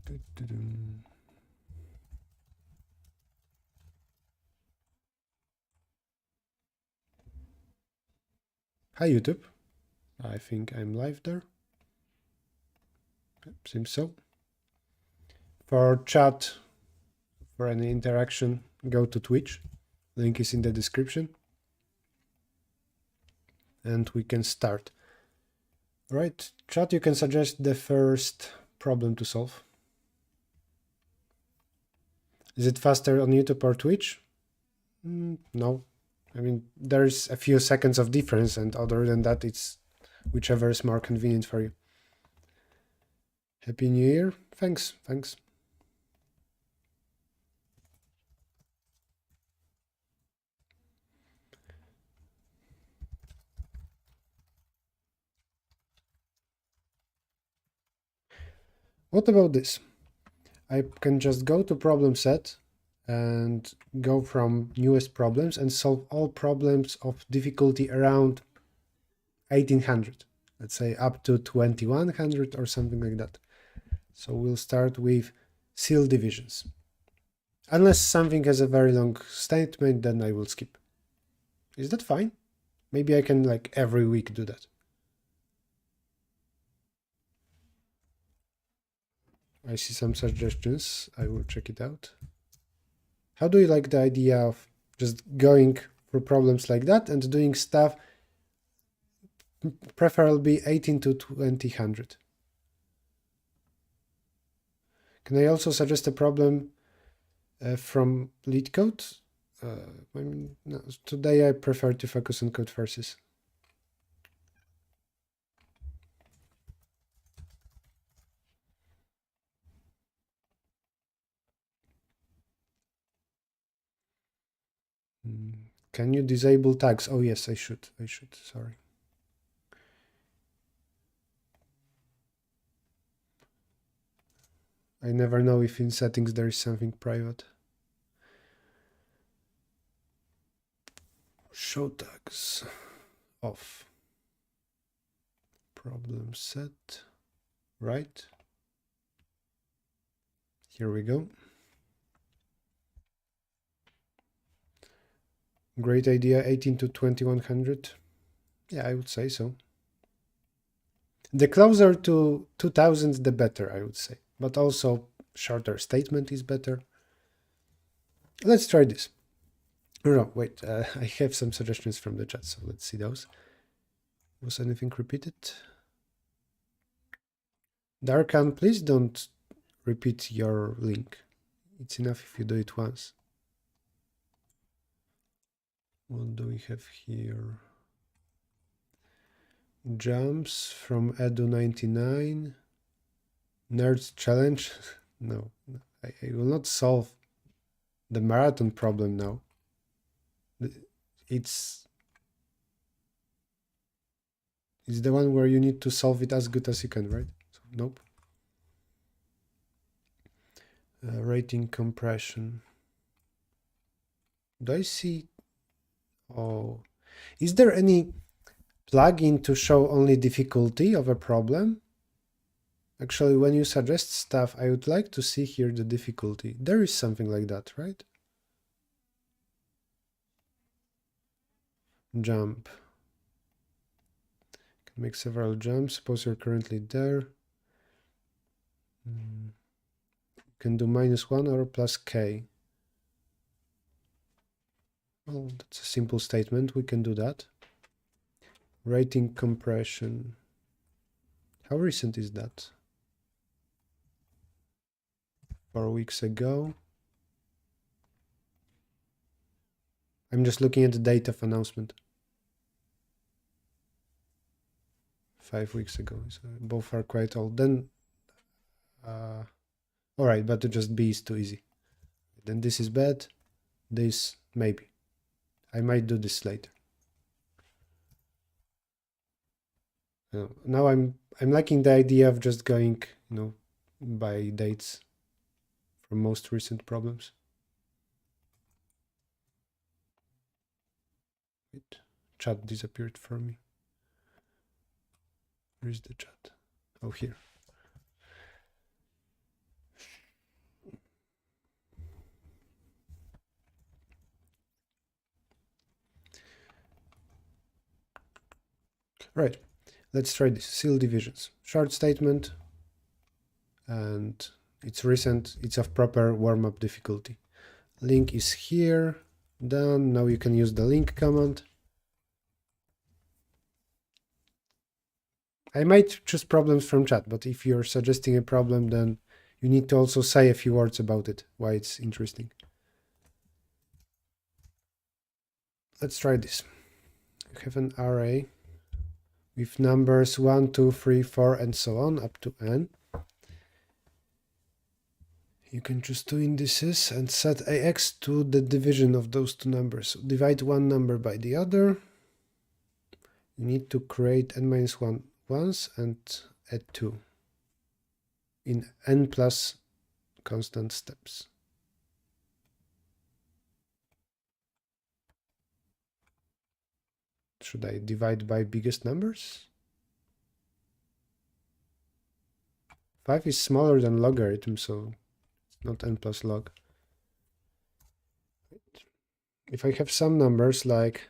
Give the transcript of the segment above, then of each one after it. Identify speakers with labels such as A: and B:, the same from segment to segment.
A: Hi YouTube. I think I'm live there. Seems so. For chat, for any interaction, go to Twitch. Link is in the description. And we can start. Right, chat, you can suggest the first problem to solve. Is it faster on YouTube or Twitch? No. I mean, there's a few seconds of difference, and other than that, it's whichever is more convenient for you. Happy New Year. Thanks. What about this? I can just go to problem set and go from newest problems and solve all problems of difficulty around 1800. Let's say up to 2100 or something like that. So we'll start with Ceil divisions. Unless something has a very long statement, then I will skip. Is that fine? Maybe I can like every week do that. I see some suggestions. I will check it out. How do you like the idea of just going for problems like that and doing stuff preferably 18 to 2000? Can I also suggest a problem from lead code? I mean, no, today I prefer to focus on Codeforces. Can you disable tags? Oh yes, I should, sorry. I never know if in settings there is something private. Show tags off. Problem set, right? Here we go. Great idea, 18 to 2100. Yeah, I would say so. The closer to 2000, the better, I would say. But also, shorter statement is better. Let's try this. No, wait, I have some suggestions from the chat, so let's see those. Was anything repeated? Darkan, please don't repeat your link. It's enough if you do it once. What do we have here? Jumps from Edu99. Nerds challenge. No, I will not solve the marathon problem now. It's the one where you need to solve it as good as you can, right? So, nope. Rating compression. Do I see? Oh, is there any plugin to show only difficulty of a problem? Actually, when you suggest stuff, I would like to see here the difficulty. There is something like that, right? Jump. Can make several jumps. Suppose you're currently there. Can do -1 or +k. Well, that's a simple statement. We can do that. Rating compression. How recent is that? 4 weeks ago. I'm just looking at the date of announcement. 5 weeks ago. So both are quite old. Then, all right, but to just B is too easy. Then this is bad. This maybe. I might do this later. Now I'm liking the idea of just going, by dates from most recent problems. Wait, chat disappeared for me. Where is the chat? Oh, here. Right, let's try this. Ceil Divisions. Short statement, and it's recent, it's of proper warm-up difficulty. Link is here, done. Now you can use the link command. I might choose problems from chat, but if you're suggesting a problem, then you need to also say a few words about it, why it's interesting. Let's try this. You have an array with numbers 1, 2, 3, 4, and so on, up to n. You can choose two indices and set ax to the division of those two numbers. Divide one number by the other. You need to create n-1 once and add 2 in n plus constant steps. Should I divide by biggest numbers? 5 is smaller than logarithm, so it's not n plus log. If I have some numbers like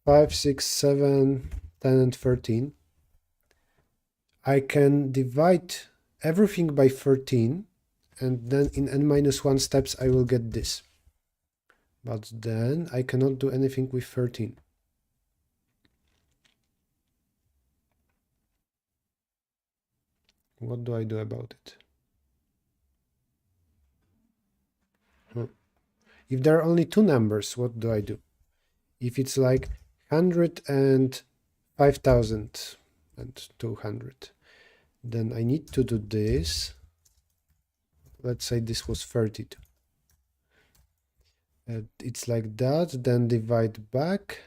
A: 5, 6, 7, 10, and 13, I can divide everything by 13, and then in n-1 steps I will get this. But then I cannot do anything with 13. What do I do about it? If there are only two numbers, what do I do? If it's like 100 and 5,000 and 200, then I need to do this. Let's say this was 32. It's like that, then divide back.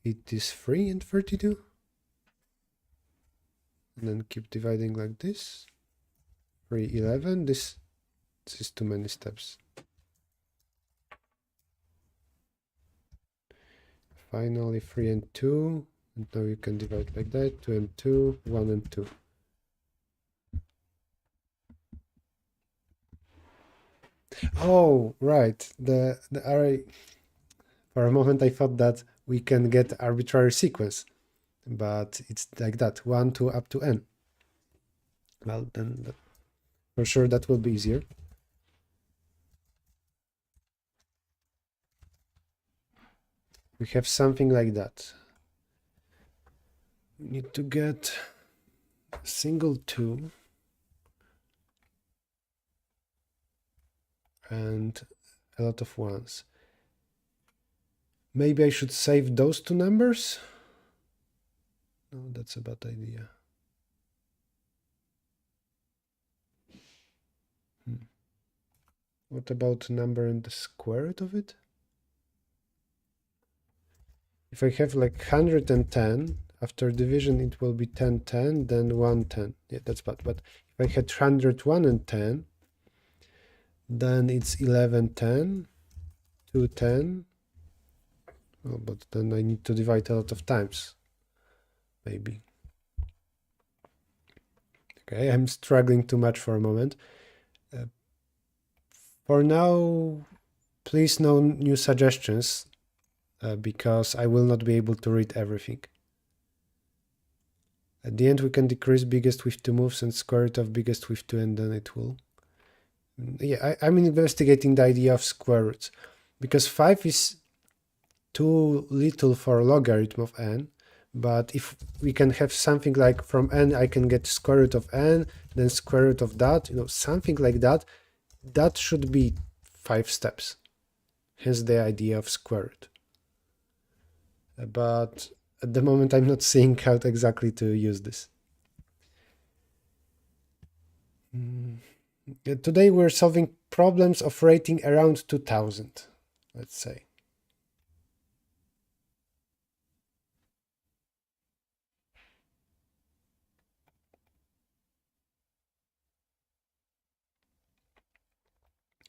A: It is 3 and 32. And then keep dividing like this. 3, 11. This is too many steps. Finally 3 and 2, and now you can divide like that, 2 and 2, 1 and 2. Oh, right, the array, for a moment I thought that we can get arbitrary sequence, but it's like that, 1, 2, up to n. Well, then for sure that will be easier. We have something like that. We need to get a single 2 and a lot of 1s. Maybe I should save those two numbers? No, that's a bad idea. What about number and the square root of it? If I have like 110, after division it will be 10, 10, then 1, 10. Yeah, that's bad. But if I had 101 and 10, then it's 11, 10, 2, 10. Oh, but then I need to divide a lot of times, maybe. Okay, I'm struggling too much for a moment. For now, please no new suggestions, because I will not be able to read everything. At the end we can decrease biggest with 2 moves and square root of biggest with 2, and then it will. Yeah, I'm investigating the idea of square roots, because 5 is too little for logarithm of n, but if we can have something like from n I can get square root of n, then square root of that, something like that, that should be 5 steps. Hence the idea of square root. But at the moment I'm not seeing how exactly to use this. Today we're solving problems of rating around 2000, let's say.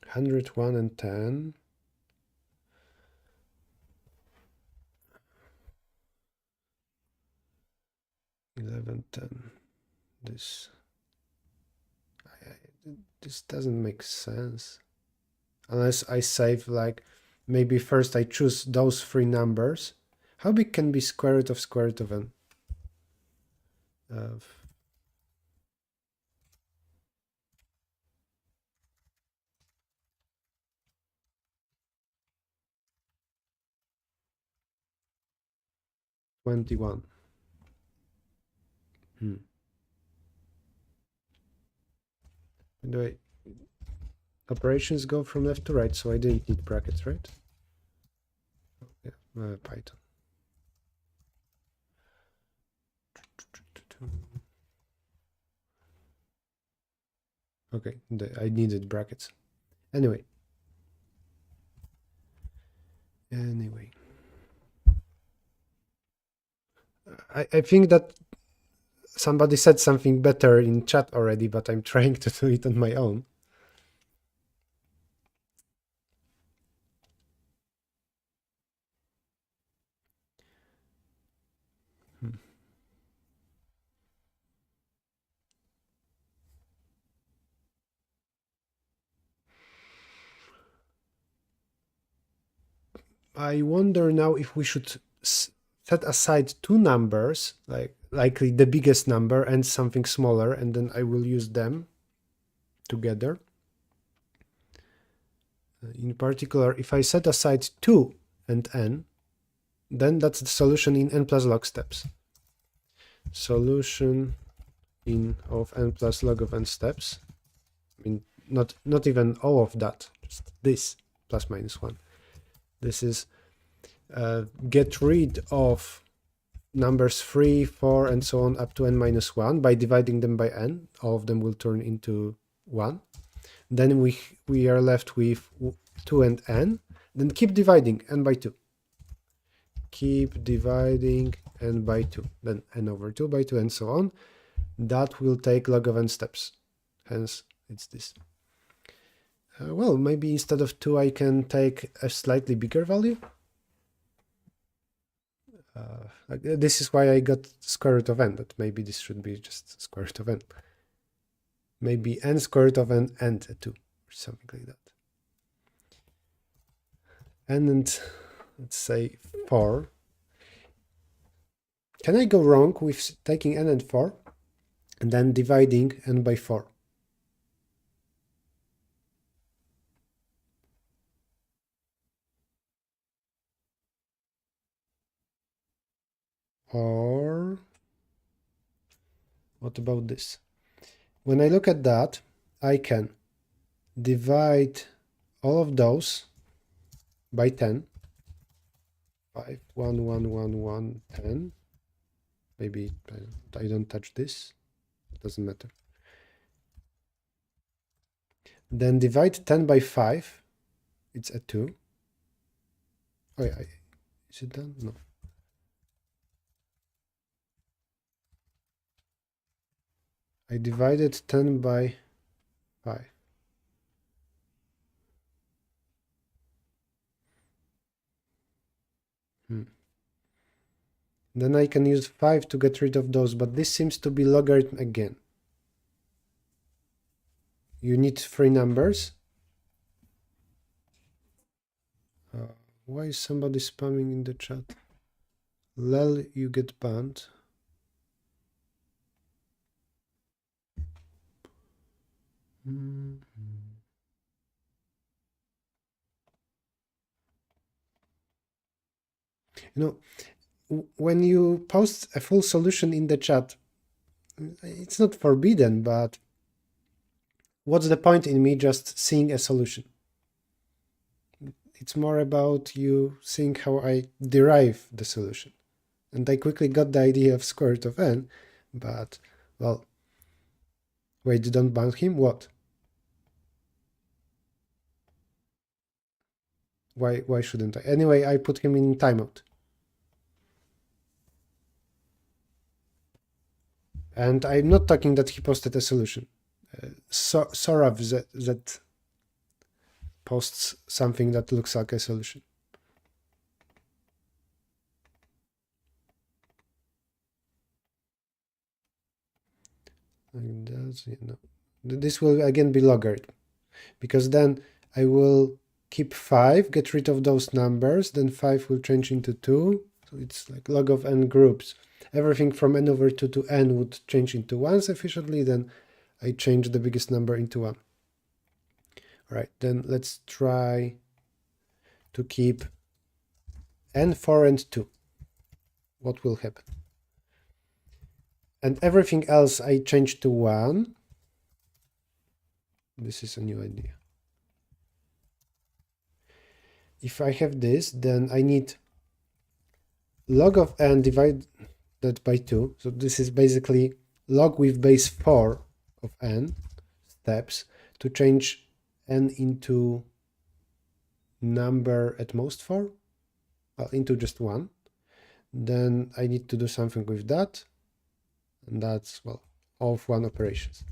A: Hundred, 1 and 10. 11, 10. This doesn't make sense. Unless I save, like, maybe first I choose those 3 numbers. How big can be square root of n? 21. By the way, operations go from left to right, so I didn't need brackets, right? Yeah, Python. Okay, I needed brackets. Anyway. I think that somebody said something better in chat already, but I'm trying to do it on my own. I wonder now if we should set aside two numbers, like likely the biggest number and something smaller, and then I will use them together. In particular, if I set aside 2 and n, then that's the solution in n plus log steps. Solution of n plus log of n steps. I mean, not even all of that, just this plus minus 1. This is get rid of numbers 3, 4, and so on up to n minus 1 by dividing them by n. All of them will turn into 1. Then we are left with 2 and n. Then keep dividing n by 2. Keep dividing n by 2. Then n over 2 by 2 and so on. That will take log of n steps. Hence, it's this. Well, maybe instead of 2, I can take a slightly bigger value. This is why I got square root of n, but maybe this should be just square root of n. Maybe n square root of n and a 2, or something like that. And let's say 4. Can I go wrong with taking n and 4 and then dividing n by 4? Or what about this? When I look at that, I can divide all of those by 10. 5, 1, 1, 1, 1, 10. Maybe I don't touch this. It doesn't matter. Then divide 10 by 5. It's a 2. Oh yeah, is it done? No. I divided 10 by 5. Then I can use 5 to get rid of those, but this seems to be logarithm again. You need 3 numbers. Why is somebody spamming in the chat? Lel, you get banned. You know, when you post a full solution in the chat, it's not forbidden, but what's the point in me just seeing a solution? It's more about you seeing how I derive the solution. And I quickly got the idea of square root of n, but, well, wait, don't ban him? What? Why shouldn't I? Anyway, I put him in timeout. And I'm not talking that he posted a solution. Sorav that posts something that looks like a solution. Like that, you know. This will again be logarithm, because then I will keep 5, get rid of those numbers, then 5 will change into 2, so it's like log of n groups. everything from n over 2 to n would change into 1s efficiently, then I change the biggest number into 1. All right, then let's try to keep n, 4, and 2. What will happen? And everything else I change to 1. This is a new idea. If I have this, then I need log of n divided by 2. So this is basically log with base 4 of n steps to change n into number at most 4, well, into just 1. Then I need to do something with that, and that's, well, all of 1 operations.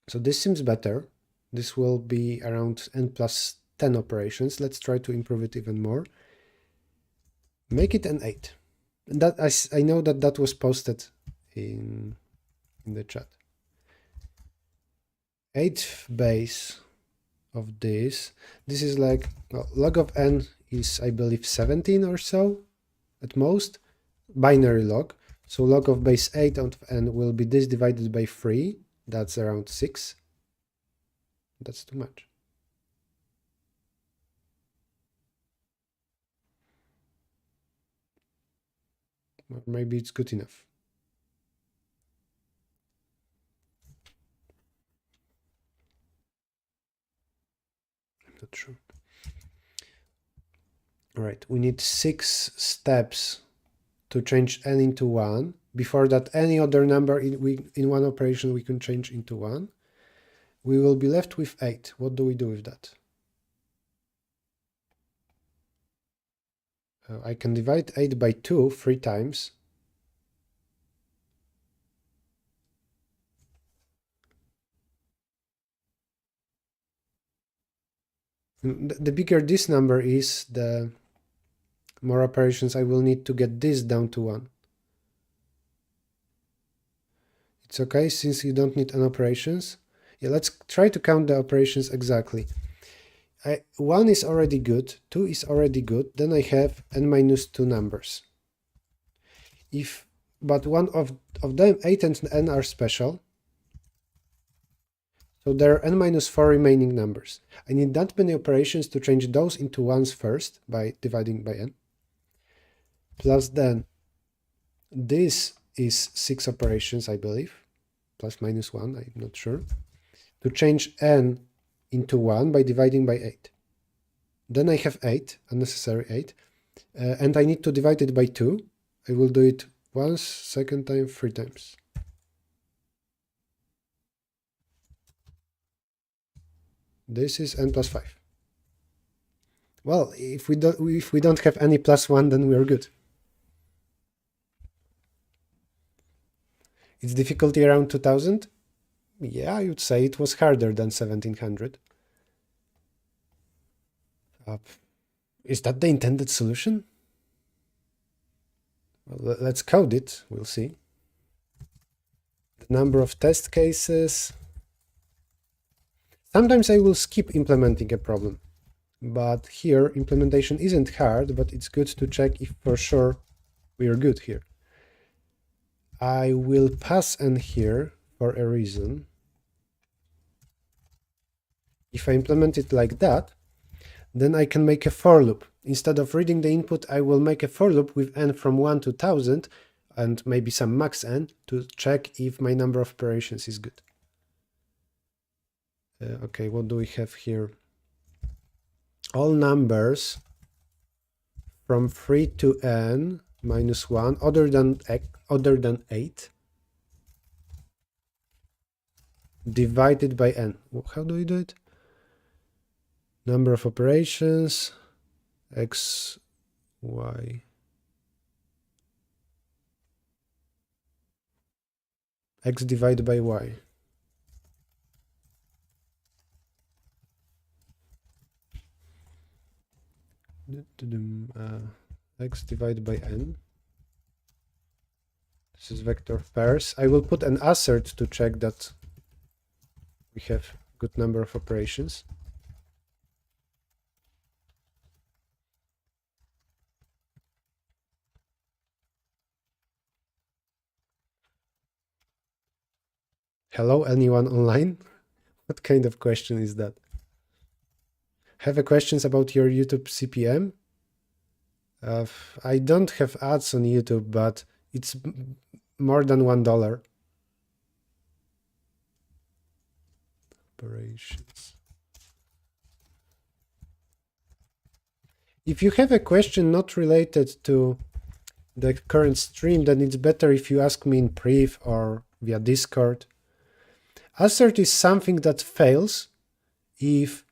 A: So this seems better. This will be around n plus 10 operations. Let's try to improve it even more. Make it an 8. And that I know that that was posted in the chat. 8th base of this is like, well, log of n is, I believe, 17 or so at most, binary log. So log of base 8 of n will be this divided by 3. That's around 6. That's too much. Or maybe it's good enough. I'm not sure. All right, we need 6 steps to change n into 1. Before that, any other number in one operation we can change into 1. We will be left with 8. What do we do with that? I can divide 8 by 2 3 times. The bigger this number is, the more operations I will need to get this down to 1. It's okay, since you don't need any operations. Yeah, let's try to count the operations exactly. 1 is already good, 2 is already good, then I have n minus 2 numbers. But one of them, 8 and n, are special. So there are n minus 4 remaining numbers. I need that many operations to change those into 1s first by dividing by n. Plus then, this is 6 operations, I believe. Plus minus 1, I'm not sure. To change n into 1 by dividing by 8. Then I have 8, unnecessary 8. And I need to divide it by 2. I will do it once, second time, 3 times. This is n plus 5. Well, if we don't have any plus 1, then we are good. It's difficulty around 2000? Yeah, I would say it was harder than 1700. Is that the intended solution? Well, let's code it, we'll see. The number of test cases. Sometimes I will skip implementing a problem, but here implementation isn't hard, but it's good to check if for sure we are good here. I will pass n here for a reason. If I implement it like that, then I can make a for loop. Instead of reading the input, I will make a for loop with n from 1 to 1000 and maybe some max n to check if my number of operations is good. Okay, what do we have here? All numbers from 3 to n minus 1 other than 8 divided by n. How do we do it? Number of operations, x, y. X divided by y. X divided by n. This is vector pairs. I will put an assert to check that we have good number of operations. Hello, anyone online? What kind of question is that? Have a questions about your YouTube CPM? I don't have ads on YouTube, but it's more than $1. Operations. If you have a question not related to the current stream, then it's better if you ask me in priv or via Discord. Assert is something that fails if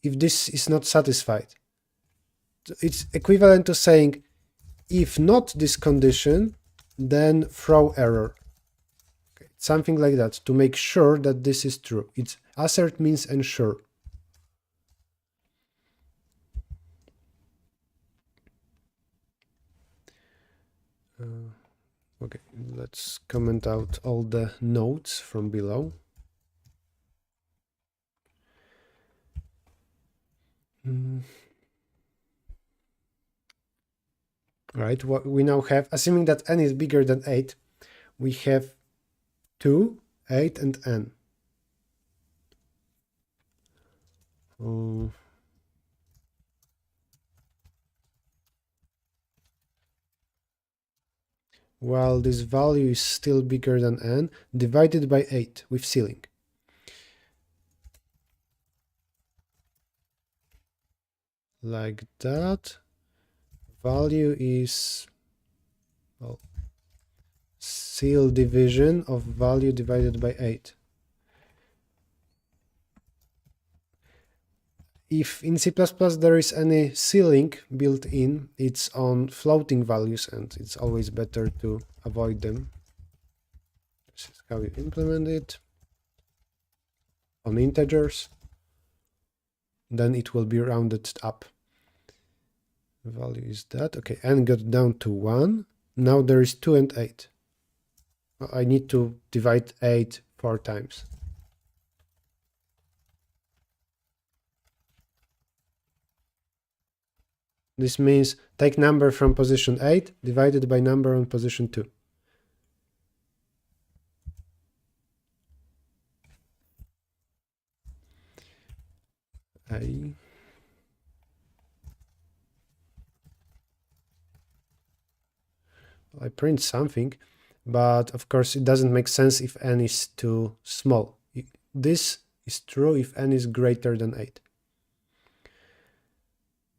A: this is not satisfied. It's equivalent to saying, if not this condition, then throw error. Okay. Something like that, to make sure that this is true. It's assert means ensure. Okay, let's comment out all the notes from below. Right, what we now have, assuming that n is bigger than 8, we have 2, 8, and n. While this value is still bigger than n, divided by 8 with ceiling. Like that. Value is, well, Ceil division of value divided by 8. If in C++ there is any ceiling built in, it's on floating values, and it's always better to avoid them. This is how you implement it. On integers, then it will be rounded up. The value is that. Okay, n got down to 1. Now there is 2 and 8. I need to divide 8 4 times. This means take number from position 8 divided by number on position 2. I print something, but of course it doesn't make sense if n is too small. This is true if n is greater than 8.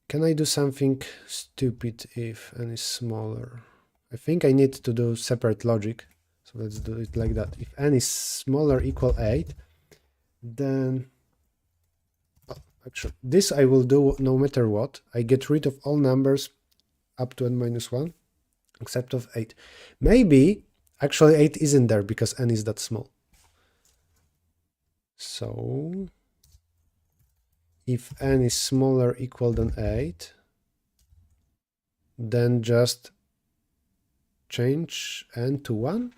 A: Can I do something stupid if n is smaller? I think I need to do separate logic. So let's do it like that. If n is smaller equal 8, then actually this I will do no matter what. I get rid of all numbers up to n-1 except of 8. Maybe actually 8 isn't there because n is that small. So if n is smaller equal than 8, then just change n to 1.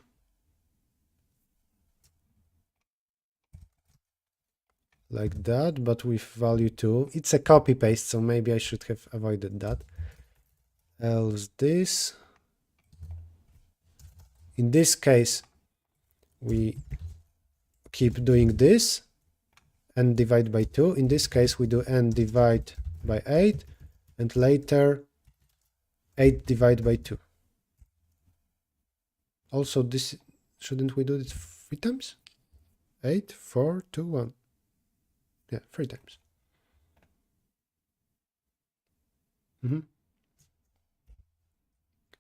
A: Like that, but with value 2. It's a copy paste, so maybe I should have avoided that. Else this. In this case, we keep doing this, n divide by 2. In this case, we do n divide by 8, and later 8 divide by 2. Also, this, shouldn't we do this 3 times? 8, 4, 2, 1. Yeah, 3 times.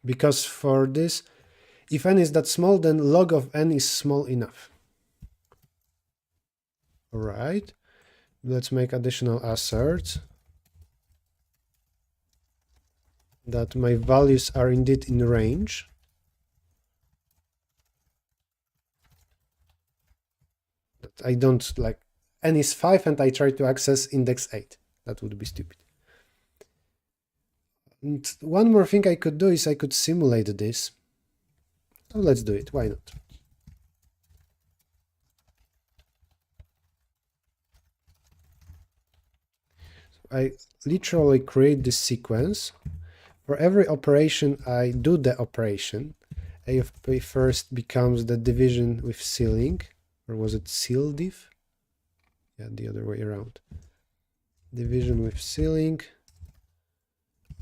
A: Because for this, if n is that small, then log of n is small enough. All right, let's make additional asserts that my values are indeed in range. That I don't like n is 5 and I try to access index 8. That would be stupid. And one more thing I could do is I could simulate this. So let's do it, why not? I literally create this sequence. For every operation I do the operation, A of P first becomes the division with ceiling, Or was it Ceil div? Yeah, the other way around. Division with ceiling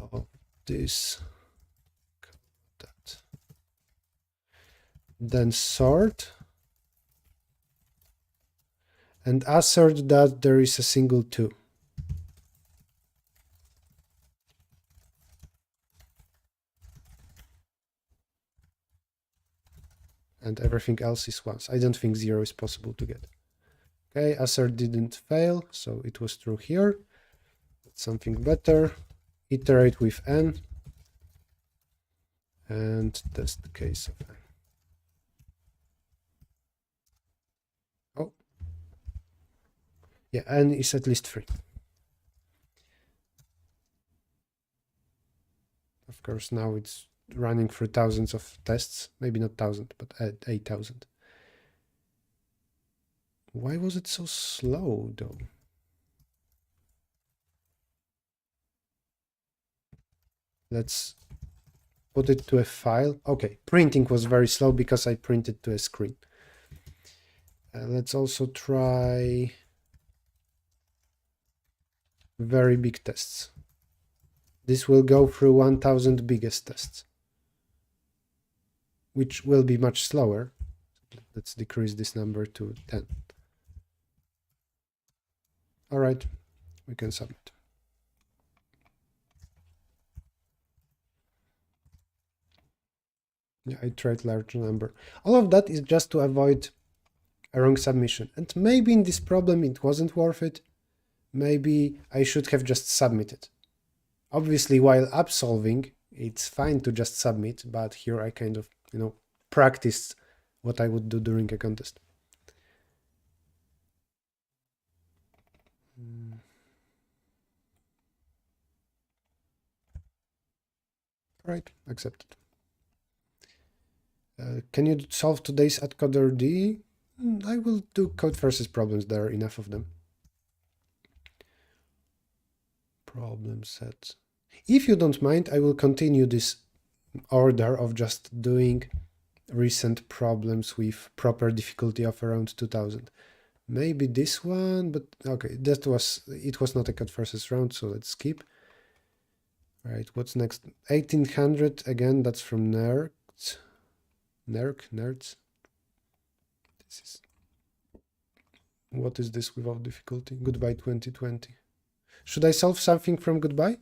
A: of this, that. Then sort and assert that there is a single 2. And everything else is 1s. I don't think 0 is possible to get. Okay, assert didn't fail, so it was true here. That's something better. Iterate with n. And that's the case of n. Oh. Yeah, n is at least 3. Of course, now it's running through thousands of tests. Maybe not 1,000, but 8,000. Why was it so slow, though? Let's put it to a file. Okay, printing was very slow because I printed to a screen. Let's also try very big tests. This will go through 1,000 biggest tests, which will be much slower. Let's decrease this number to 10. All right, we can submit. Yeah, I tried large number. All of that is just to avoid a wrong submission. And maybe in this problem it wasn't worth it. Maybe I should have just submitted. Obviously, while app solving, it's fine to just submit, but here I kind of, practiced what I would do during a contest. Right, accepted. Can you solve today's at Coder D? I will do Codeforces problems. There are enough of them. Problem sets. If you don't mind, I will continue this order of just doing recent problems with proper difficulty of around 2000. Maybe this one, but okay, it was not a Codeforces round, so let's skip. Right, what's next? 1800 again, that's from Nerds. Nerds. This is, what is this without difficulty? Goodbye 2020. Should I solve something from Goodbye?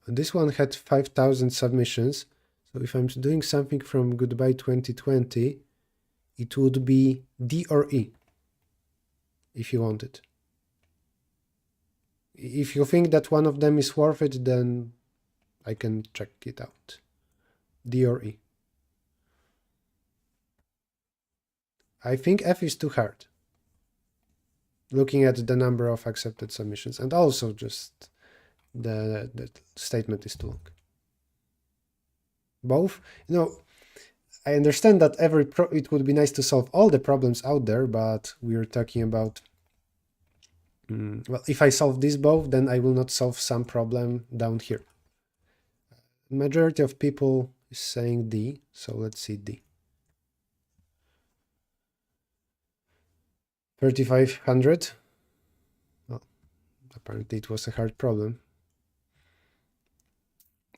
A: This one had 5,000 submissions. So if I'm doing something from Goodbye 2020, it would be D or E, if you want it. If you think that one of them is worth it, then I can check it out. D or E. I think F is too hard, looking at the number of accepted submissions, and also just the statement is too long. Both, I understand that it would be nice to solve all the problems out there, but we're talking about, well, if I solve this both, then I will not solve some problem down here. Majority of people is saying D, so let's see D. 3,500. Well, apparently it was a hard problem.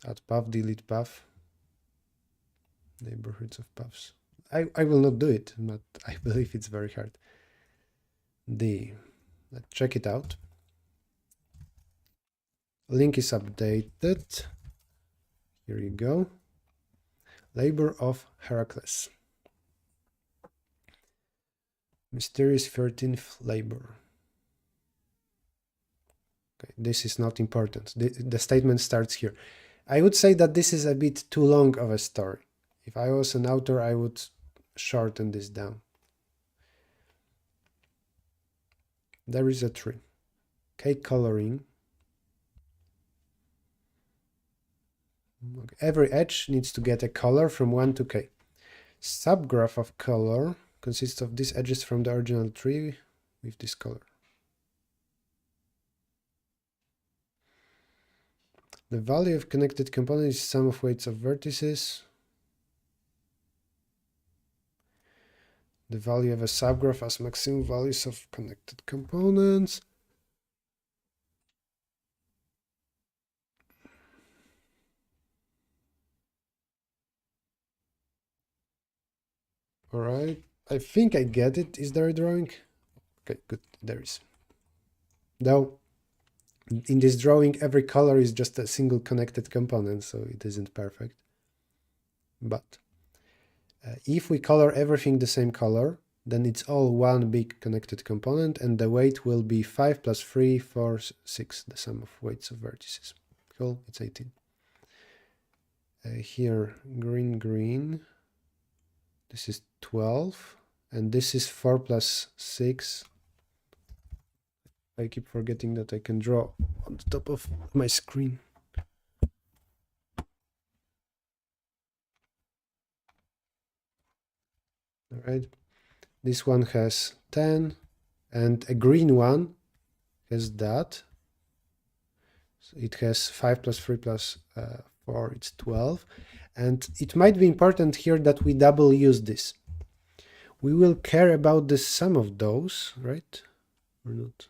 A: Add path, delete path. Neighborhoods of paths. I will not do it, but I believe it's very hard. D. Let's check it out. Link is updated. Here you go. Labour of Heracles. Mysterious 13th labor. Okay, this is not important. The statement starts here. I would say that this is a bit too long of a story. If I was an author, I would shorten this down. There is a tree. Cake coloring. Okay. Every edge needs to get a color from 1 to k. Subgraph of color consists of these edges from the original tree with this color. The value of connected component is sum of weights of vertices. the value of a subgraph as maximum values of connected components. All right, I think I get it. Is there a drawing? Okay, good, there is. Though, in this drawing, every color is just a single connected component, so it isn't perfect. But if we color everything the same color, then it's all one big connected component, and the weight will be 5 plus 3, 4, 6, the sum of weights of vertices. Cool, it's 18. Here, green, green. This is 12, and this is 4 plus 6. I keep forgetting that I can draw on the top of my screen. All right, this one has 10, and a green one has that. So it has 5 plus 3 plus 4, it's 12. And it might be important here that we double use this. We will care about the sum of those, right? Or not?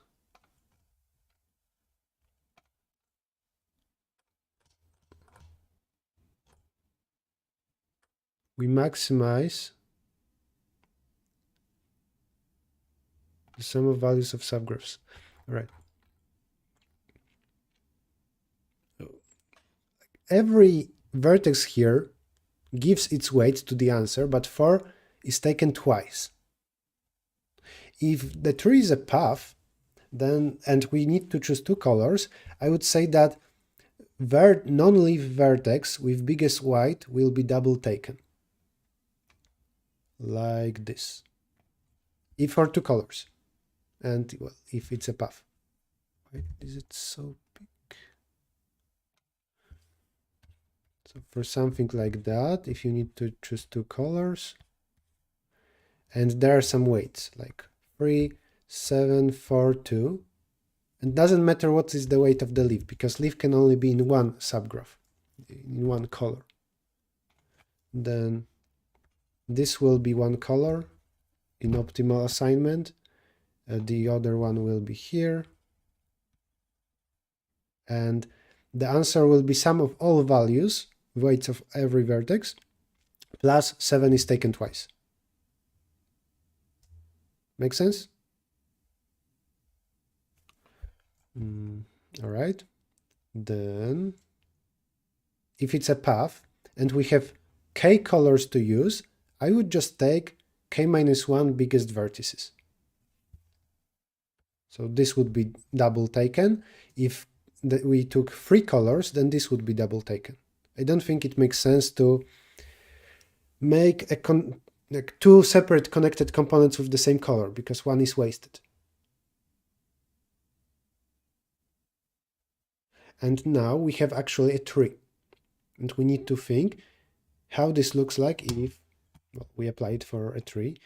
A: We maximize the sum of values of subgraphs. All right. Every vertex here gives its weight to the answer, but 4 is taken twice. If the tree is a path, then, and we need to choose two colors, I would say that non-leaf vertex with biggest weight will be double taken. Like this. If for two colors. And well, if it's a path. Why is it so big? So for something like that, if you need to choose two colors, and there are some weights like 3, 7, 4, 2. And doesn't matter what is the weight of the leaf, because leaf can only be in one subgraph, in one color. Then this will be one color in optimal assignment. The other one will be here. And the answer will be sum of all values, weights of every vertex, plus 7 is taken twice. Make sense? All right. Then, if it's a path and we have k colors to use, I would just take k minus 1 biggest vertices. So this would be double taken. If we took 3 colors, then this would be double taken. I don't think it makes sense to make like two separate connected components with the same color, because one is wasted. And now we have actually a tree. And we need to think how this looks like if we apply it for a tree.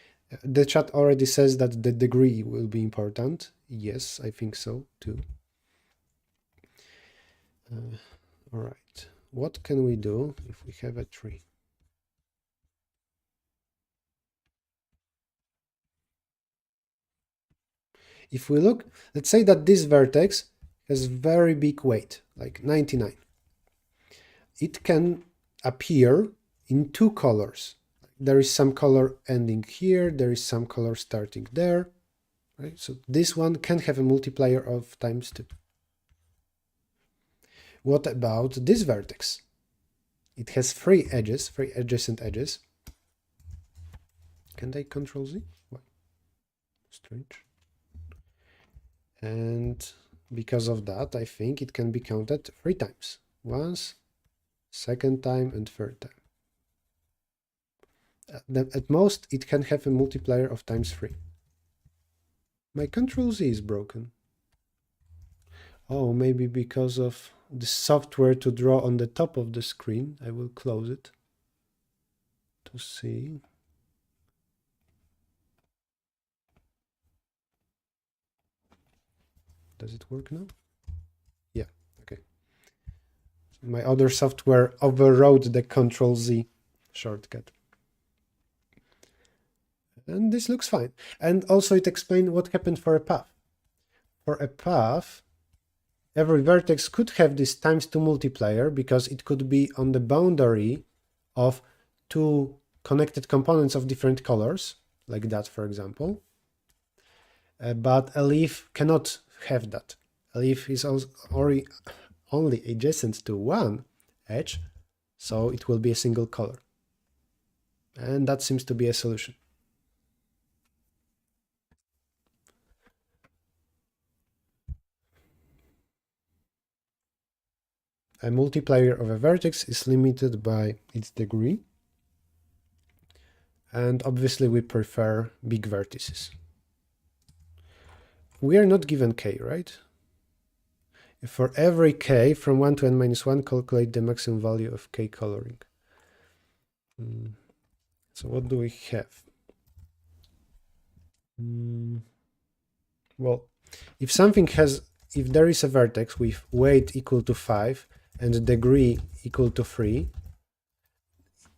A: The chat already says that the degree will be important. Yes, I think so too. All right, what can we do if we have a tree? If we look, let's say that this vertex has very big weight, like 99. It can appear in two colors. There is some color ending here, there is some color starting there. Right? So this one can have a multiplier of times 2. What about this vertex? It has 3 edges, 3 adjacent edges. Can I control Z? What? Strange. And because of that, I think it can be counted 3 times. Once, second time, and third time. At most, it can have a multiplier of times 3. My control Z is broken. Oh, maybe because of the software to draw on the top of the screen. I will close it to see. Does it work now? Yeah, okay. My other software overrode the Control Z shortcut. And this looks fine. And also it explains what happened for a path. For a path, every vertex could have this ×2 multiplier because it could be on the boundary of two connected components of different colors, like that, for example. But a leaf cannot have that. A leaf is only adjacent to one edge, so it will be a single color. And that seems to be a solution. A multiplier of a vertex is limited by its degree. And obviously we prefer big vertices. We are not given k, right? For every k from 1 to n-1, calculate the maximum value of k coloring. So what do we have? Well, if there is a vertex with weight equal to 5 and degree equal to 3,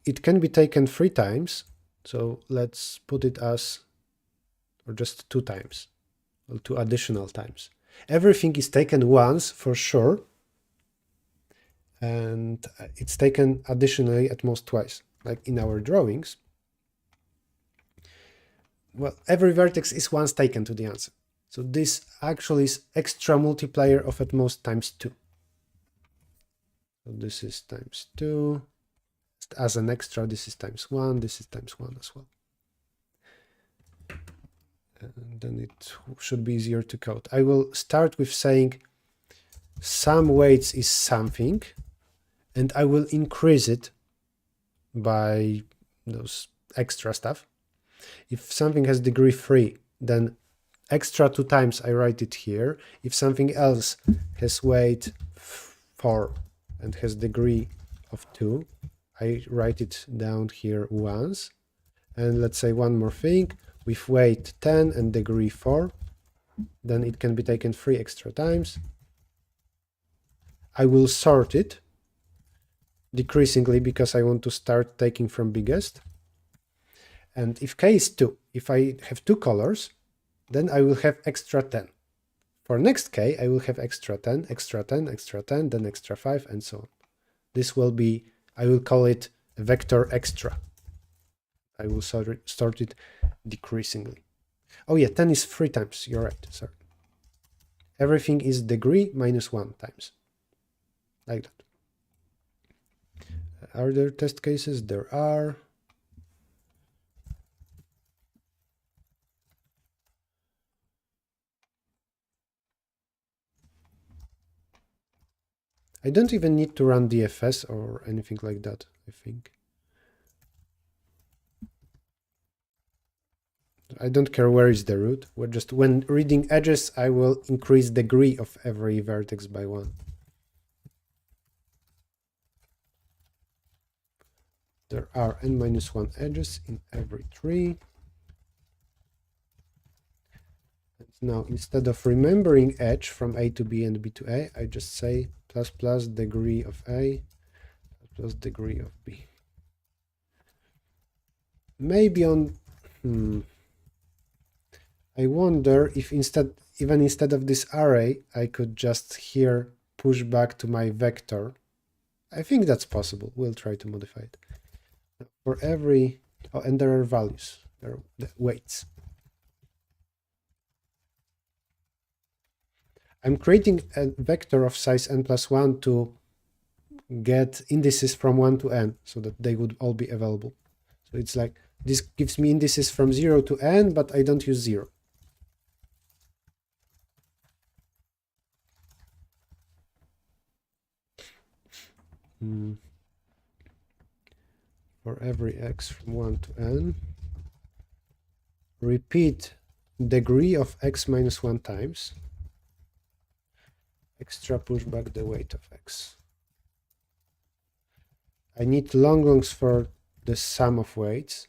A: it can be taken 3 times. So let's put it as, or just 2 times, or 2 additional times. Everything is taken once for sure, and it's taken additionally at most twice, like in our drawings. Well, every vertex is once taken to the answer. So this actually is extra multiplier of at most ×2. So this is ×2. As an extra, this is ×1, this is ×1 as well. And then it should be easier to code. I will start with saying some weights is something, and I will increase it by those extra stuff. If something has degree 3, then extra 2 times I write it here. If something else has weight 4 and has degree of 2, I write it down here once. And let's say one more thing, with weight 10 and degree 4, then it can be taken 3 extra times. I will sort it decreasingly because I want to start taking from biggest. And if k is 2, if I have 2 colors, then I will have extra 10. For next k, I will have extra 10, extra 10, extra 10, then extra 5, and so on. This will be, I will call it a vector extra. I will sort it decreasingly. Oh yeah, 10 is 3 times, you're right, sorry. Everything is degree -1 times, like that. Are there test cases? There are. I don't even need to run DFS or anything like that, I think. I don't care where is the root. Just when reading edges, I will increase degree of every vertex by 1. There are n-1 edges in every tree. And now, instead of remembering edge from A to B and B to A, I just say plus degree of A plus degree of B. Maybe on... I wonder if even instead of this array, I could just here push back to my vector. I think that's possible. We'll try to modify it. For every... Oh, and there are values. There are the weights. I'm creating a vector of size n+1 to get indices from 1 to n so that they would all be available. So it's like this gives me indices from 0 to n, but I don't use 0. For every x from 1 to n, repeat degree of x -1 times. Extra push back the weight of x. I need longs for the sum of weights.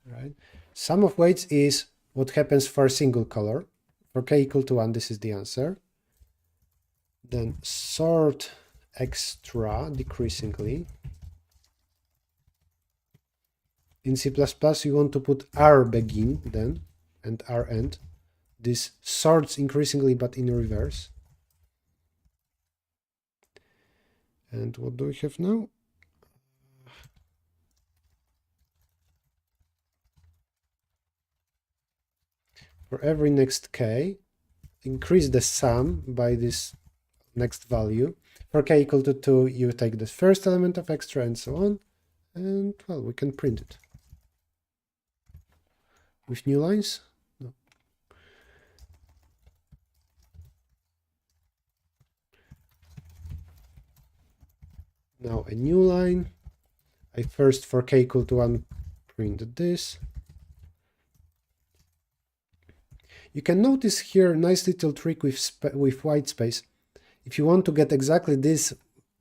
A: Right. Sum of weights is what happens for a single color. For k equal to 1, this is the answer. Then sort extra decreasingly. In C++, you want to put R begin then and R end. This sorts increasingly, but in reverse. And what do we have now? For every next k, increase the sum by this next value. For k equal to 2, you take the first element of extra and so on. And, well, we can print it. With new lines? No. Now a new line. I first, for k equal to 1, print this. You can notice here a nice little trick with white space. If you want to get exactly this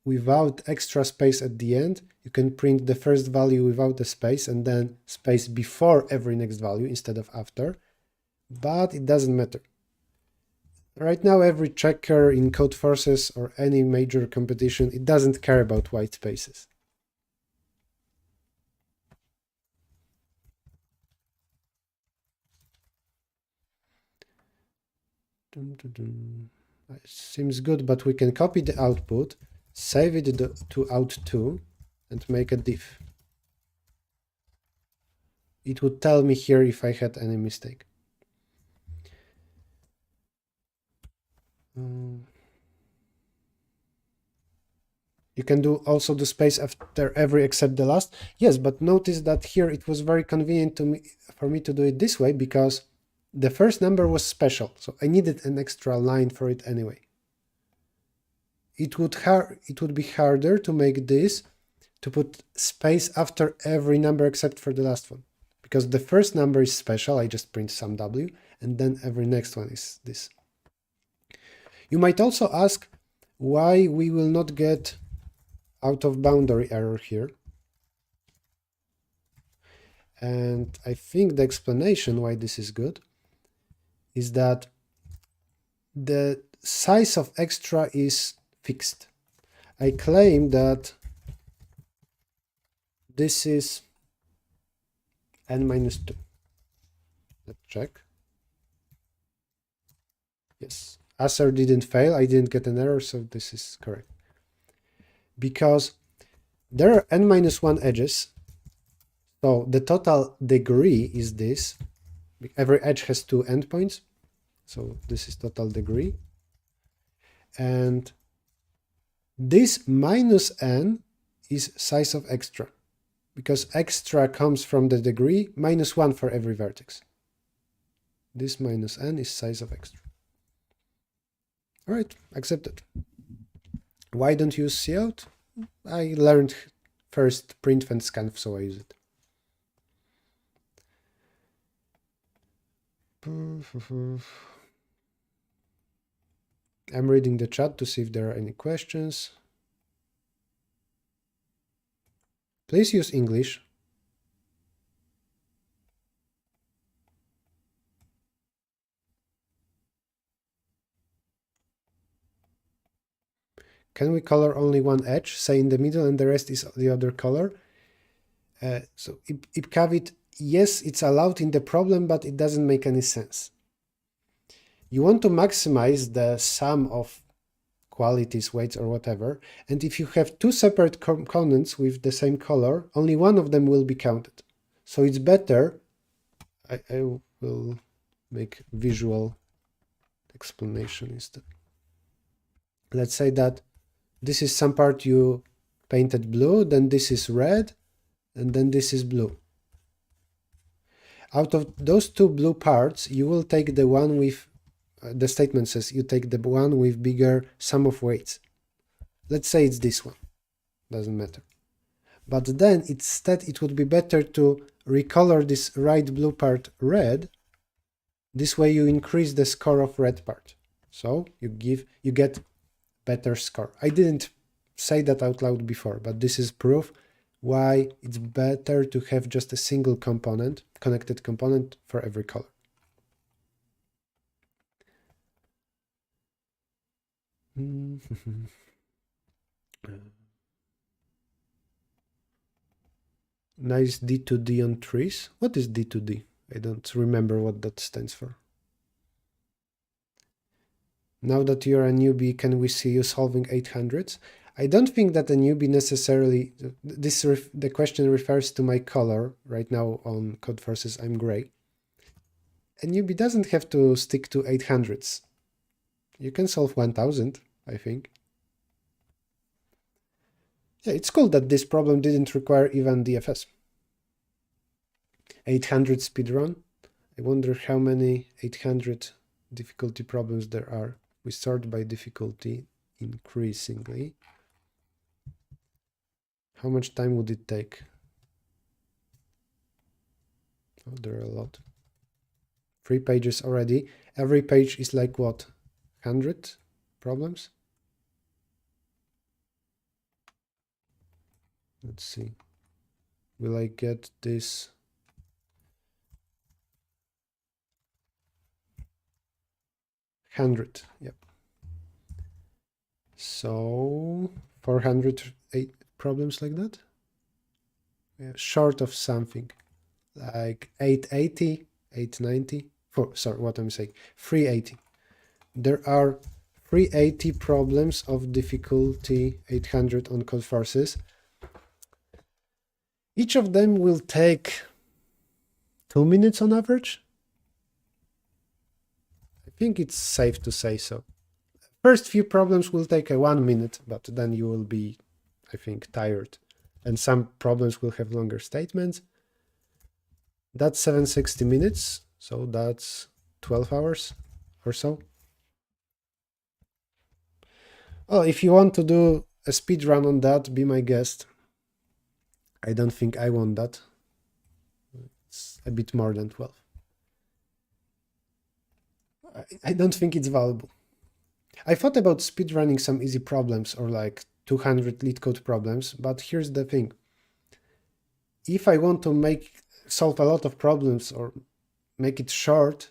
A: without extra space at the end, you can print the first value without the space and then space before every next value instead of after. But it doesn't matter. Right now, every checker in Codeforces or any major competition, it doesn't care about white spaces. It seems good, but we can copy the output, save it to out2, and make a diff. It would tell me here if I had any mistake. You can do also the space after every except the last. Yes, but notice that here it was very convenient for me to do it this way because the first number was special, so I needed an extra line for it anyway. It would be harder to make this, to put space after every number except for the last one. Because the first number is special, I just print some w, and then every next one is this. You might also ask why we will not get out of boundary error here. And I think the explanation why this is good is that the size of extra is fixed. I claim that this is n-2. Let's check. Yes, assert didn't fail. I didn't get an error, so this is correct. Because there are n-1 edges, so the total degree is this. Every edge has 2 endpoints, so this is total degree. And this minus n is size of extra, because extra comes from the degree -1 for every vertex. This minus n is size of extra. All right, accepted. Why don't you use cout? I learned first printf and scanf, so I use it. I'm reading the chat to see if there are any questions. Please use English. Can we color only one edge, say in the middle, and the rest is the other color? So ipcavit, yes, it's allowed in the problem, but it doesn't make any sense. You want to maximize the sum of qualities, weights, or whatever, and if you have two separate components with the same color, only one of them will be counted. So it's better, I will make visual explanation instead. Let's say that this is some part you painted blue, then this is red, and then this is blue. Out of those two blue parts, you will take the one with, the statement says you take the one with bigger sum of weights. Let's say it's this one, doesn't matter. But then instead it would be better to recolor this right blue part red. This way you increase the score of red part. So you get better score. I didn't say that out loud before, but this is proof why it's better to have just a single component, connected component for every color. Nice D2D on trees. What is D2D? I don't remember what that stands for. Now that you're a newbie, can we see you solving 800s? I don't think that a newbie necessarily... the question refers to my color. Right now on Codeforces, I'm gray. A newbie doesn't have to stick to 800s. You can solve 1000, I think. Yeah, it's cool that this problem didn't require even DFS. 800 speedrun. I wonder how many 800 difficulty problems there are. We sort by difficulty increasingly. How much time would it take? Oh, there are a lot. 3 pages already. Every page is like what? 100 problems? Let's see. Will I get this? $100, yep. So 408 problems like that? Yeah, short of something. Like 880, 890. Sorry, what I'm saying. 380. There are 380 problems of difficulty 800 on Codeforces. Each of them will take 2 minutes on average. I think it's safe to say so. First few problems will take 1 minute, but then you will be, I think, tired. And some problems will have longer statements. That's 760 minutes, so that's 12 hours or so. Well, if you want to do a speed run on that, be my guest. I don't think I want that. It's a bit more than 12. I don't think it's valuable. I thought about speedrunning some easy problems or like 200 lead code problems, but here's the thing. If I want to solve a lot of problems or make it short,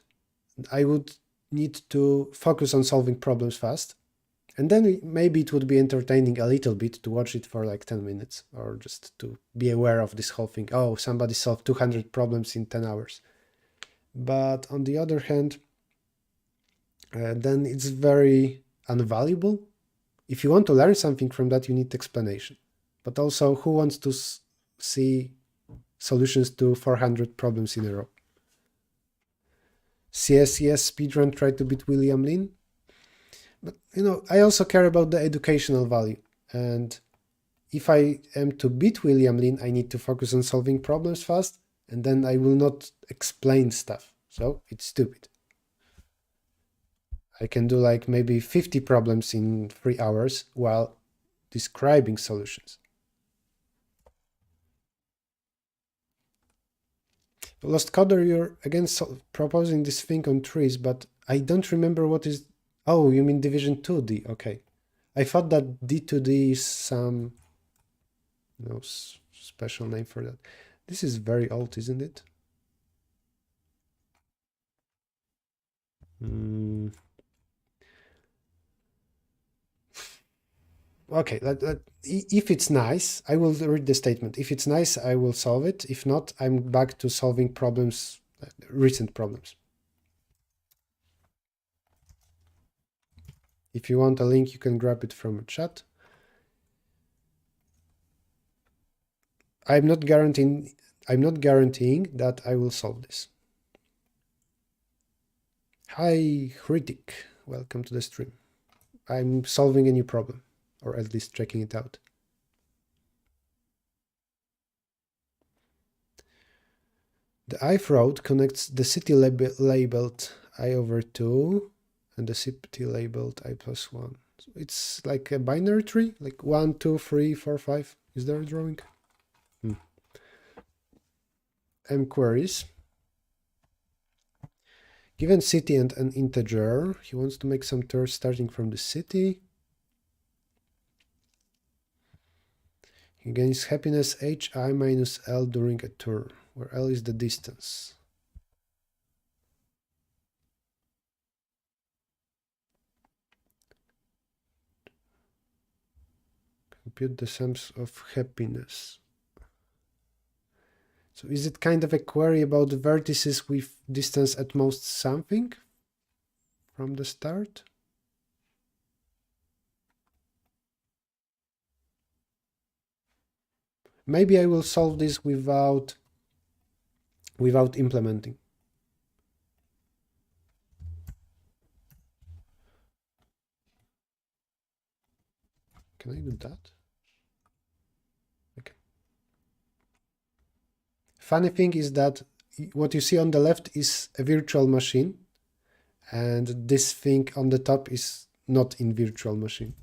A: I would need to focus on solving problems fast. And then maybe it would be entertaining a little bit to watch it for like 10 minutes or just to be aware of this whole thing. Oh, somebody solved 200 problems in 10 hours. But on the other hand, then it's very unvaluable. If you want to learn something from that, you need explanation. But also, who wants to see solutions to 400 problems in a row? CSES speedrun tried to beat William Lin. But, I also care about the educational value. And if I am to beat William Lin, I need to focus on solving problems fast, and then I will not explain stuff. So it's stupid. I can do like maybe 50 problems in 3 hours while describing solutions. Lost Coder, you're again proposing this thing on trees, but I don't remember what is... Oh, you mean division 2D, okay. I thought that D2D is some special name for that. This is very old, isn't it? Okay, if it's nice, I will read the statement. If it's nice, I will solve it. If not, I'm back to solving problems, recent problems. If you want a link, you can grab it from a chat. I'm not guaranteeing that I will solve this. Hi, Hritik. Welcome to the stream. I'm solving a new problem, or at least checking it out. The ith road connects the city labeled I/2 and the city labeled I+1. So it's like a binary tree, like 1, 2, 3, 4, 5. Is there a drawing? M queries. Given city and an integer, he wants to make some tours starting from the city. He gains happiness hi minus L during a tour, where L is the distance. Compute the sums of happiness. So is it kind of a query about the vertices with distance at most something from the start? Maybe I will solve this without implementing. Can I do that? Okay. Funny thing is that what you see on the left is a virtual machine, and this thing on the top is not in virtual machine.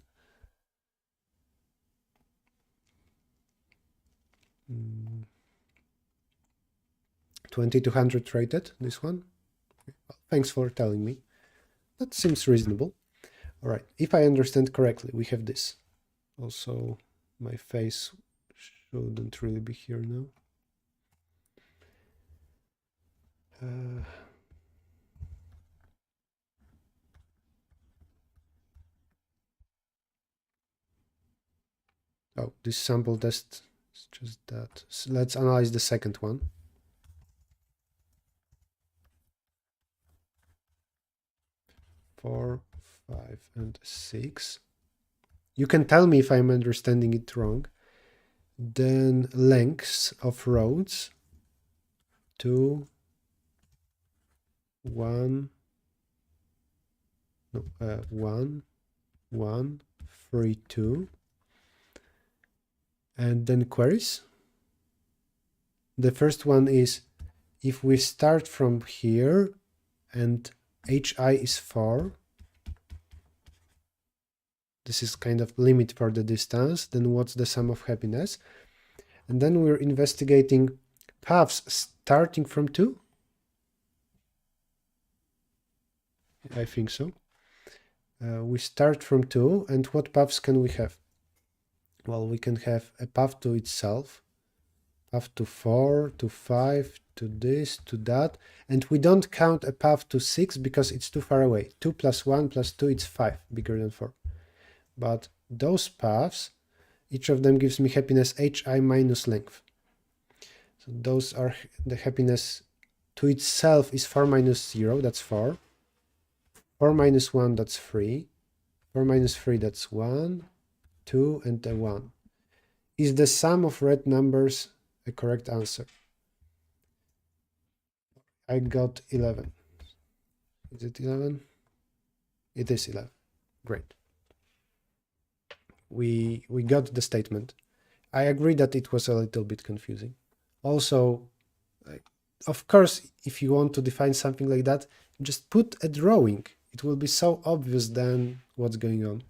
A: 2200 rated, this one. Well, thanks for telling me. That seems reasonable. All right, if I understand correctly, we have this. Also, my face shouldn't really be here now. Oh, this sample test is just that. So let's analyze the second one. Four, 5, and 6. You can tell me if I'm understanding it wrong. Then lengths of roads 2, 1, no, 1, 1, 3, 2. And then queries. The first one is if we start from here and hi is 4, this is kind of limit for the distance, then what's the sum of happiness? And then we're investigating paths starting from 2. I think so. We start from 2, and what paths can we have? Well, we can have a path to itself, path to 4, to 5, to this, to that, and we don't count a path to 6 because it's too far away. 2 plus 1 plus 2, it's 5, bigger than 4. But those paths, each of them gives me happiness hi minus length. So those are the happiness to itself is 4 minus 0, that's 4. 4 minus 1, that's 3. 4 minus 3, that's 1, 2, and a 1. Is the sum of red numbers a correct answer? I got 11. Is it 11? It is 11. Great. We got the statement. I agree that it was a little bit confusing. Also, of course, if you want to define something like that, just put a drawing. It will be so obvious then what's going on.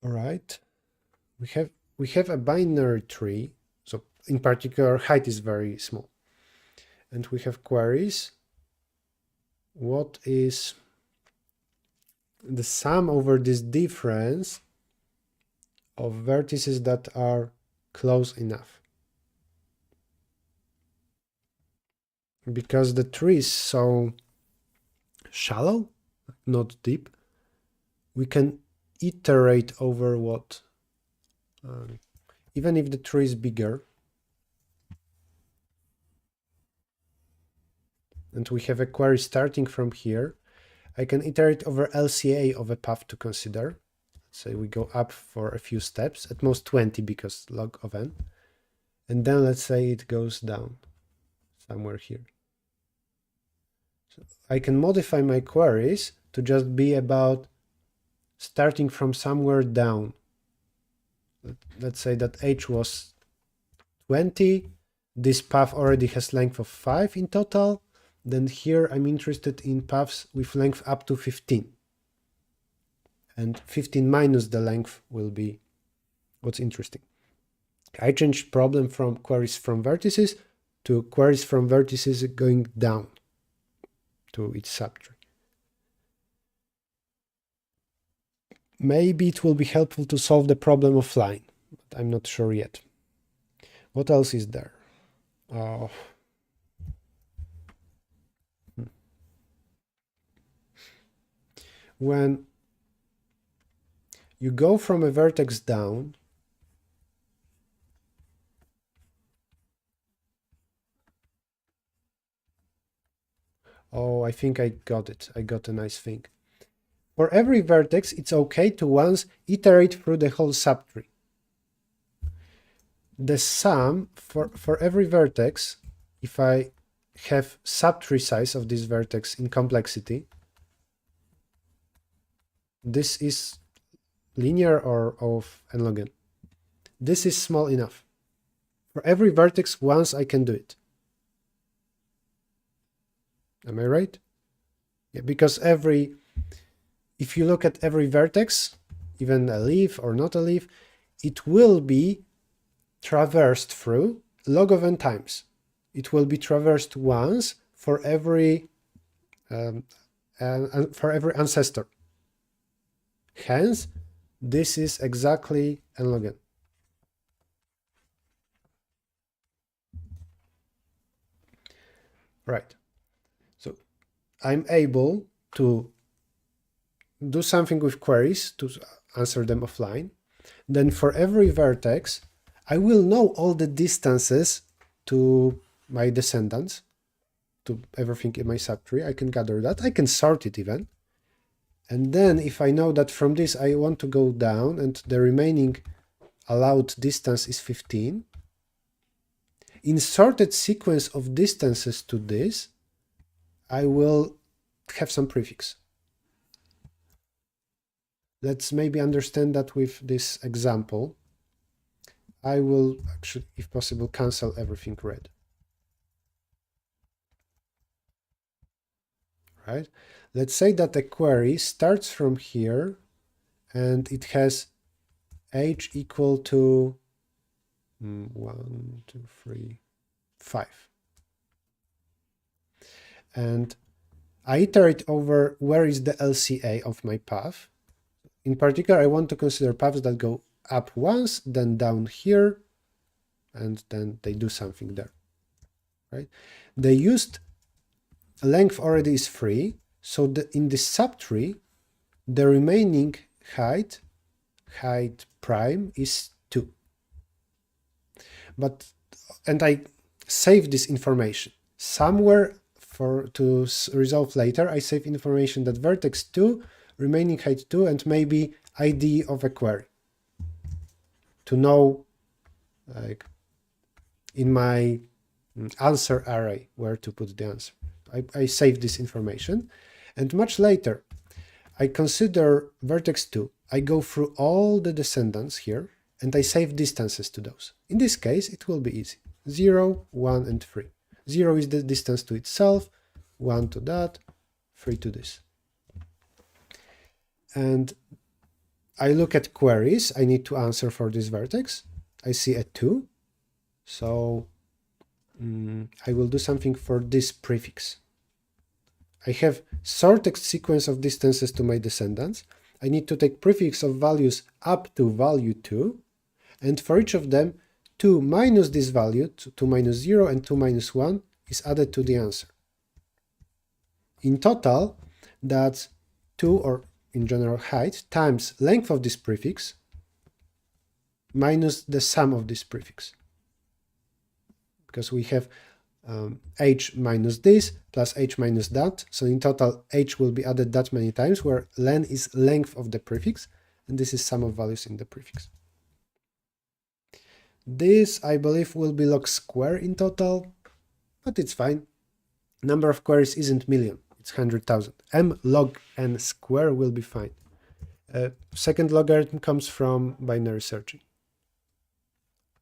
A: All right. We have a binary tree. So in particular, height is very small. And we have queries. What is the sum over this difference of vertices that are close enough? Because the tree is so shallow, not deep, we can iterate over what? Even if the tree is bigger, and we have a query starting from here, I can iterate over LCA of a path to consider. Let's say we go up for a few steps, at most 20 because log of n. And then let's say it goes down somewhere here. So I can modify my queries to just be about starting from somewhere down. Let's say that h was 20. This path already has length of 5 in total. Then here I'm interested in paths with length up to 15. And 15 minus the length will be what's interesting. I changed problem from queries from vertices to queries from vertices going down to its subtree. Maybe it will be helpful to solve the problem offline, but I'm not sure yet. What else is there? Oh. When you go from a vertex down, Oh, I think I got it. I got a nice thing. For every vertex, it's okay to once iterate through the whole subtree. The sum for every vertex, if I have subtree size of this vertex in complexity, this is linear or of n log n. This is small enough. For every vertex, once I can do it. Am I right? Yeah, because if you look at every vertex, even a leaf or not a leaf, it will be traversed through log of n times. It will be traversed once for every ancestor. Hence, this is exactly n log n. Right. So I'm able to do something with queries to answer them offline. Then for every vertex, I will know all the distances to my descendants, to everything in my subtree. I can gather that. I can sort it even. And then if I know that from this I want to go down and the remaining allowed distance is 15, in sorted sequence of distances to this, I will have some prefix. Let's maybe understand that with this example. I will actually, if possible, cancel everything red. Right? Let's say that a query starts from here and it has h equal to 1, 2, 3, 5. And I iterate over where is the LCA of my path. In particular, I want to consider paths that go up once, then down here, and then they do something there. Right? The used length already is 3, so in this subtree, the remaining height prime is 2. And I save this information. Somewhere to resolve later, I save information that vertex 2, remaining height 2, and maybe ID of a query. To know, like, in my answer array where to put the answer. I save this information. And much later, I consider vertex 2. I go through all the descendants here, and I save distances to those. In this case, it will be easy. 0, 1, and 3. 0 is the distance to itself, 1 to that, 3 to this. And I look at queries I need to answer for this vertex. I see a 2. So I will do something for this prefix. I have sorted sequence of distances to my descendants. I need to take prefix of values up to value 2. And for each of them, 2 minus this value, 2 minus 0 and 2 minus 1 is added to the answer. In total, that's 2, or in general height, times length of this prefix minus the sum of this prefix. Because we have h minus this plus h minus that. So in total, h will be added that many times, where len is length of the prefix, and this is sum of values in the prefix. This, I believe, will be log square in total, but it's fine. Number of queries isn't million, it's 100,000. M log n square will be fine. Second logarithm comes from binary searching.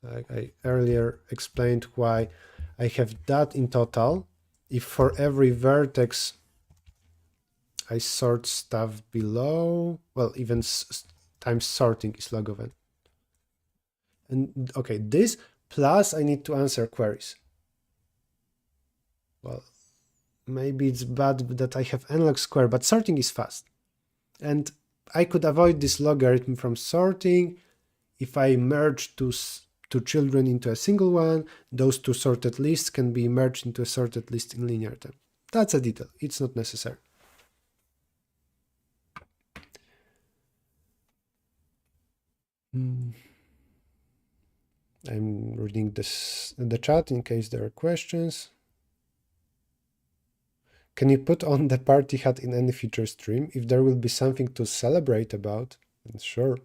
A: I earlier explained why I have that in total. If for every vertex I sort stuff below, well, even times sorting is log of n. And okay, this plus I need to answer queries. Well, maybe it's bad that I have n log square, but sorting is fast. And I could avoid this logarithm from sorting if I merge two children into a single one. Those two sorted lists can be merged into a sorted list in linear time. That's a detail. It's not necessary. I'm reading the chat in case there are questions. Can you put on the party hat in any future stream? If there will be something to celebrate about, then sure.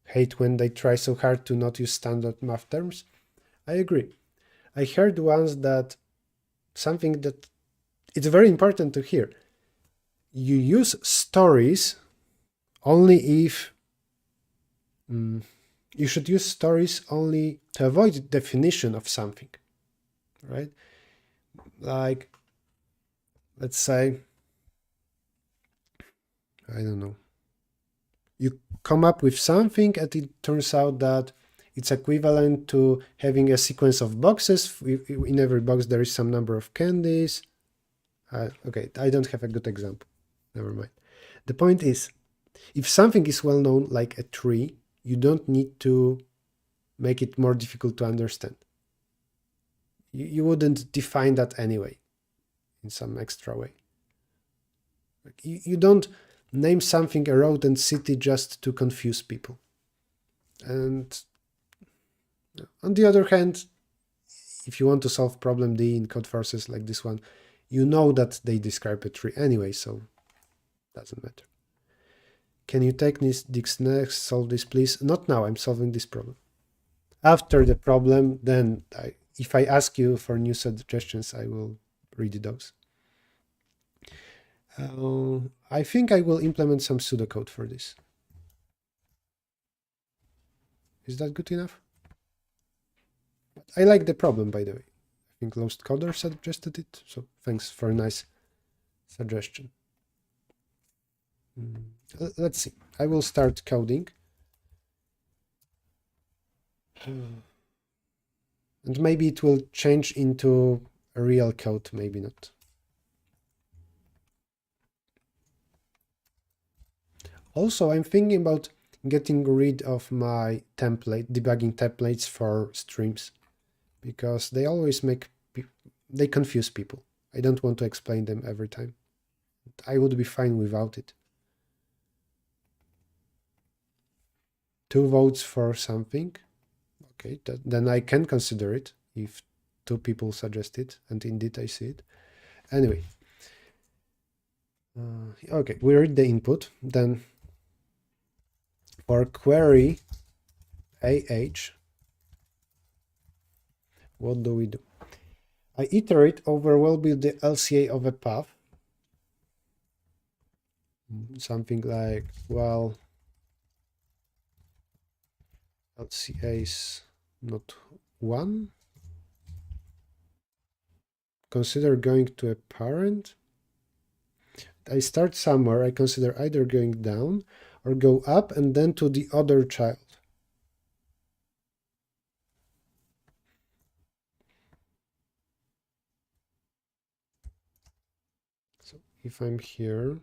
A: Hate when they try so hard to not use standard math terms? I agree. I heard once that something that it's very important to hear. You use stories only if you should use stories only to avoid definition of something, right? Like, let's say, I don't know, you come up with something and it turns out that it's equivalent to having a sequence of boxes. In every box there is some number of candies. Okay, I don't have a good example. Never mind. The point is, if something is well known like a tree, you don't need to make it more difficult to understand. You wouldn't define that anyway in some extra way. You don't name something a road and city just to confuse people. And on the other hand, if you want to solve problem D in Codeforces like this one, you know that they describe a tree anyway, so it doesn't matter. Can you take this next, solve this please? Not now, I'm solving this problem. After the problem, then if I ask you for new suggestions, I will read those. I think I will implement some pseudocode for this. Is that good enough? I like the problem, by the way. I think Lost Coder suggested it, so thanks for a nice suggestion. Let's see. I will start coding. And maybe it will change into a real code, maybe not. Also, I'm thinking about getting rid of my debugging templates for streams, because they always they confuse people. I don't want to explain them every time. I would be fine without it. 2 votes for something. Okay, then I can consider it if 2 people suggest it, and indeed I see it. Anyway, okay, we read the input. Then for query AH, what do we do? I iterate over what will be the LCA of a path. Something like, well, LCA is not 1. Consider going to a parent. I start somewhere. I consider either going down or go up and then to the other child. So if I'm here,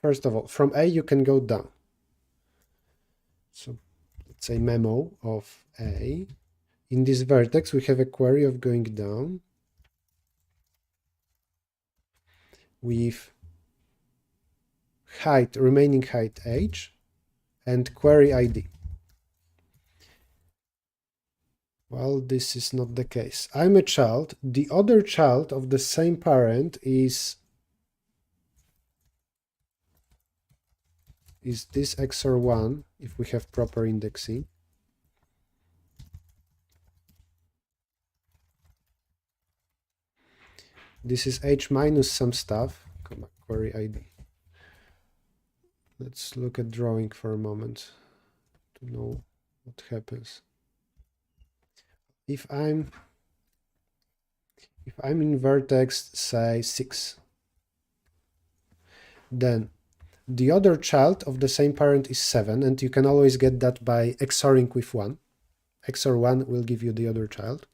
A: first of all, from A you can go down. So let's say memo of A. In this vertex we have a query of going down with height, remaining height h, and query ID. Well, this is not the case. I'm a child. The other child of the same parent is this XOR 1, if we have proper indexing. This is h minus some stuff, query ID. Let's look at drawing for a moment to know what happens. If I'm in vertex, say 6, then the other child of the same parent is 7, and you can always get that by XORing with 1. XOR 1 will give you the other child.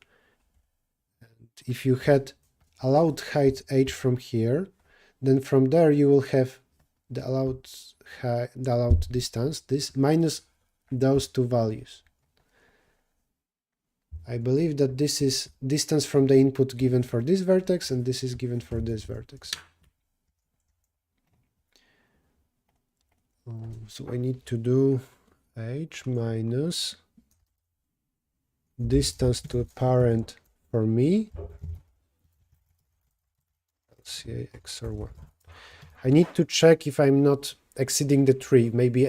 A: And if you had allowed height h from here, then from there you will have the allowed distance, this minus those 2 values. I believe that this is distance from the input given for this vertex, and this is given for this vertex. So I need to do h minus distance to a parent for me, LCA XOR 1. I need to check if I'm not exceeding the tree. Maybe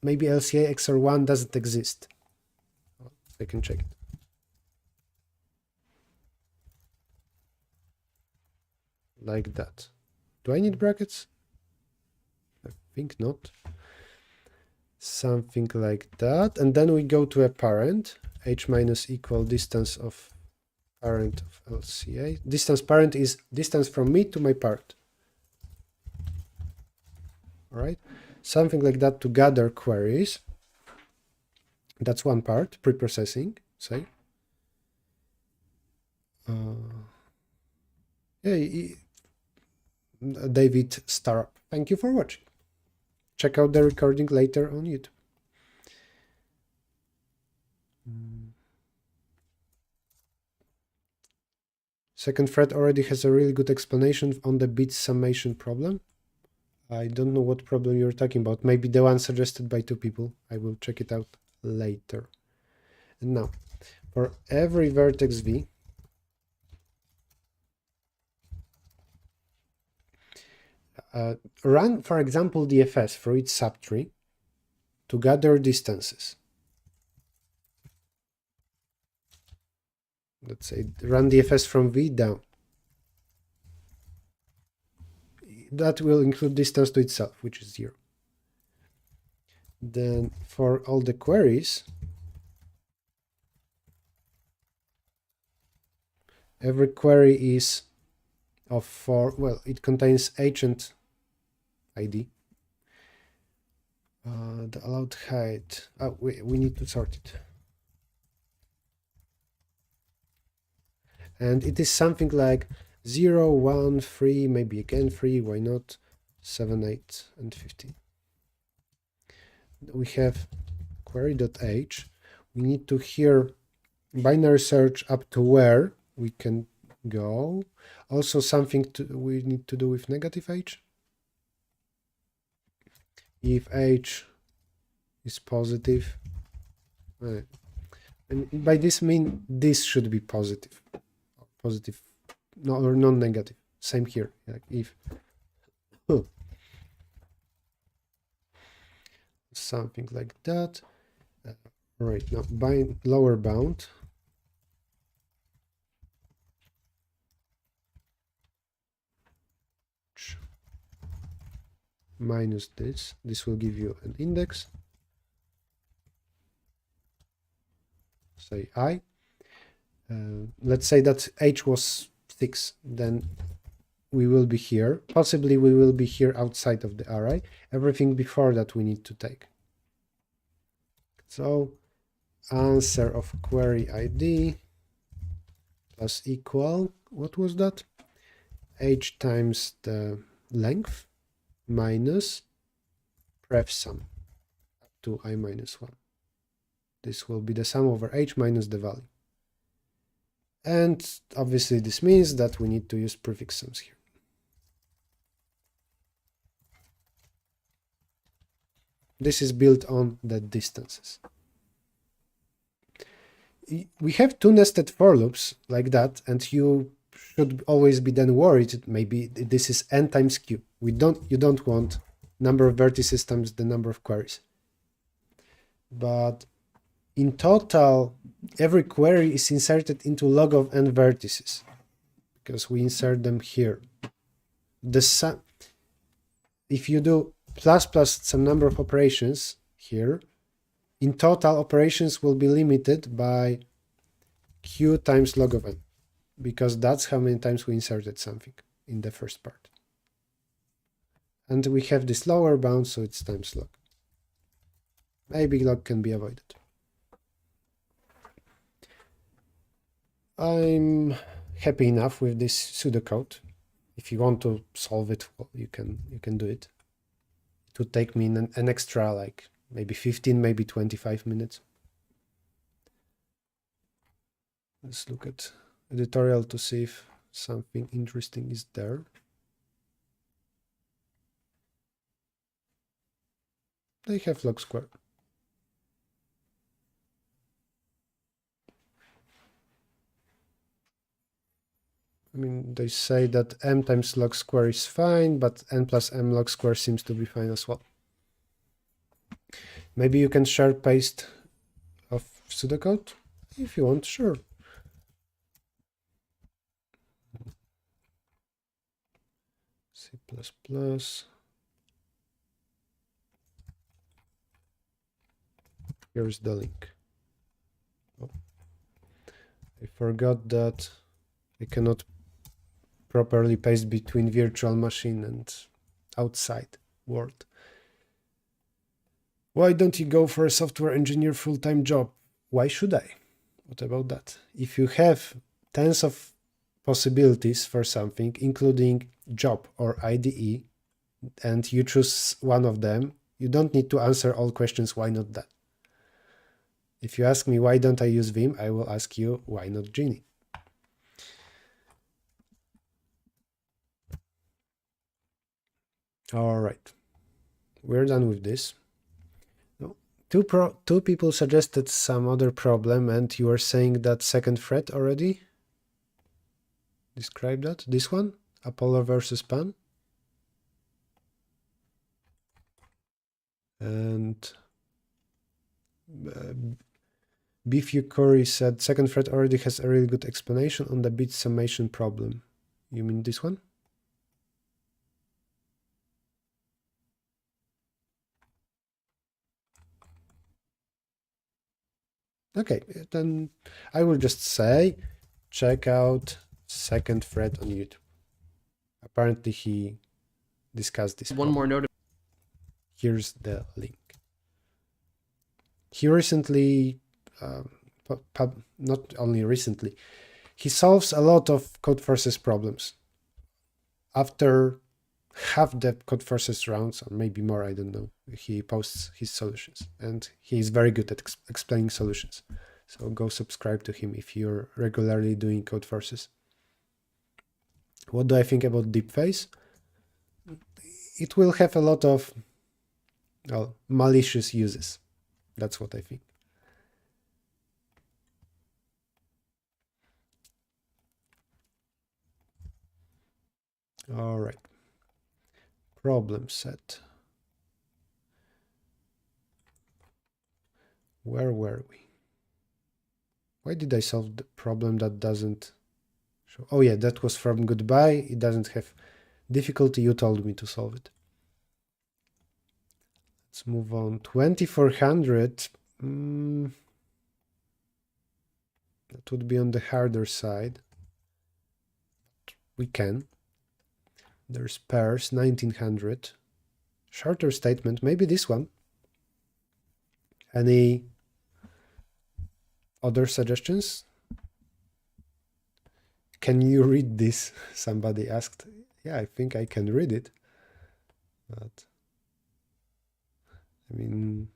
A: maybe LCA XOR 1 doesn't exist. I can check it. Like that. Do I need brackets? I think not. Something like that. And then we go to a parent, h minus equal distance of parent of LCA. Distance parent is distance from me to my parent. All right, something like that to gather queries. That's one part, pre-processing, say. Yeah, David Starup. Thank you for watching. Check out the recording later on YouTube. Second thread already has a really good explanation on the bit summation problem. I don't know what problem you're talking about. Maybe the one suggested by 2 people. I will check it out later. And now, for every vertex V, run, for example, DFS for each subtree to gather distances. Let's say run DFS from V down. That will include distance to itself, which is 0. Then for all the queries, every query is of 4, well, it contains H and ID. The allowed height, we need to sort it. And it is something like 0, 1, 3, maybe again 3, why not, 7, 8, and 15. We have query.h. We need to here binary search up to where we can go. Also something we need to do with negative h. If h is positive, and by this mean this should be positive, no, or non-negative. Same here, like if something like that. Right, now lower bound. Minus this will give you an index, say I. Let's say that h was 6, then we will be here. Possibly we will be here outside of the array. Everything before that we need to take. So answer of query ID plus equal, what was that? H times the length minus pref sum up to I minus 1. This will be the sum over h minus the value. And obviously this means that we need to use prefix sums here. This is built on the distances. We have 2 nested for loops like that, and you should always be then worried maybe this is n times q. You don't want number of vertices times the number of queries. But in total, every query is inserted into log of n vertices because we insert them here. If you do plus some number of operations here, in total operations will be limited by q times log of n, because that's how many times we inserted something in the first part. And we have this lower bound, so it's times log. Maybe log can be avoided. I'm happy enough with this pseudocode. If you want to solve it, well, you can do it. It would take me an extra, like maybe 15, maybe 25 minutes. Let's look at editorial to see if something interesting is there. They have log square. I mean, they say that m times log square is fine, but n plus m log square seems to be fine as well. Maybe you can share paste of pseudocode if you want, sure. C++. Here's the link. Oh, I forgot that I cannot properly paste between virtual machine and outside world. Why don't you go for a software engineer full-time job? Why should I? What about that? If you have tens of possibilities for something, including job or IDE, and you choose one of them, you don't need to answer all questions, why not that? If you ask me why don't I use Vim, I will ask you why not Genie. All right, we're done with this. Two people suggested some other problem, and you are saying that second thread already? Describe that. This one? Apollo versus Pan? And Beefy Curry said second thread already has a really good explanation on the bit summation problem. You mean this one? Okay, then I will just say check out second thread on YouTube. Apparently he discussed this problem.
B: One more note.
A: Here's the link. He recently, not only recently, he solves a lot of Codeforces problems. After half the Codeforces rounds, or maybe more, I don't know, he posts his solutions, and he is very good at explaining solutions. So go subscribe to him if you're regularly doing Codeforces. What do I think about DeepFace? It will have a lot of malicious uses. That's what I think. All right. Problem set. Where were we? Why did I solve the problem that doesn't show? Oh yeah, that was from goodbye. It doesn't have difficulty. You told me to solve it. Let's move on. 2400. That would be on the harder side. We can. There's pairs, 1900. Shorter statement, maybe this one. Any other suggestions? Can you read this? Somebody asked. Yeah, I think I can read it. But I mean,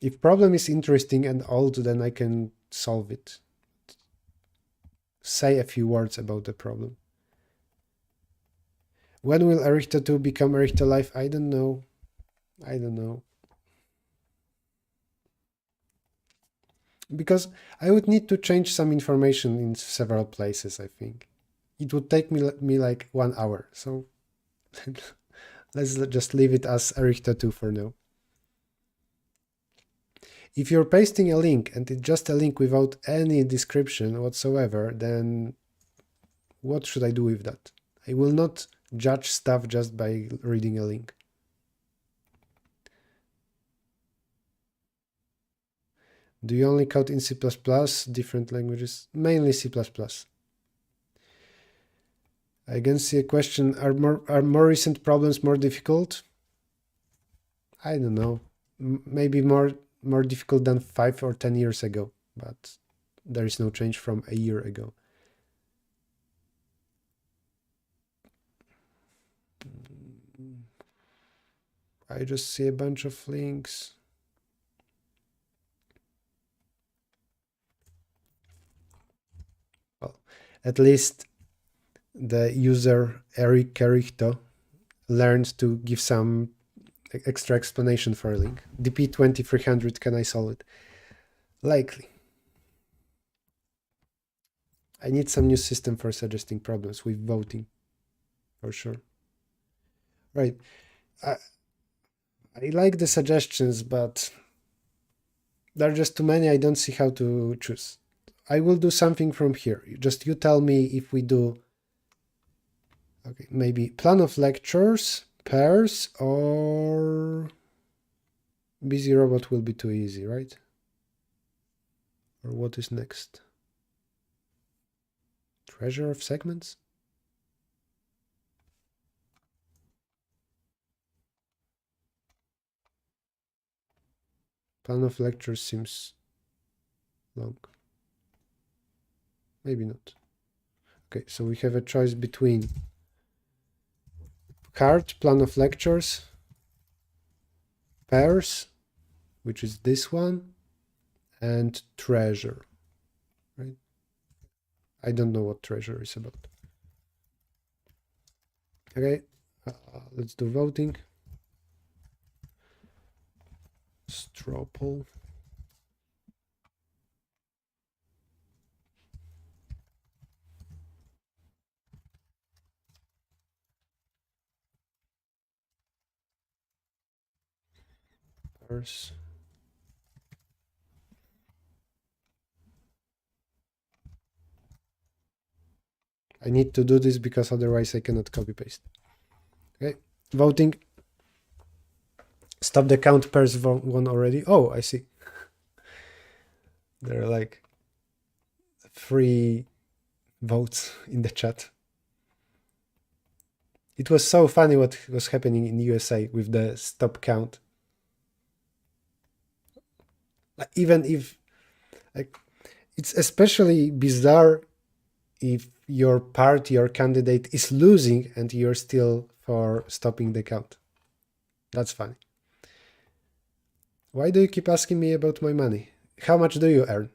A: if problem is interesting and old, then I can solve it. Say a few words about the problem. When will Errich-Tac-Toe become Errich-Life? I don't know. I don't know. Because I would need to change some information in several places, I think. It would take me like 1 hour. So let's just leave it as Errich-Tac-Toe for now. If you're pasting a link and it's just a link without any description whatsoever, then what should I do with that? I will not judge stuff just by reading a link. Do you only code in C++, different languages? Mainly C++. I can see a question, are more recent problems more difficult? I don't know. Maybe more difficult than 5 or 10 years ago, but there is no change from a year ago. I just see a bunch of links. Well, at least the user Errich-Tac-Toe learned to give some extra explanation for a link. DP2300, can I solve it? Likely. I need some new system for suggesting problems with voting, for sure. Right. I like the suggestions, but there are just too many. I don't see how to choose. I will do something from here. Just you tell me if we do, okay, maybe plan of lectures, pairs, or busy robot will be too easy, right? Or what is next? Treasure of segments? Plan of lectures seems long. Maybe not. Okay, so we have a choice between card, plan of lectures, pairs, which is this one, and treasure, right? I don't know what treasure is about. Okay, let's do voting. Straw poll. Pairs. I need to do this because otherwise I cannot copy paste. Okay, voting. Stop the count, pairs one already. Oh, I see. There are like 3 votes in the chat. It was so funny what was happening in USA with the stop count. Like, even if, like, it's especially bizarre if your party or candidate is losing and you're still for stopping the count. That's funny. Why do you keep asking me about my money? How much do you earn?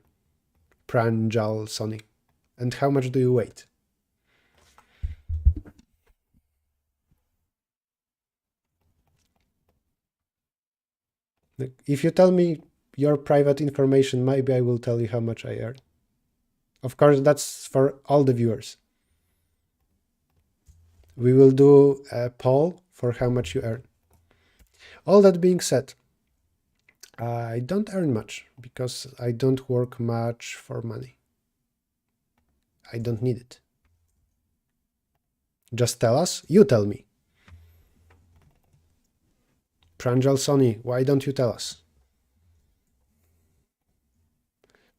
A: Pranjal Sony. And how much do you weigh? If you tell me your private information, maybe I will tell you how much I earn. Of course, that's for all the viewers. We will do a poll for how much you earn. All that being said, I don't earn much because I don't work much for money. I don't need it. Just tell us, you tell me. Pranjal Sony, why don't you tell us?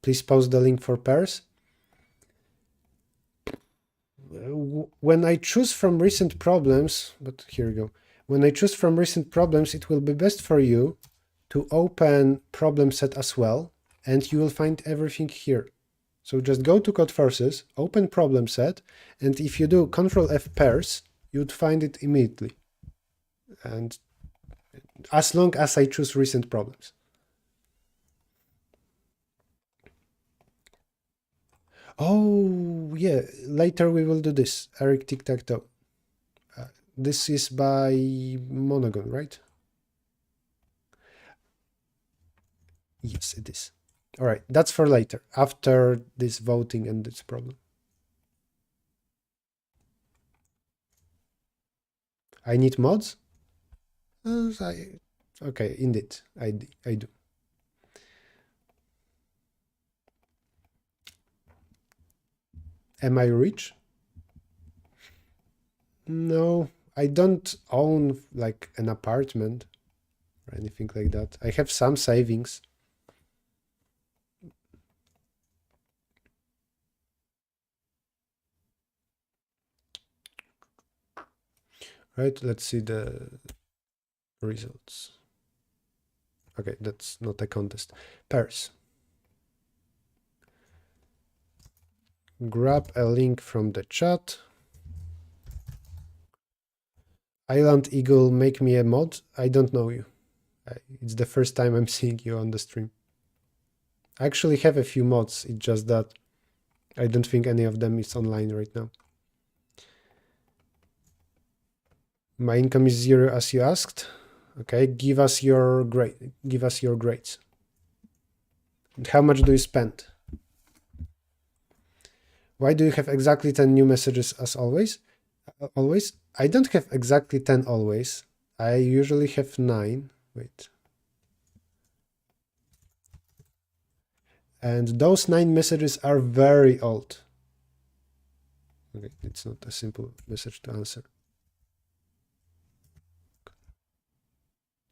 A: Please post the link for pairs. When I choose from recent problems, but here we go. When I choose from recent problems, it will be best for you to open problem set as well, and you will find everything here. So just go to Codeforces, open problem set, and if you do Control F pairs, you'd find it immediately. And as long as I choose recent problems. Oh, yeah, later we will do this, Errich-Tac-Toe. This is by Monogon, right? Yes, it is. All right, that's for later, after this voting and this problem. I need mods? Okay, indeed, I do. Am I rich? No, I don't own like an apartment or anything like that. I have some savings. Right, let's see the results. Okay, that's not a contest. Pairs. Grab a link from the chat. Island Eagle, make me a mod. I don't know you. It's the first time I'm seeing you on the stream. I actually have a few mods, it's just that I don't think any of them is online right now. My income is 0 as you asked. Okay, give us your grade. Give us your grades. And how much do you spend? Why do you have exactly 10 new messages as always? Always? I don't have exactly 10 always. I usually have 9. Wait. And those 9 messages are very old. Okay, it's not a simple message to answer.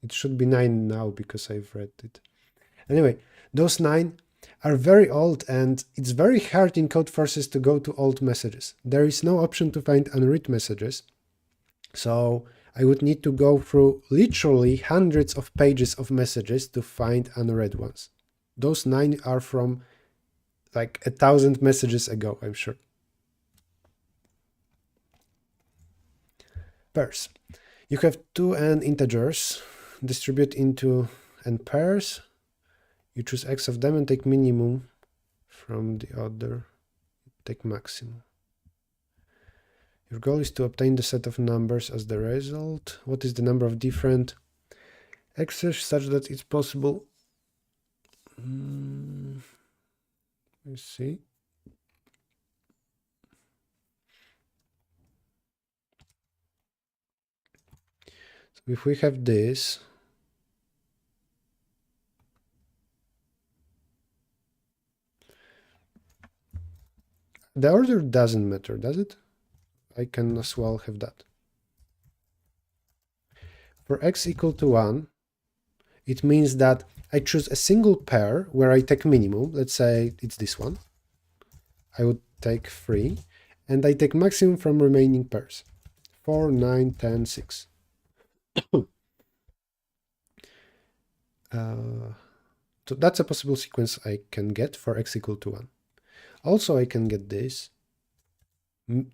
A: It should be 9 now because I've read it. Anyway, those 9 are very old, and it's very hard in Codeforces to go to old messages. There is no option to find unread messages. So I would need to go through literally hundreds of pages of messages to find unread ones. Those 9 are from like 1,000 messages ago, I'm sure. Pairs. You have 2n integers, distribute into n pairs. You choose x of them and take minimum from the other, take maximum. Your goal is to obtain the set of numbers as the result. What is the number of different x's such that it's possible? Let's see. So if we have this, the order doesn't matter, does it? I can as well have that. For x equal to 1, it means that I choose a single pair where I take minimum. Let's say it's this one. I would take 3, and I take maximum from remaining pairs. 4, 9, 10, 6. So that's a possible sequence I can get for x equal to 1. Also, I can get this.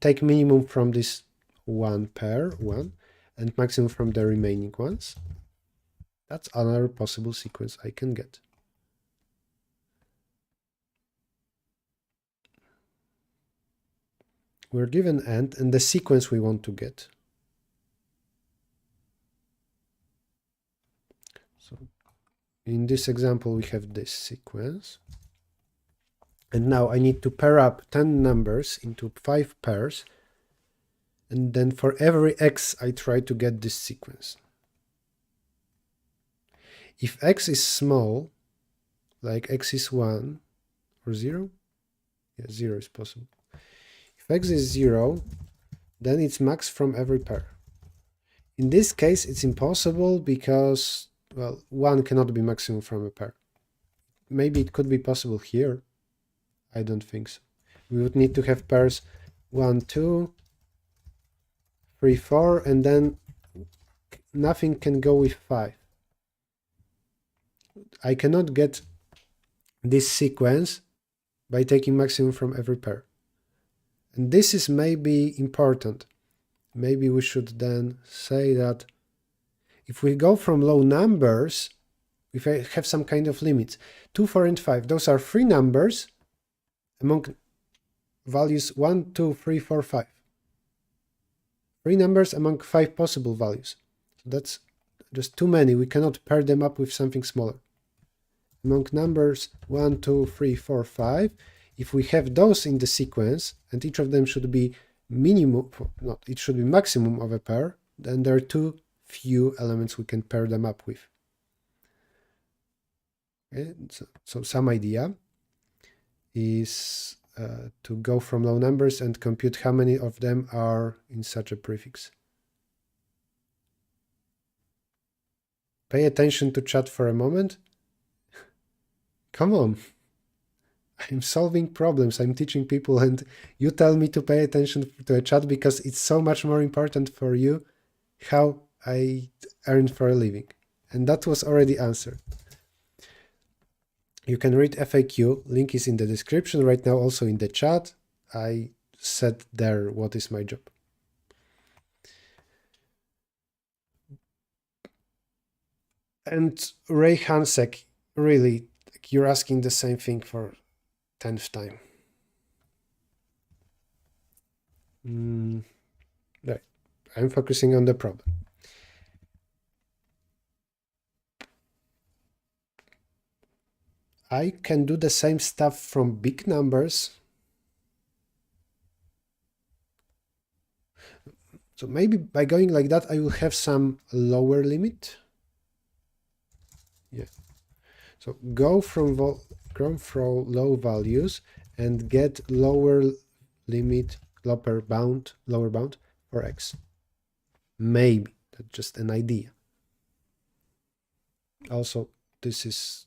A: Take minimum from this one pair, 1, and maximum from the remaining ones. That's another possible sequence I can get. We're given n and the sequence we want to get. So in this example, we have this sequence. And now I need to pair up 10 numbers into 5 pairs. And then for every x, I try to get this sequence. If x is small, like x is 1 or 0, yeah, 0 is possible. If x is 0, then it's max from every pair. In this case, it's impossible because, well, 1 cannot be maximum from a pair. Maybe it could be possible here. I don't think so. We would need to have pairs 1, 2, 3, 4, and then nothing can go with 5. I cannot get this sequence by taking maximum from every pair. And this is maybe important. Maybe we should then say that if we go from low numbers, if I have some kind of limits, 2, 4, and 5, those are 3 numbers among values 1, 2, 3, 4, 5. 3 numbers among 5 possible values. So that's just too many. We cannot pair them up with something smaller. Among numbers 1, 2, 3, 4, 5, if we have those in the sequence, and each of them should be minimum, not, it should be maximum of a pair, then there are too few elements we can pair them up with. Okay, so some idea is to go from low numbers and compute how many of them are in such a prefix. Pay attention to chat for a moment. Come on. I'm solving problems, I'm teaching people, and you tell me to pay attention to a chat because it's so much more important for you how I earn for a living. And that was already answered. You can read FAQ, link is in the description right now, also in the chat. I said there what is my job. And Ray Hansek, really, you're asking the same thing for 10th time. Right, I'm focusing on the problem. I can do the same stuff from big numbers, So maybe by going like that, I will have some lower limit. Yeah. So go from low values and get lower limit, lower bound for x. Maybe that's just an idea. Also, this is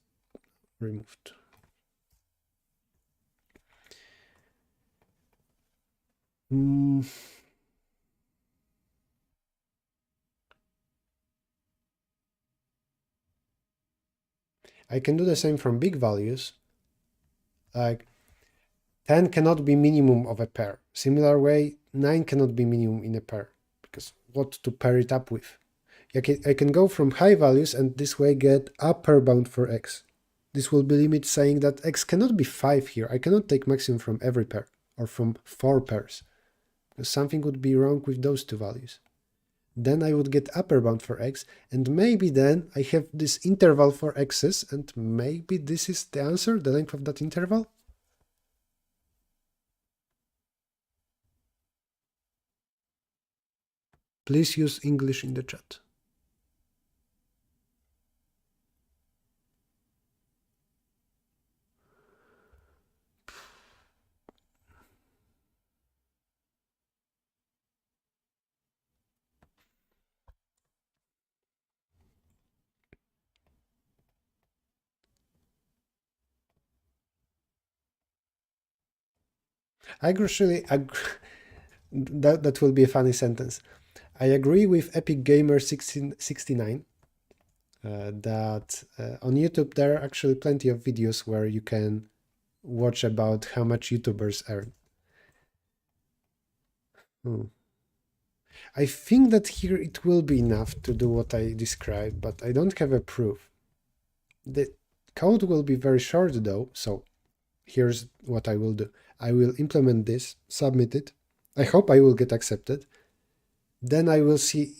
A: removed. I can do the same from big values. Like 10 cannot be minimum of a pair. Similar way, 9 cannot be minimum in a pair, because what to pair it up with? I can go from high values and this way get upper bound for x. This will be limit saying that x cannot be 5 here. I cannot take maximum from every pair or from 4 pairs, because something would be wrong with those two values. Then I would get upper bound for x, and maybe then I have this interval for x's, and maybe this is the answer, the length of that interval. Please use English in the chat. I actually that will be a funny sentence. I agree with Epic Gamer 1669 that on YouTube there are actually plenty of videos where you can watch about how much YouTubers earn. I think that here it will be enough to do what I described, but I don't have a proof. The code will be very short though, so here's what I will do. I will implement this, submit it. I hope I will get accepted. Then I will see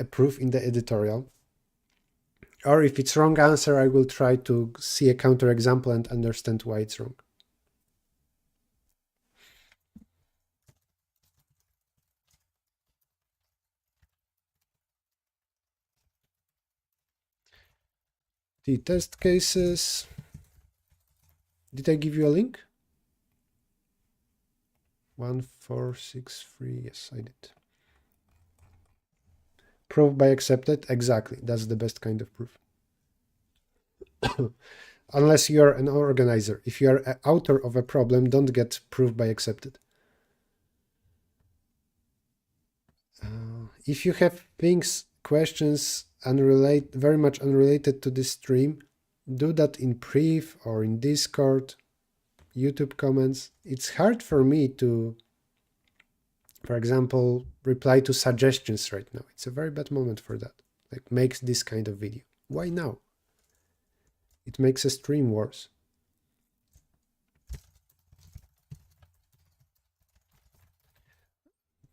A: a proof in the editorial. Or if it's wrong answer, I will try to see a counterexample and understand why it's wrong. The test cases. Did I give you a link? 1463, yes, I did. Proof by accepted, exactly. That's the best kind of proof. Unless you're an organizer. If you're an author of a problem, don't get proof by accepted. If you have questions very much unrelated to this stream, do that in Priv or in Discord, YouTube comments. It's hard for me to, for example, reply to suggestions right now. It's a very bad moment for that. Like, makes this kind of video. Why now? It makes a stream worse.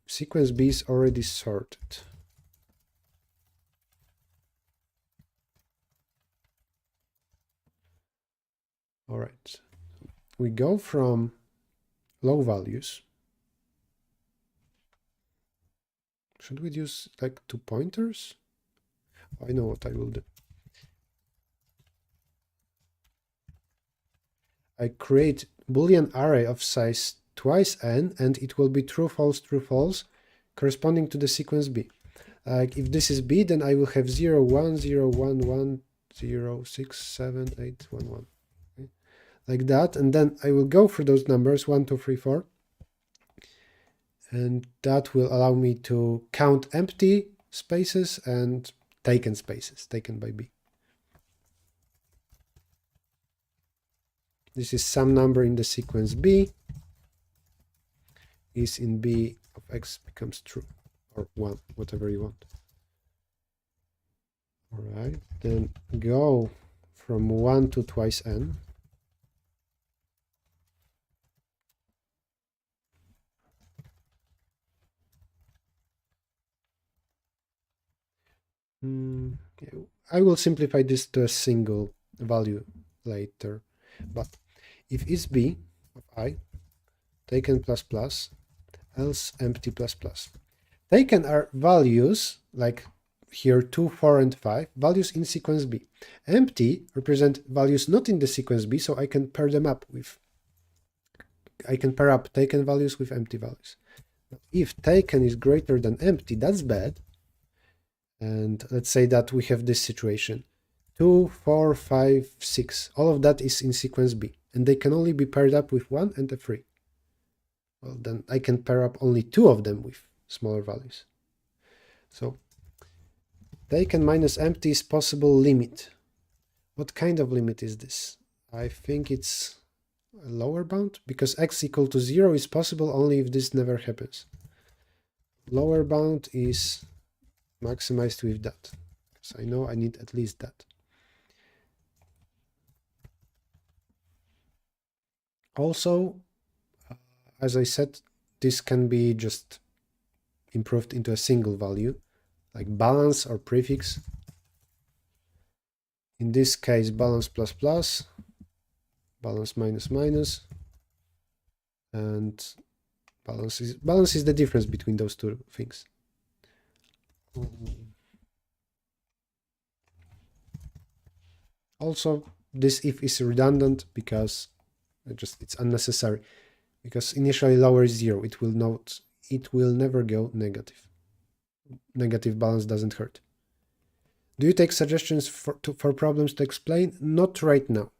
A: Sequence B is already sorted. All right. We go from low values. Should we use like 2 pointers? I know what I will do. I create Boolean array of size twice n, and it will be true, false, corresponding to the sequence B. Like if this is B, then I will have 0, 1, 0, 1, 1, 0, 6, 7, 8, 1, 1. Okay? Like that, and then I will go through those numbers, 1, 2, 3, 4. And that will allow me to count empty spaces and taken spaces, taken by B. This is some number in the sequence B is in B of x becomes true, or 1, whatever you want. All right, then go from 1 to twice n. I will simplify this to a single value later, but if is B of I, taken plus plus, else empty plus plus. Taken are values, like here 2, 4, and 5, values in sequence B. Empty represent values not in the sequence B, so I can pair them up with, I can pair up taken values with empty values. If taken is greater than empty, that's bad. And let's say that we have this situation. 2, 4, 5, 6. All of that is in sequence B, and they can only be paired up with 1 and a 3. Well, then I can pair up only 2 of them with smaller values. So taken minus empty is possible limit. What kind of limit is this? I think it's a lower bound, because x equal to 0 is possible only if this never happens. Lower bound is maximized with that, because I know I need at least that. Also, as I said, this can be just improved into a single value, like balance or prefix. In this case, balance plus plus, balance minus minus, and balance is the difference between those two things. Also, this if is redundant because it's unnecessary, because initially lower is 0. It will never go negative. Negative balance doesn't hurt. Do you take suggestions for problems to explain? Not right now.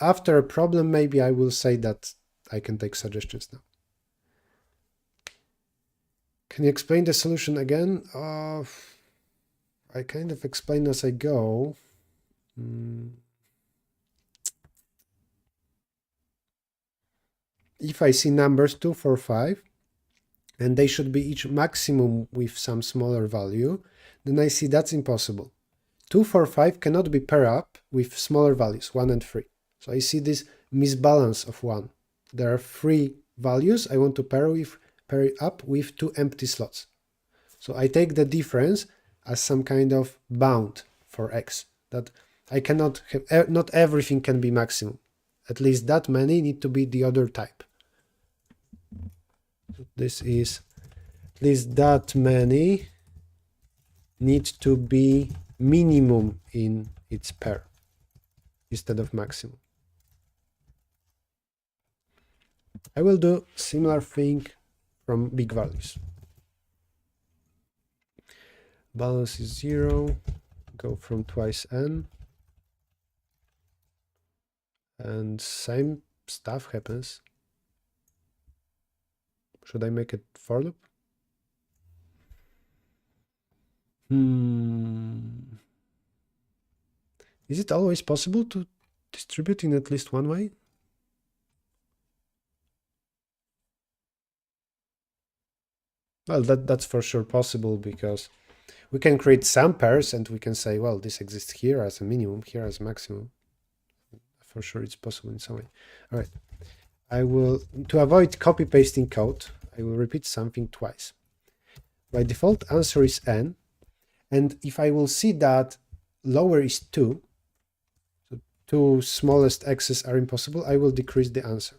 A: After a problem, maybe I will say that I can take suggestions now. Can you explain the solution again? I kind of explain as I go. If I see numbers 2, 4, 5, and they should be each maximum with some smaller value, then I see that's impossible. 2, 4, 5 cannot be paired up with smaller values, 1 and 3. So I see this misbalance of 1. There are 3 values I want to pair it up with 2 empty slots. So I take the difference as some kind of bound for x, that I cannot have, not everything can be maximum. At least that many need to be the other type. This is at least that many need to be minimum in its pair instead of maximum. I will do similar thing from big values. Balance is 0, go from twice n, and same stuff happens. Should I make it for loop? Is it always possible to distribute in at least one way? Well, that's for sure possible, because we can create some pairs and we can say, well, this exists here as a minimum, here as a maximum. For sure it's possible in some way. All right. I will, to avoid copy pasting code, I will repeat something twice. By default answer is n, and if I will see that lower is 2, so 2 smallest x's are impossible, I will decrease the answer.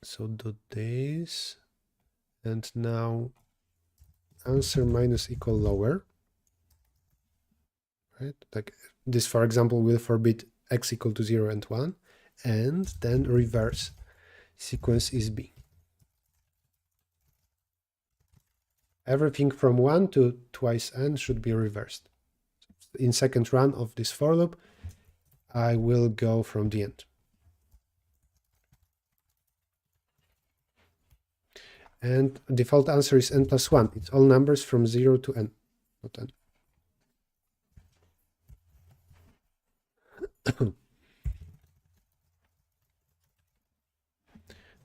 A: So do this, and now answer minus equal lower, right? Like this, for example, will forbid x equal to 0 and 1, and then reverse sequence is b. Everything from 1 to twice n should be reversed. In second run of this for loop, I will go from the end. And default answer is n plus 1. It's all numbers from 0 to n, not n.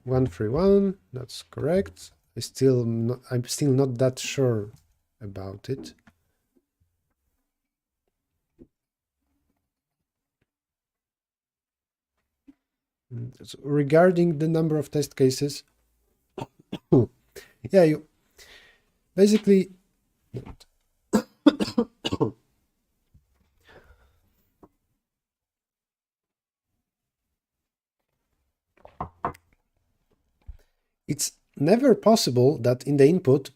A: One, 3, 1, that's correct. I'm still not that sure about it. So regarding the number of test cases, yeah, you basically it's never possible that in the input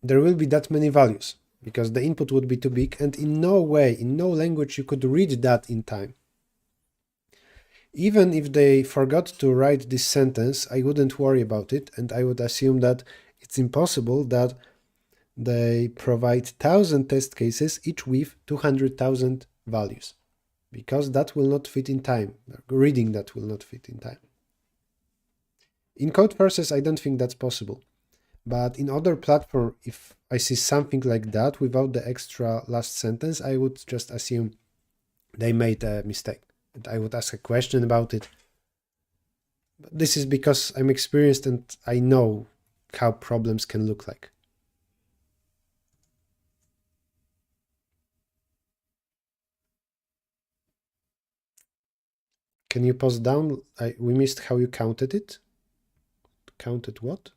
A: there will be that many values because the input would be too big, and in no way, in no language you could read that in time. Even if they forgot to write this sentence, I wouldn't worry about it, and I would assume that it's impossible that they provide 1,000 test cases, each with 200,000 values, because that will not fit in time. Reading that will not fit in time. In Codeforces, I don't think that's possible. But in other platform, if I see something like that without the extra last sentence, I would just assume they made a mistake. And I would ask a question about it. But this is because I'm experienced and I know how problems can look like. Can you pause down? We missed how you counted it. Counted what?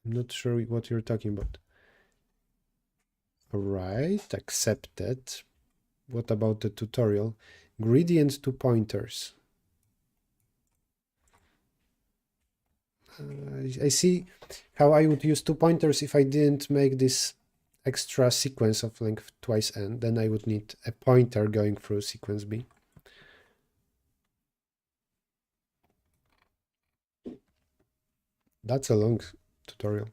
A: I'm not sure what you're talking about. All right, accepted. What about the tutorial? Gradient to pointers. I see how I would use 2 pointers if I didn't make this extra sequence of length twice n. Then I would need a pointer going through sequence B. That's a long tutorial.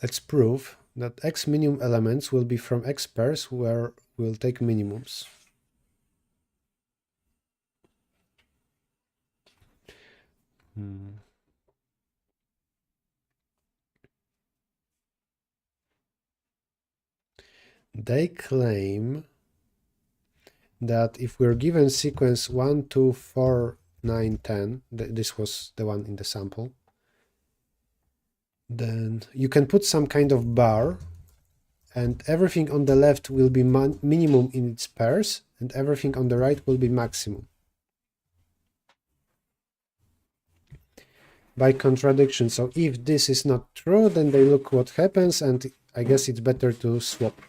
A: Let's prove that x minimum elements will be from x pairs where we'll take minimums. They claim that if we're given sequence 1, 2, 4, 9, 10, this was the one in the sample, then you can put some kind of bar and everything on the left will be minimum in its pairs and everything on the right will be maximum. By contradiction. So if this is not true, then they look what happens, and I guess it's better to swap.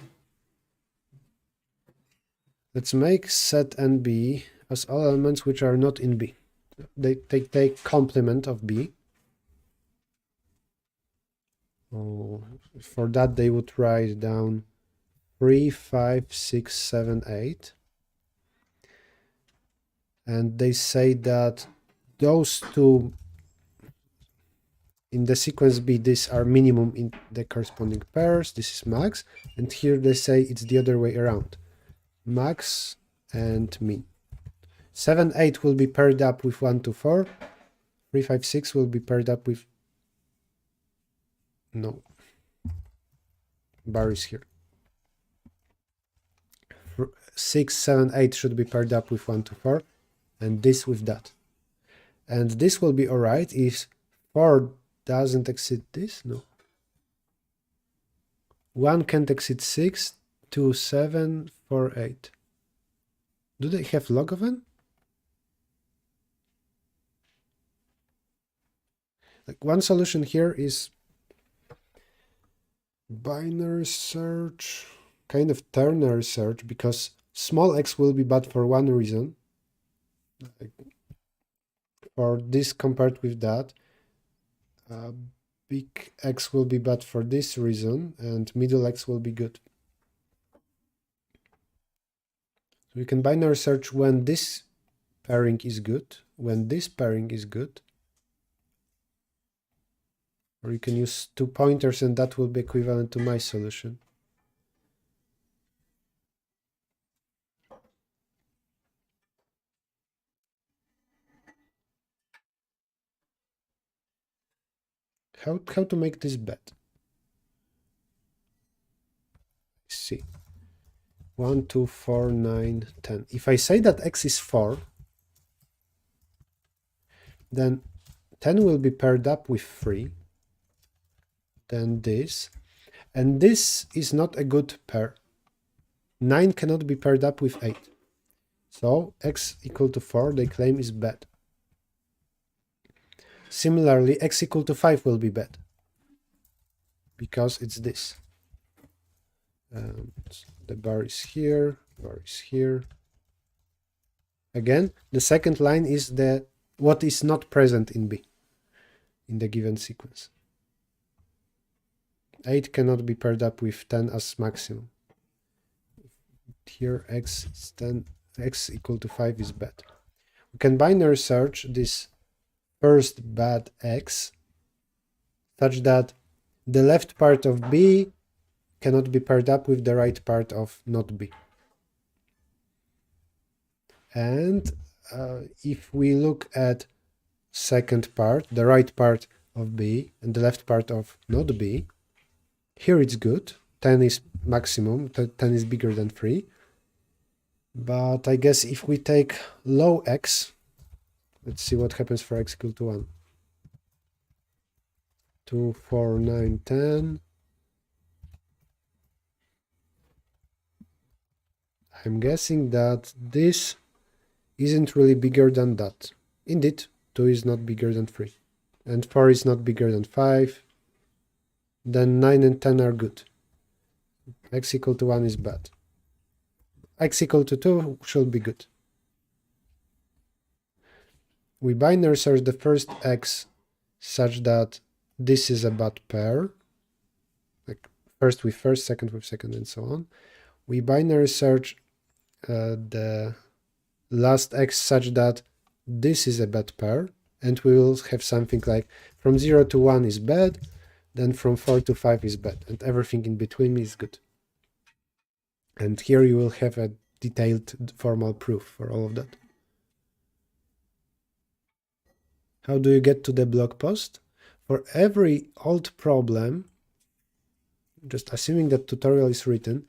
A: Let's make set NB as all elements which are not in B. They take complement of B. Oh, for that they would write down 3, 5, 6, 7, 8. And they say that those two in the sequence B, these are minimum in the corresponding pairs. This is max. And here they say it's the other way around. Max and min. 7, 8 will be paired up with 1, 2, 4. 3, 5, 6 will be paired up with... No. Bar is here. 6, 7, 8 should be paired up with 1, 2, 4. And this with that. And this will be alright if 4 doesn't exceed this. No. 1 can't exceed 6, 2, 7, 4, 8. Do they have log of n? Like one solution here is binary search, kind of ternary search, because small x will be bad for one reason. Like for this compared with that, big X will be bad for this reason, and middle X will be good. So we can binary search when this pairing is good, when this pairing is good. Or you can use 2 pointers and that will be equivalent to my solution. How to make this bet? Let's see. 1, 2, 4, 9, 10. If I say that X is 4, then 10 will be paired up with 3. Then this. And this is not a good pair. 9 cannot be paired up with 8. So X equal to 4 they claim is bad. Similarly, X equal to 5 will be bad. Because it's this. The bar is here, bar is here. Again, the second line is what is not present in B. in the given sequence. 8 cannot be paired up with 10 as maximum. Here x is 10, x equal to 5 is bad. We can binary search this first bad x such that the left part of B cannot be paired up with the right part of not B. And if we look at second part, the right part of B and the left part of not B, here it's good. 10 is maximum, 10 is bigger than 3. But I guess if we take low x, let's see what happens for x equal to 1. 2, 4, 9, 10. I'm guessing that this isn't really bigger than that. Indeed, 2 is not bigger than 3. And 4 is not bigger than 5. Then 9 and 10 are good. X equal to 1 is bad. X equal to 2 should be good. We binary search the first x such that this is a bad pair. Like first with first, second with second, and so on. We binary search the last x such that this is a bad pair, and we will have something like from 0 to 1 is bad, then from 4 to 5 is bad, and everything in between is good. And here you will have a detailed formal proof for all of that. How do you get to the blog post? For every old problem, just assuming that tutorial is written,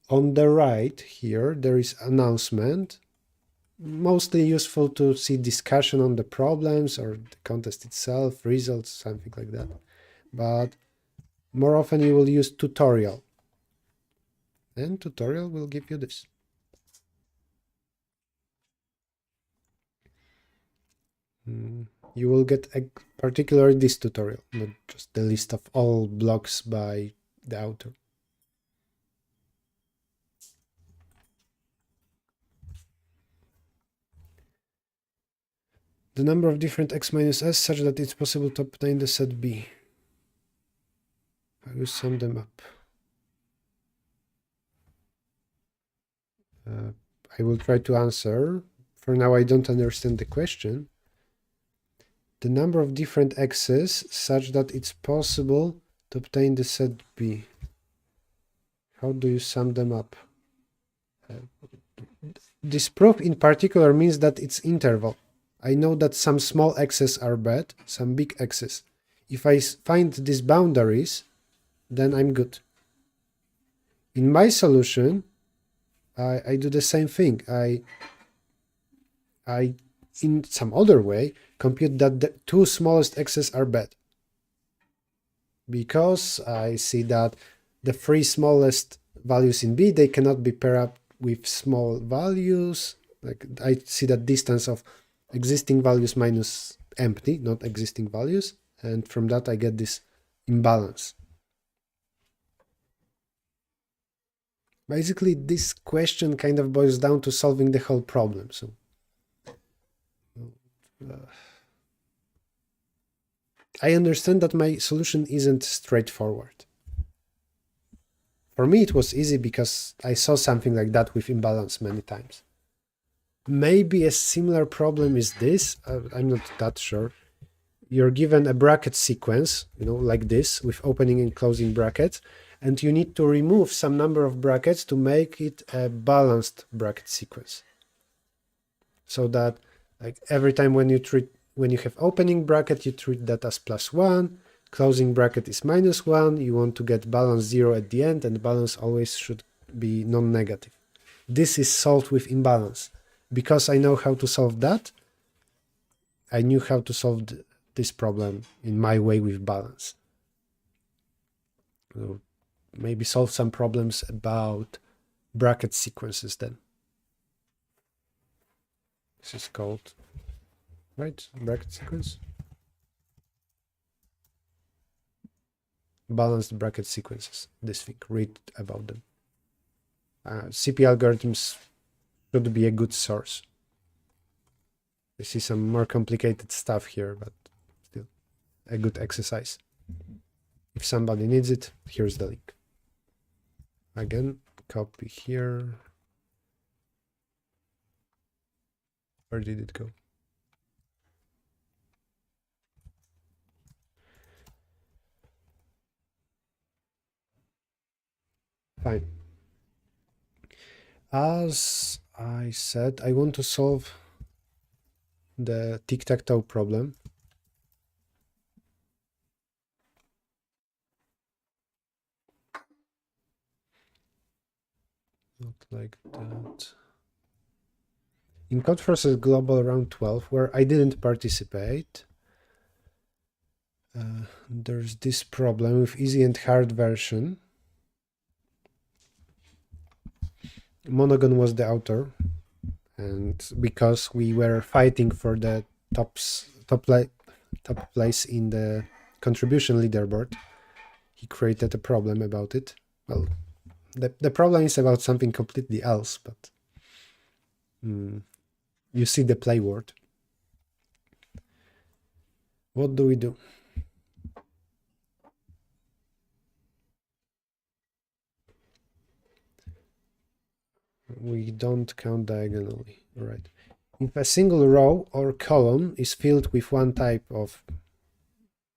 A: on the right here there is announcement, mostly useful to see discussion on the problems or the contest itself, results, something like that. But more often you will use tutorial. And tutorial will give you this. You will get particularly this tutorial, not just the list of all blogs by the author. The number of different x minus s such that it's possible to obtain the set B. I will sum them up. I will try to answer. For now, I don't understand the question. The number of different x's such that it's possible to obtain the set B. How do you sum them up? This proof in particular means that it's interval. I know that some small x's are bad, some big x's. If I find these boundaries, then I'm good. In my solution, I do the same thing. I in some other way compute that the two smallest x's are bad, because I see that the three smallest values in B, they cannot be paired up with small values. Like I see that distance of existing values minus empty, not existing values, and from that I get this imbalance. Basically, this question kind of boils down to solving the whole problem. So, I understand that my solution isn't straightforward. For me, it was easy because I saw something like that with imbalance many times. Maybe a similar problem is this. I'm not that sure. You're given a bracket sequence, like this, with opening and closing brackets, and you need to remove some number of brackets to make it a balanced bracket sequence. So that, like, every time when you have opening bracket, you treat that as +1, closing bracket is -1, you want to get balance 0 at the end, and balance always should be non-negative. This is solved with imbalance. Because I know how to solve that, I knew how to solve this problem in my way with balance. So maybe solve some problems about bracket sequences then. This is called, right, bracket sequence? Balanced bracket sequences, this thing, read about them. CP algorithms should be a good source. I see some more complicated stuff here, but still. a good exercise. If somebody needs it, here's the link. Again, copy here. Where did it go? Fine. As I said, I want to solve the tic-tac-toe problem. Not like that. In Codeforces Global Round 12, where I didn't participate, there's this problem with easy and hard version. Monogon was the author, and because we were fighting for the top place in the contribution leaderboard, he created a problem about it. Well, the problem is about something completely else, but you see the play word. What do we do? We don't count diagonally, right? If a single row or column is filled with one type of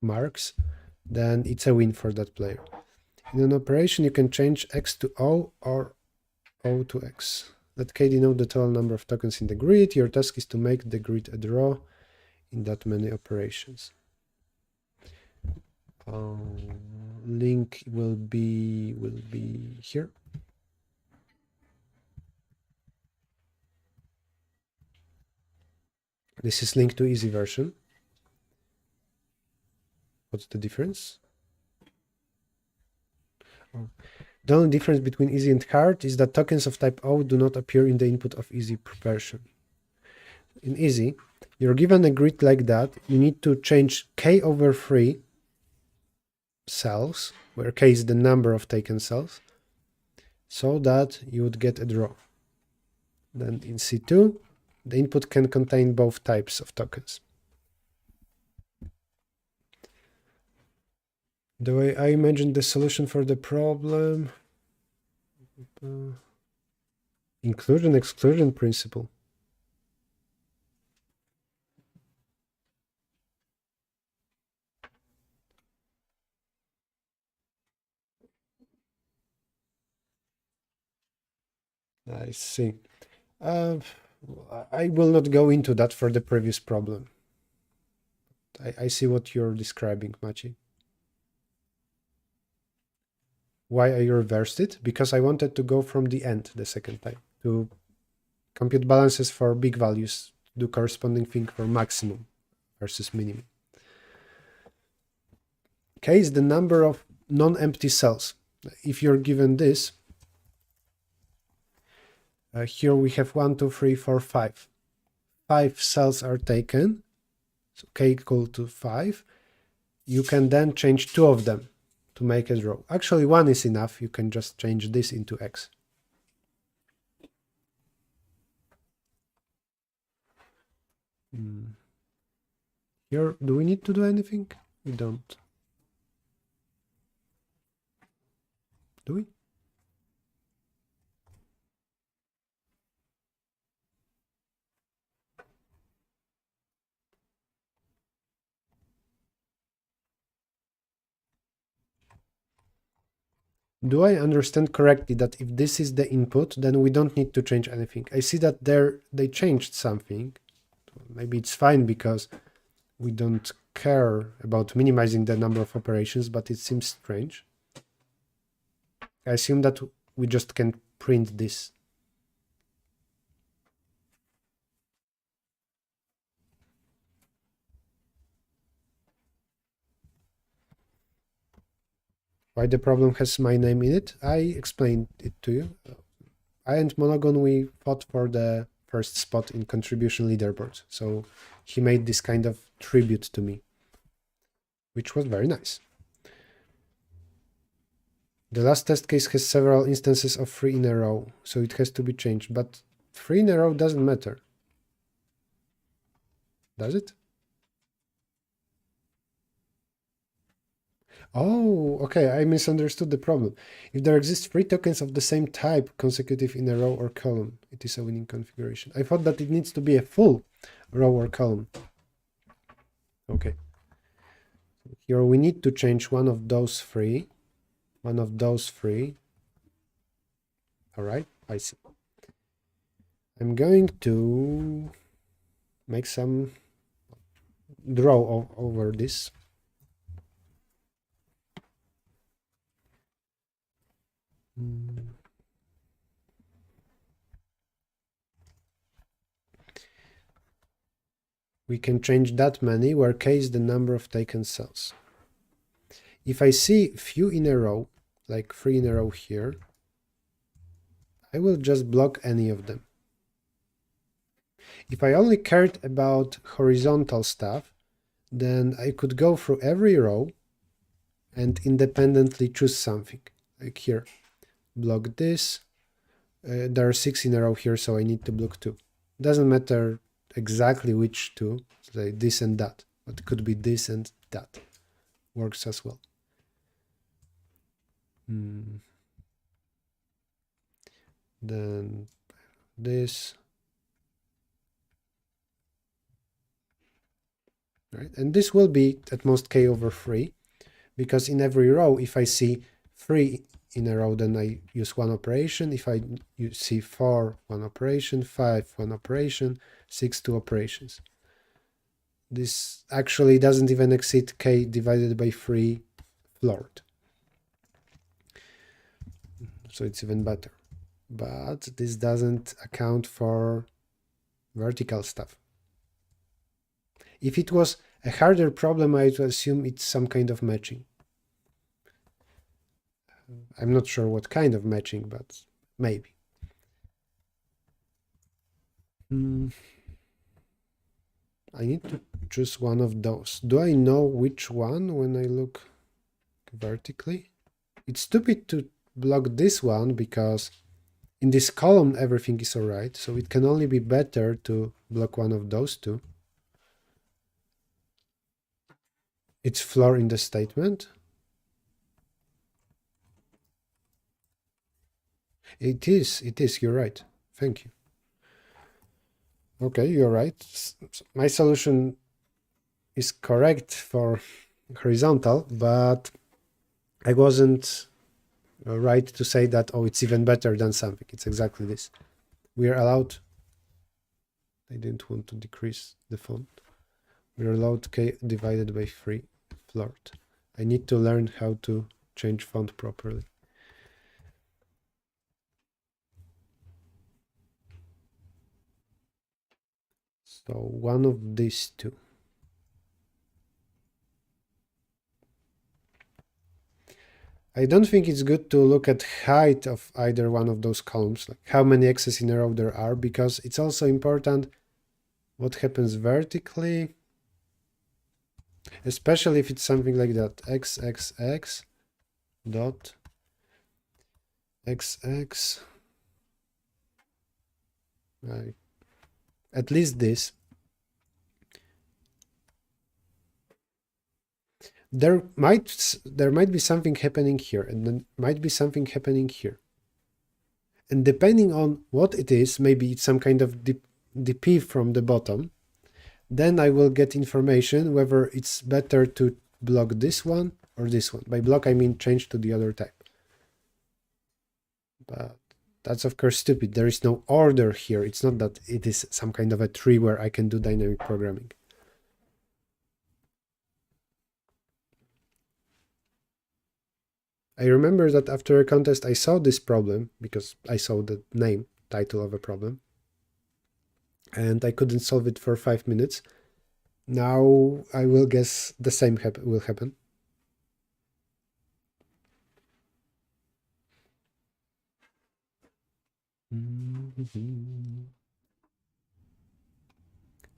A: marks, then it's a win for that player. In an operation, you can change X to O or O to X. Let K denote the total number of tokens in the grid. Your task is to make the grid a draw in that many operations. Link will be here. This is linked to easy version. What's the difference? Oh. The only difference between easy and hard is that tokens of type O do not appear in the input of easy version. In easy, you're given a grid like that. You need to change K over 3 cells, where K is the number of taken cells, so that you would get a draw. Then in C2, the input can contain both types of tokens. The way I imagined the solution for the problem, inclusion-exclusion principle. I see. I will not go into that for the previous problem. I see what you're describing, Maciej. Why I reversed it? Because I wanted to go from the end the second time to compute balances for big values, do corresponding thing for maximum versus minimum. K is the number of non-empty cells. If you're given this, here we have 1, 2, 3, 4, 5. 5 cells are taken, so K equal to 5. You can then change 2 of them to make a draw. Actually, 1 is enough. You can just change this into X. Here, do we need to do anything? We don't. Do we? Do I understand correctly that if this is the input, then we don't need to change anything? I see that they changed something. Maybe it's fine because we don't care about minimizing the number of operations, but it seems strange. I assume that we just can print this. Why the problem has my name in it? I explained it to you. I and Monogon, we fought for the first spot in contribution leaderboard. So he made this kind of tribute to me, which was very nice. The last test case has several instances of 3 in a row, so it has to be changed. But 3 in a row doesn't matter. Does it? Oh, okay, I misunderstood the problem. If there exist three tokens of the same type consecutive in a row or column, it is a winning configuration. I thought that it needs to be a full row or column. Okay. Here we need to change one of those three. One of those three. All right, I see. I'm going to make some draw over this. We can change that many, where k is the number of taken cells. If I see few in a row, like 3 in a row here, I will just block any of them. If I only cared about horizontal stuff, then I could go through every row and independently choose something. Like here, block this. There are 6 in a row here, so I need to block 2. Doesn't matter exactly which 2, like this and that, but it could be this and that. Works as well. Then this. Right? And this will be at most k over 3, because in every row, if I see 3 in a row, then I use one operation. If I see 4, one operation, 5, one operation, 6, two operations. This actually doesn't even exceed k divided by 3 floored. So it's even better. But this doesn't account for vertical stuff. If it was a harder problem, I would assume it's some kind of matching. I'm not sure what kind of matching, but maybe. I need to choose one of those. Do I know which one when I look vertically? It's stupid to block this one because in this column everything is alright, so it can only be better to block one of those two. It's floor in the statement. It is, you're right. Thank you. Okay, you're right. My solution is correct for horizontal, but I wasn't right to say that, oh, it's even better than something. It's exactly this. We are allowed, I didn't want to decrease the font. We are allowed k divided by 3 floored. I need to learn how to change font properly. So one of these two. I don't think it's good to look at height of either one of those columns, like how many x's in a row there are, because it's also important what happens vertically, especially if it's something like that, xxx dot xx, at least this. There might be something happening here, and then might be something happening here. And depending on what it is, maybe it's some kind of DP from the bottom, then I will get information whether it's better to block this one or this one. By block, I mean change to the other type. But that's of course stupid. There is no order here. It's not that it is some kind of a tree where I can do dynamic programming. I remember that after a contest I saw this problem because I saw the name, title of a problem, and I couldn't solve it for 5 minutes. Now I will guess the same will happen.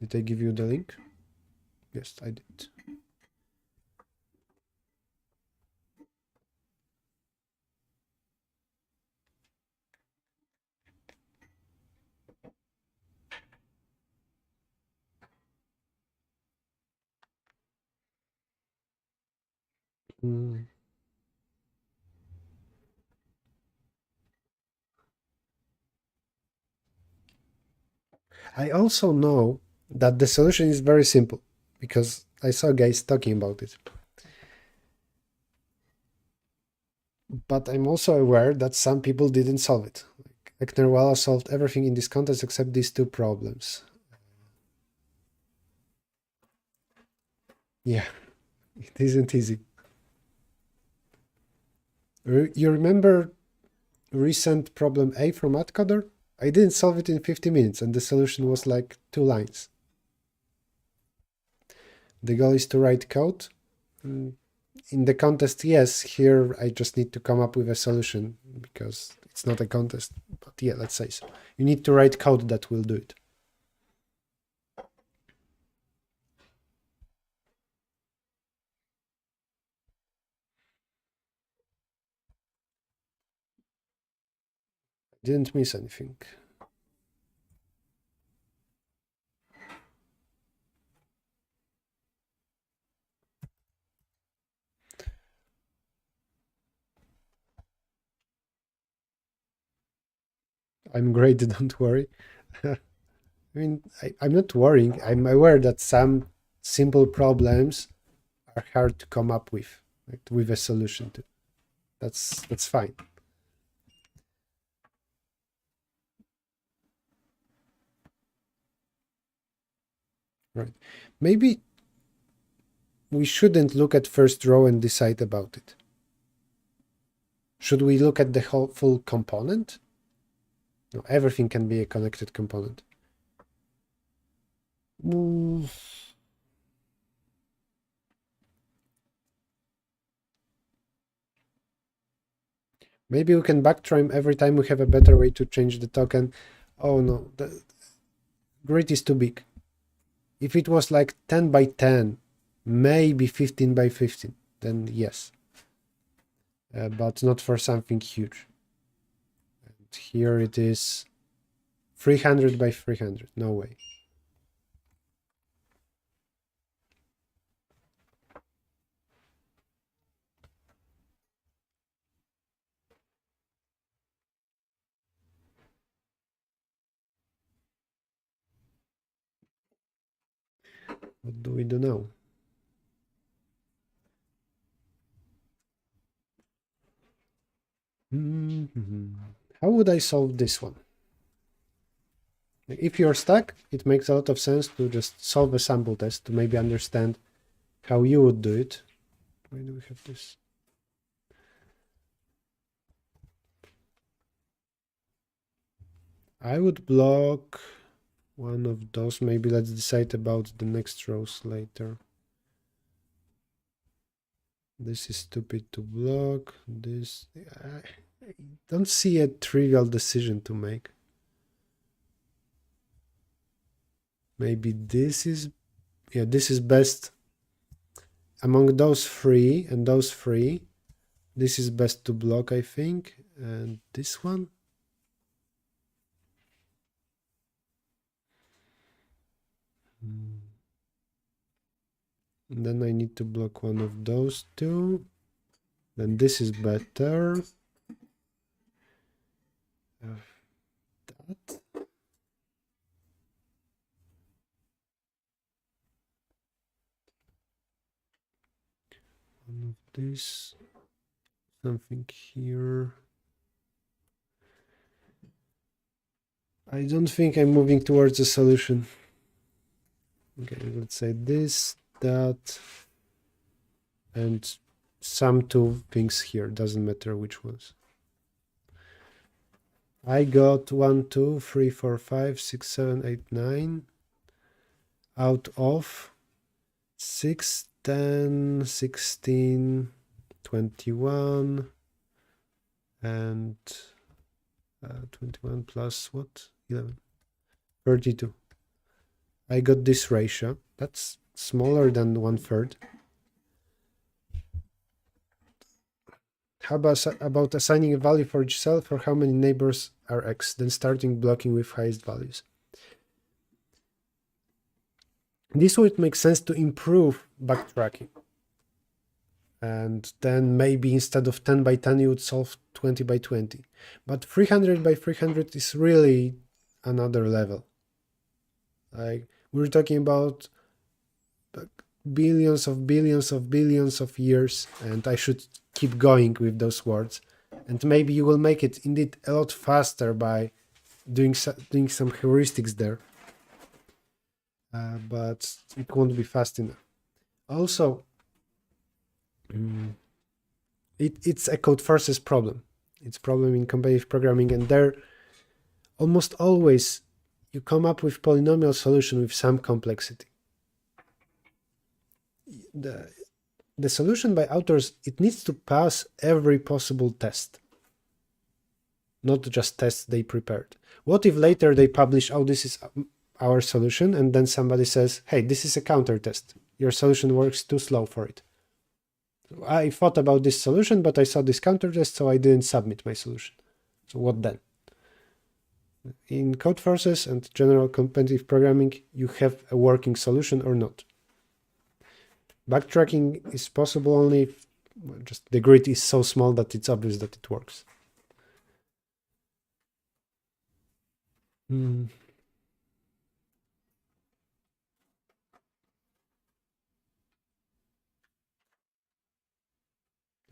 A: Did I give you the link? Yes, I did. Mm. I also know that the solution is very simple because I saw guys talking about it. But I'm also aware that some people didn't solve it. Like Eknerwala solved everything in this context except these two problems. Yeah, it isn't easy. You remember recent problem A from AtCoder? I didn't solve it in 50 minutes and the solution was like 2 lines. The goal is to write code. In the contest, yes, here I just need to come up with a solution because it's not a contest. But yeah, let's say so. You need to write code that will do it. Didn't miss anything. I'm great, don't worry. I mean, I'm not worrying. I'm aware that some simple problems are hard to come up with, like, with a solution to. That's fine. Right. Maybe we shouldn't look at first row and decide about it. Should we look at the whole full component? No, everything can be a connected component. Maybe we can backtrack every time we have a better way to change the token. Oh no, the grid is too big. If it was like 10 by 10, maybe 15 by 15, then yes. But not for something huge. And here it is 300 by 300, no way. What do we do now? How would I solve this one? If you're stuck, it makes a lot of sense to just solve a sample test to maybe understand how you would do it. Why do we have this? I would block one of those. Maybe let's decide about the next rows later. This is stupid to block. This, I don't see a trivial decision to make. Maybe this is, yeah, this is best. Among those three and those three, this is best to block, I think. And this one? And then I need to block one of those two. Then this is better. That. One of this. Something here. I don't think I'm moving towards a solution. Okay, let's say this, that, and some two things here. Doesn't matter which ones. I got 1, 2, 3, 4, 5, 6, 7, 8, 9 out of 6, 10, 16, 21, and 21 plus what? 11. 32. I got this ratio. That's smaller than 1/3. How about assigning a value for each cell for how many neighbors are x, then starting blocking with highest values? This would make sense to improve backtracking. And then maybe instead of 10 by 10, you would solve 20 by 20. But 300 by 300 is really another level. Like, we're talking about billions of billions of billions of years, and I should keep going with those words. And maybe you will make it indeed a lot faster by doing some heuristics there. But it won't be fast enough. Also, it's a Codeforces problem. It's a problem in competitive programming, and there almost always you come up with polynomial solution with some complexity. The solution by authors, it needs to pass every possible test, not just tests they prepared. What if later they publish, oh, this is our solution, and then somebody says, hey, this is a counter test. Your solution works too slow for it. I thought about this solution, but I saw this counter test, so I didn't submit my solution. So what then? In Codeforces and general competitive programming, you have a working solution or not. Backtracking is possible only if just the grid is so small that it's obvious that it works.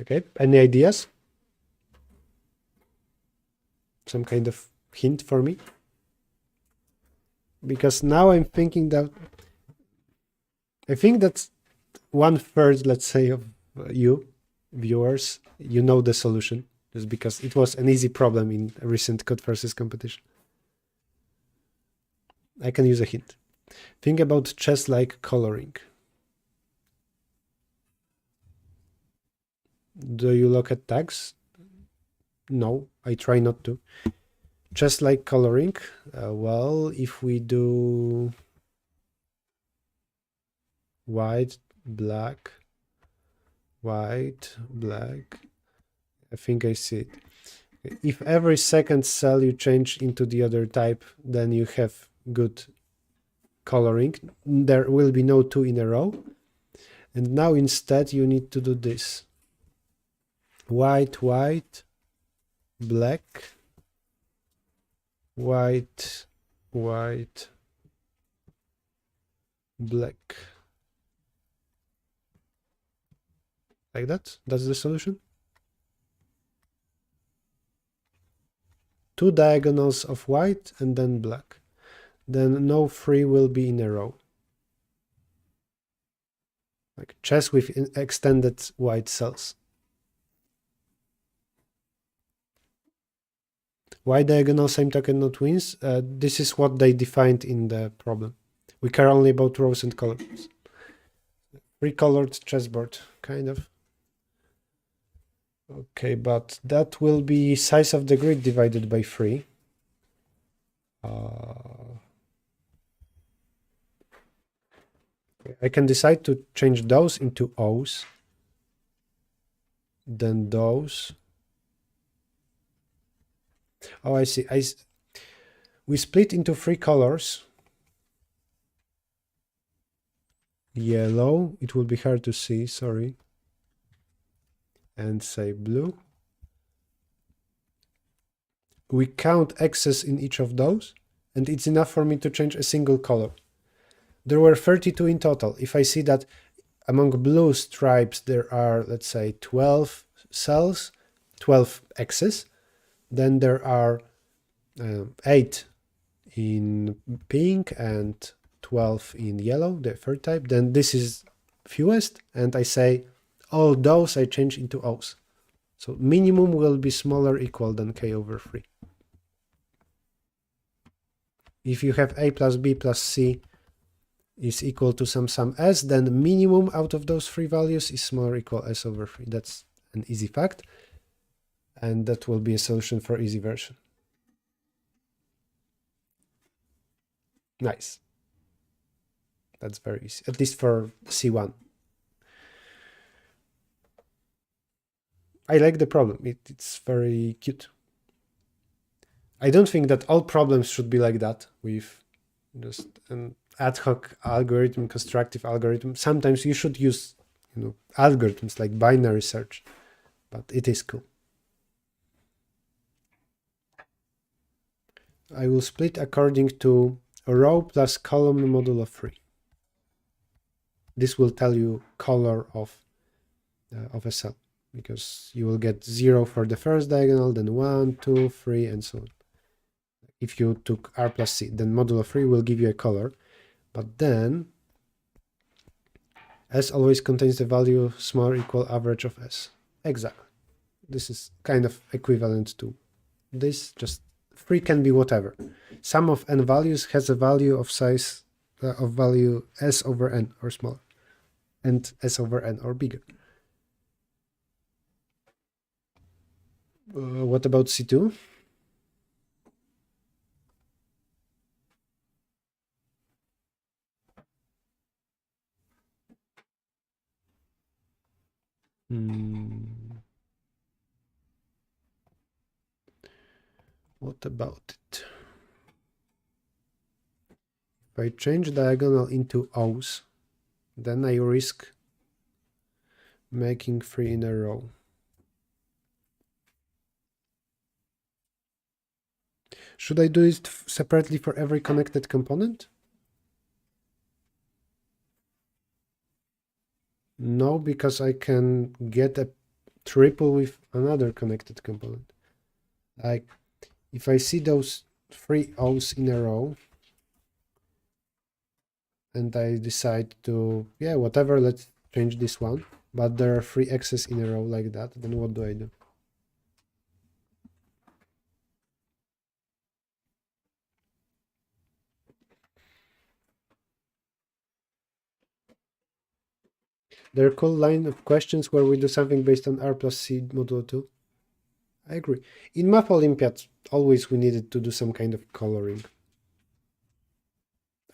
A: Okay, any ideas? Some kind of hint for me? Because now I'm thinking that I think that 1/3, let's say, of you viewers, you know the solution, just because it was an easy problem in a recent Codeforces competition. I can use a hint. Think about chess-like coloring. Do you look at tags? No, I try not to. Chess-like coloring. Well, if we do white, black, white, black, I think I see it. If every second cell you change into the other type, then you have good coloring. There will be no 2 in a row. And now instead you need to do this. White, white, black, white, white, black. Like that? That's the solution? 2 diagonals of white and then black. Then no 3 will be in a row. Like chess with extended white cells. Why diagonal same token not wins? This is what they defined in the problem. We care only about rows and colors. 3-colored chessboard, kind of. Okay, but that will be size of the grid divided by 3. I can decide to change those into O's, then those. Oh, I see. We split into 3 colors. Yellow, it will be hard to see, sorry. And say blue. We count X's in each of those, and it's enough for me to change a single color. There were 32 in total. If I see that among blue stripes there are, let's say, 12 cells, 12 X's, then there are 8 in pink and 12 in yellow, the third type, then this is fewest, and I say all those I change into O's. So minimum will be smaller equal than k over 3. If you have a plus b plus c is equal to some sum s, then minimum out of those 3 values is smaller equal s over 3. That's an easy fact, and that will be a solution for easy version. Nice. That's very easy, at least for C1. I like the problem. It's very cute. I don't think that all problems should be like that, with just an ad hoc algorithm, constructive algorithm. Sometimes you should use algorithms like binary search, but it is cool. I will split according to a row plus column modulo 3. This will tell you color of a cell, because you will get 0 for the first diagonal, then 1, 2, 3, and so on. If you took R plus C, then modulo 3 will give you a color, but then S always contains the value smaller or equal average of S. Exactly. This is kind of equivalent to this, just 3 can be whatever. Sum of n values has a value of size of value S over n or smaller, and S over n or bigger. What about C2? What about it? If I change diagonal into O's, then I risk making 3 in a row. Should I do it separately for every connected component? No, because I can get a triple with another connected component. Like, if I see those 3 O's in a row, and I decide to, yeah, whatever, let's change this one, but there are 3 X's in a row like that, then what do I do? There are cool line of questions where we do something based on R plus C modulo 2. I agree. In Math Olympiad, always we needed to do some kind of coloring.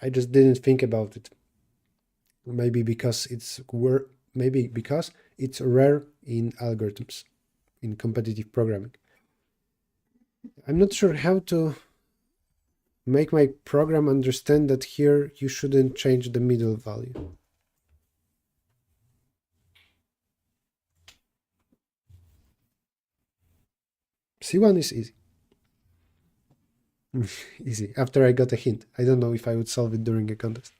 A: I just didn't think about it. Maybe because it's rare in algorithms, in competitive programming. I'm not sure how to make my program understand that here you shouldn't change the middle value. C1 is easy. Easy, after I got a hint. I don't know if I would solve it during a contest.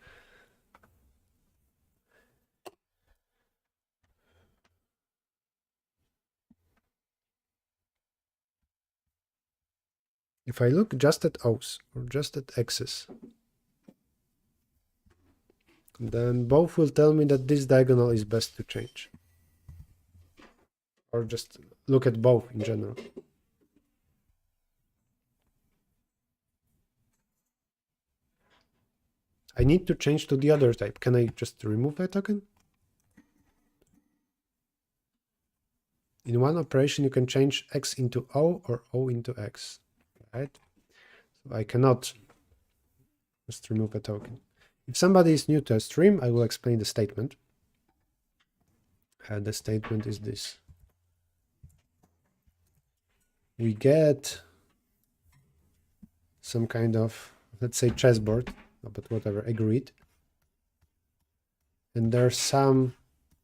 A: If I look just at O's or just at X's, then both will tell me that this diagonal is best to change. Or just look at both in general. I need to change to the other type. Can I just remove a token? In one operation, you can change X into O or O into X, right? So I cannot just remove a token. If somebody is new to a stream, I will explain the statement. The statement is this. We get some kind of, let's say, chessboard, but whatever, agreed. And there are some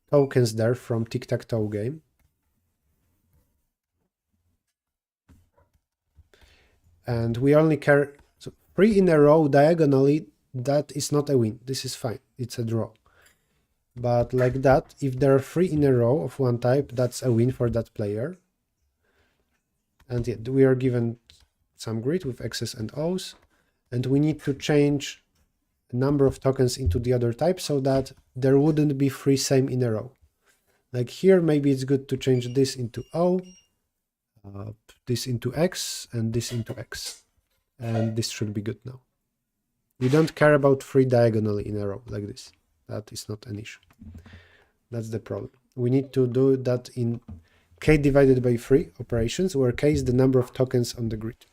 A: tokens there from Tic-Tac-Toe game. And we only care, so 3 in a row diagonally, that is not a win. This is fine. It's a draw. But like that, if there are 3 in a row of one type, that's a win for that player. And yet we are given some grid with X's and O's, and we need to change a number of tokens into the other type so that there wouldn't be 3 same in a row. Like here, maybe it's good to change this into O, this into X, and this into X. And this should be good now. We don't care about 3 diagonally in a row like this. That is not an issue. That's the problem. We need to do that in k divided by 3 operations, where k is the number of tokens on the grid.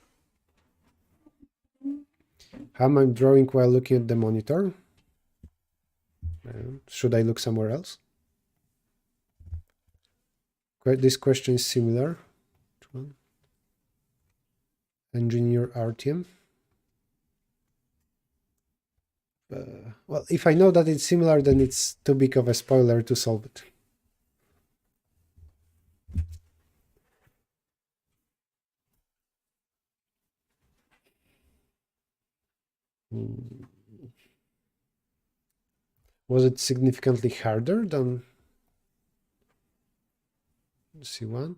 A: How am I drawing while looking at the monitor? Should I look somewhere else? This question is similar. Engineer RTM. Well, if I know that it's similar, then it's too big of a spoiler to solve it. Was it significantly harder than C1?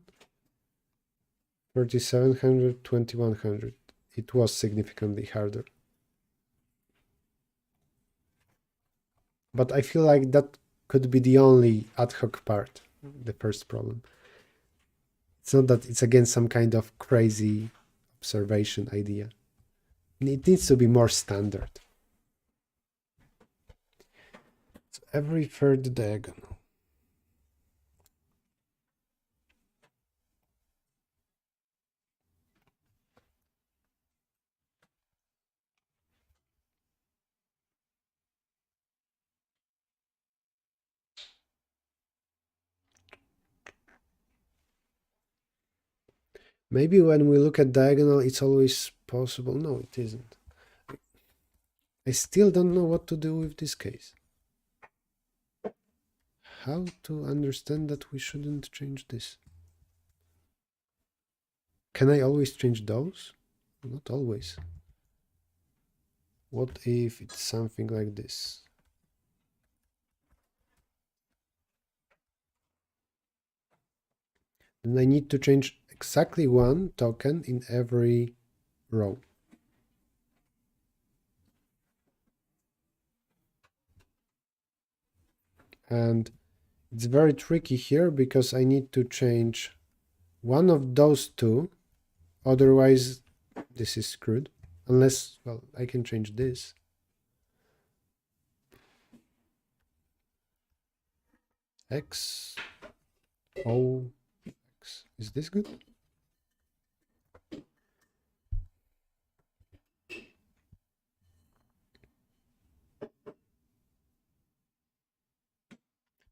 A: 3700, 2100. It was significantly harder. But I feel like that could be the only ad hoc part, the first problem. It's not that it's again some kind of crazy observation idea. It needs to be more standard. So every third diagonal. Maybe when we look at diagonal, it's always possible. No, it isn't. I still don't know what to do with this case. How to understand that we shouldn't change this? Can I always change those? Not always. What if it's something like this? Then I need to change exactly one token in every row. And it's very tricky here because I need to change one of those two, otherwise this is screwed. Unless, well, I can change this. X, O, X. Is this good?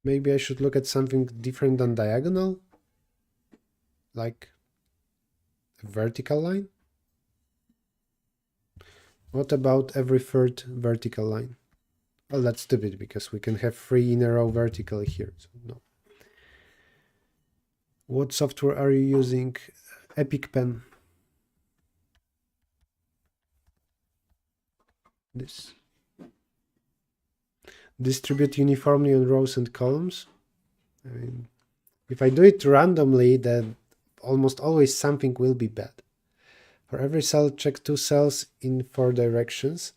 A: Maybe I should look at something different than diagonal, like a vertical line. What about every third vertical line? Well, that's stupid because we can have 3 in a row vertically here, so no. What software are you using? Epic Pen. This. Distribute uniformly on rows and columns. I mean, if I do it randomly, then almost always something will be bad. For every cell, check 2 cells in 4 directions.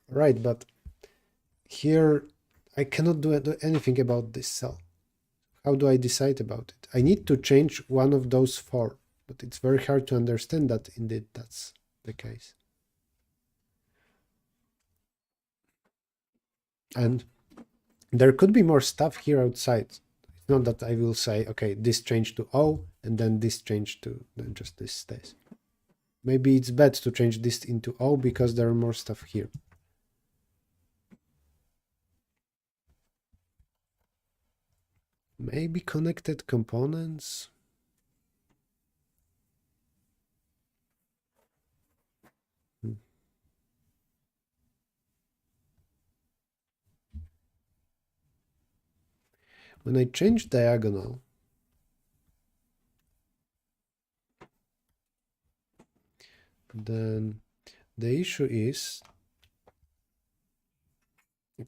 A: Right, but here I cannot do anything about this cell. How do I decide about it? I need to change one of those 4, but it's very hard to understand that indeed that's the case. And there could be more stuff here outside. It's not that I will say, okay, this changed to O, and then this changed to, then just this stays. Maybe it's bad to change this into O because there are more stuff here. Maybe connected components. When I change diagonal, then the issue is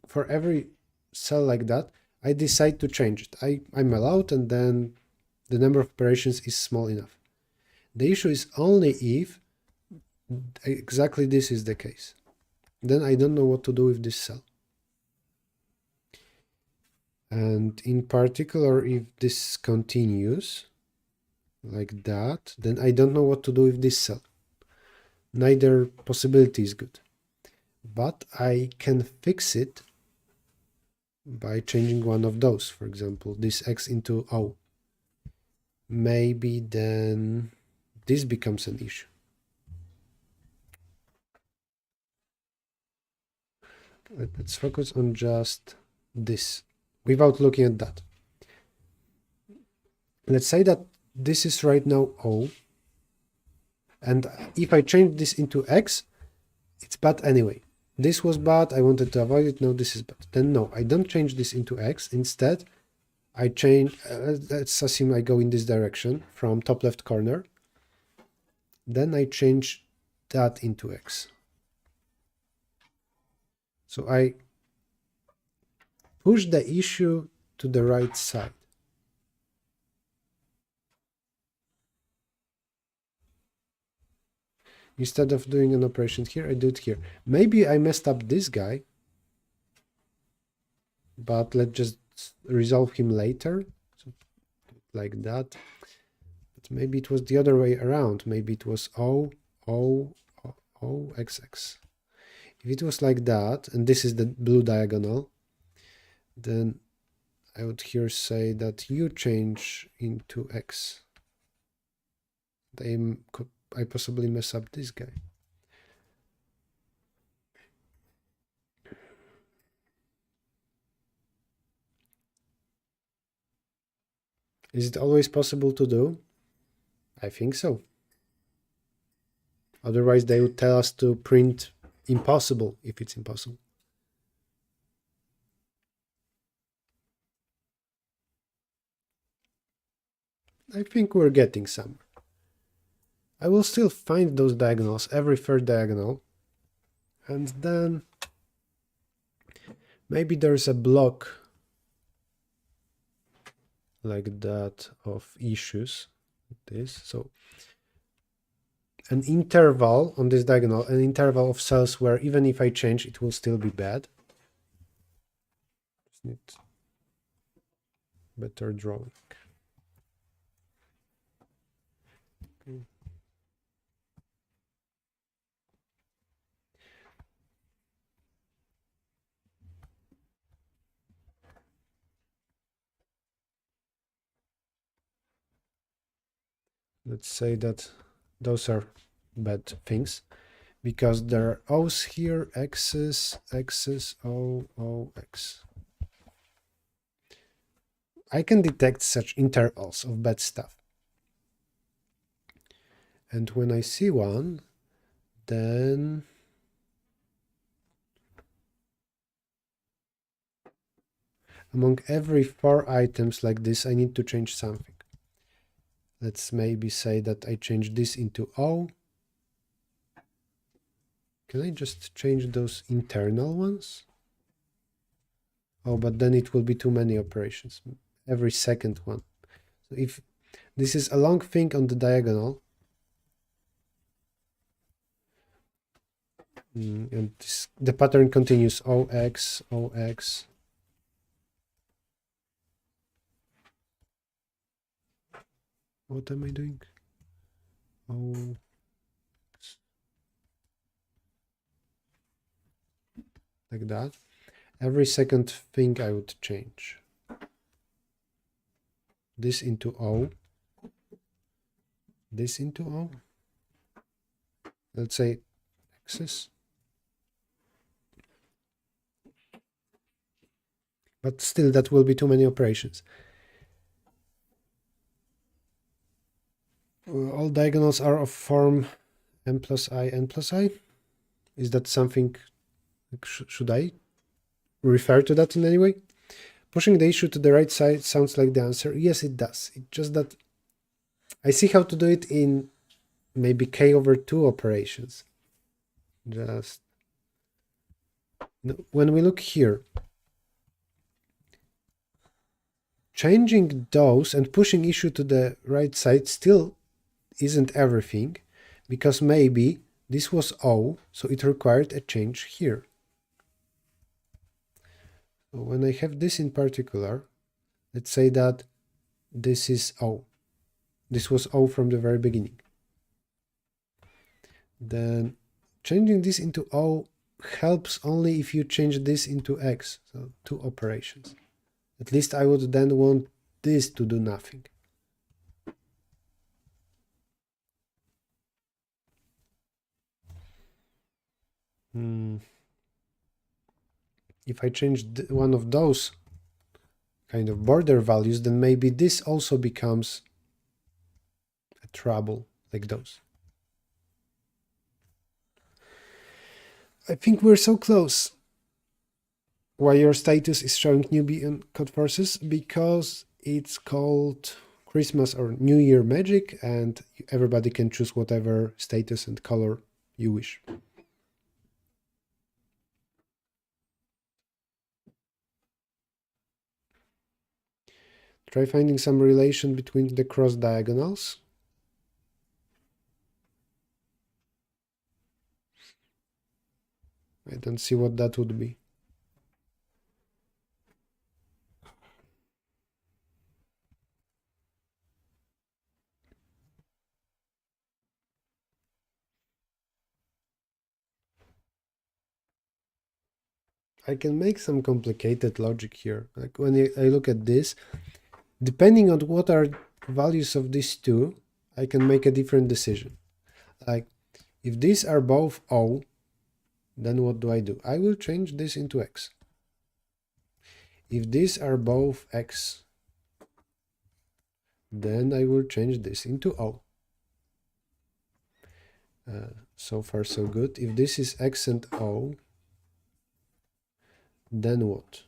A: for every cell like that, I decide to change it. I'm allowed, and then the number of operations is small enough. The issue is only if exactly this is the case. Then I don't know what to do with this cell. And in particular, if this continues like that, then I don't know what to do with this cell. Neither possibility is good. But I can fix it by changing one of those, for example, this X into O. Maybe then this becomes an issue. Let's focus on just this without looking at that. Let's say that this is right now O, and if I change this into X, it's bad anyway. this was bad, I wanted to avoid it, no, this is bad. Then no, I don't change this into X. Instead, I change, let's assume I go in this direction from top left corner. Then I change that into X. So I push the issue to the right side. Instead of doing an operation here, I do it here. Maybe I messed up this guy, but let's just resolve him later. So, like that. But maybe it was the other way around. Maybe it was O, O, O, O, X, X. If it was like that, and this is the blue diagonal, then I would here say that you change into X. I possibly mess up this guy. Is it always possible to do? I think so. Otherwise, they would tell us to print impossible if it's impossible. I think we're getting somewhere. I will still find those diagonals, every third diagonal, and then maybe there's a block like that of issues. This, so an interval on this diagonal, an interval of cells where even if I change, it will still be bad. Just need better drawing. Okay. Let's say that those are bad things because there are O's here, X's, X's, O, O, X. I can detect such intervals of bad stuff. And when I see one, then among every 4 items like this, I need to change something. Let's maybe say that I change this into O. Can I just change those internal ones? Oh, but then it will be too many operations. Every second one. So if this is a long thing on the diagonal, and the pattern continues OX, OX. What am I doing? Oh, like that. Every second thing I would change. This into O. This into O. Let's say X's. But still, that will be too many operations. All diagonals are of form m plus I, n plus I. Is that something, should I refer to that in any way? Pushing the issue to the right side sounds like the answer. Yes, it does. It's just that I see how to do it in maybe k/2 operations. Just when we look here, changing those and pushing issue to the right side still isn't everything, because maybe this was O, so it required a change here. So when I have this in particular, let's say that this is O. This was O from the very beginning. Then changing this into O helps only if you change this into X, so 2 operations. At least I would then want this to do nothing. If I change one of those kind of border values, then maybe this also becomes a trouble, like those. I think we're so close. Why your status is showing newbie in Codeforces? Because it's called Christmas or New Year Magic, and everybody can choose whatever status and color you wish. Try finding some relation between the cross diagonals. I don't see what that would be. I can make some complicated logic here. Like when I look at this, depending on what are values of these two, I can make a different decision. Like if these are both O, then what do? I will change this into X. If these are both X, then I will change this into O. So far so good. If this is X and O, then what?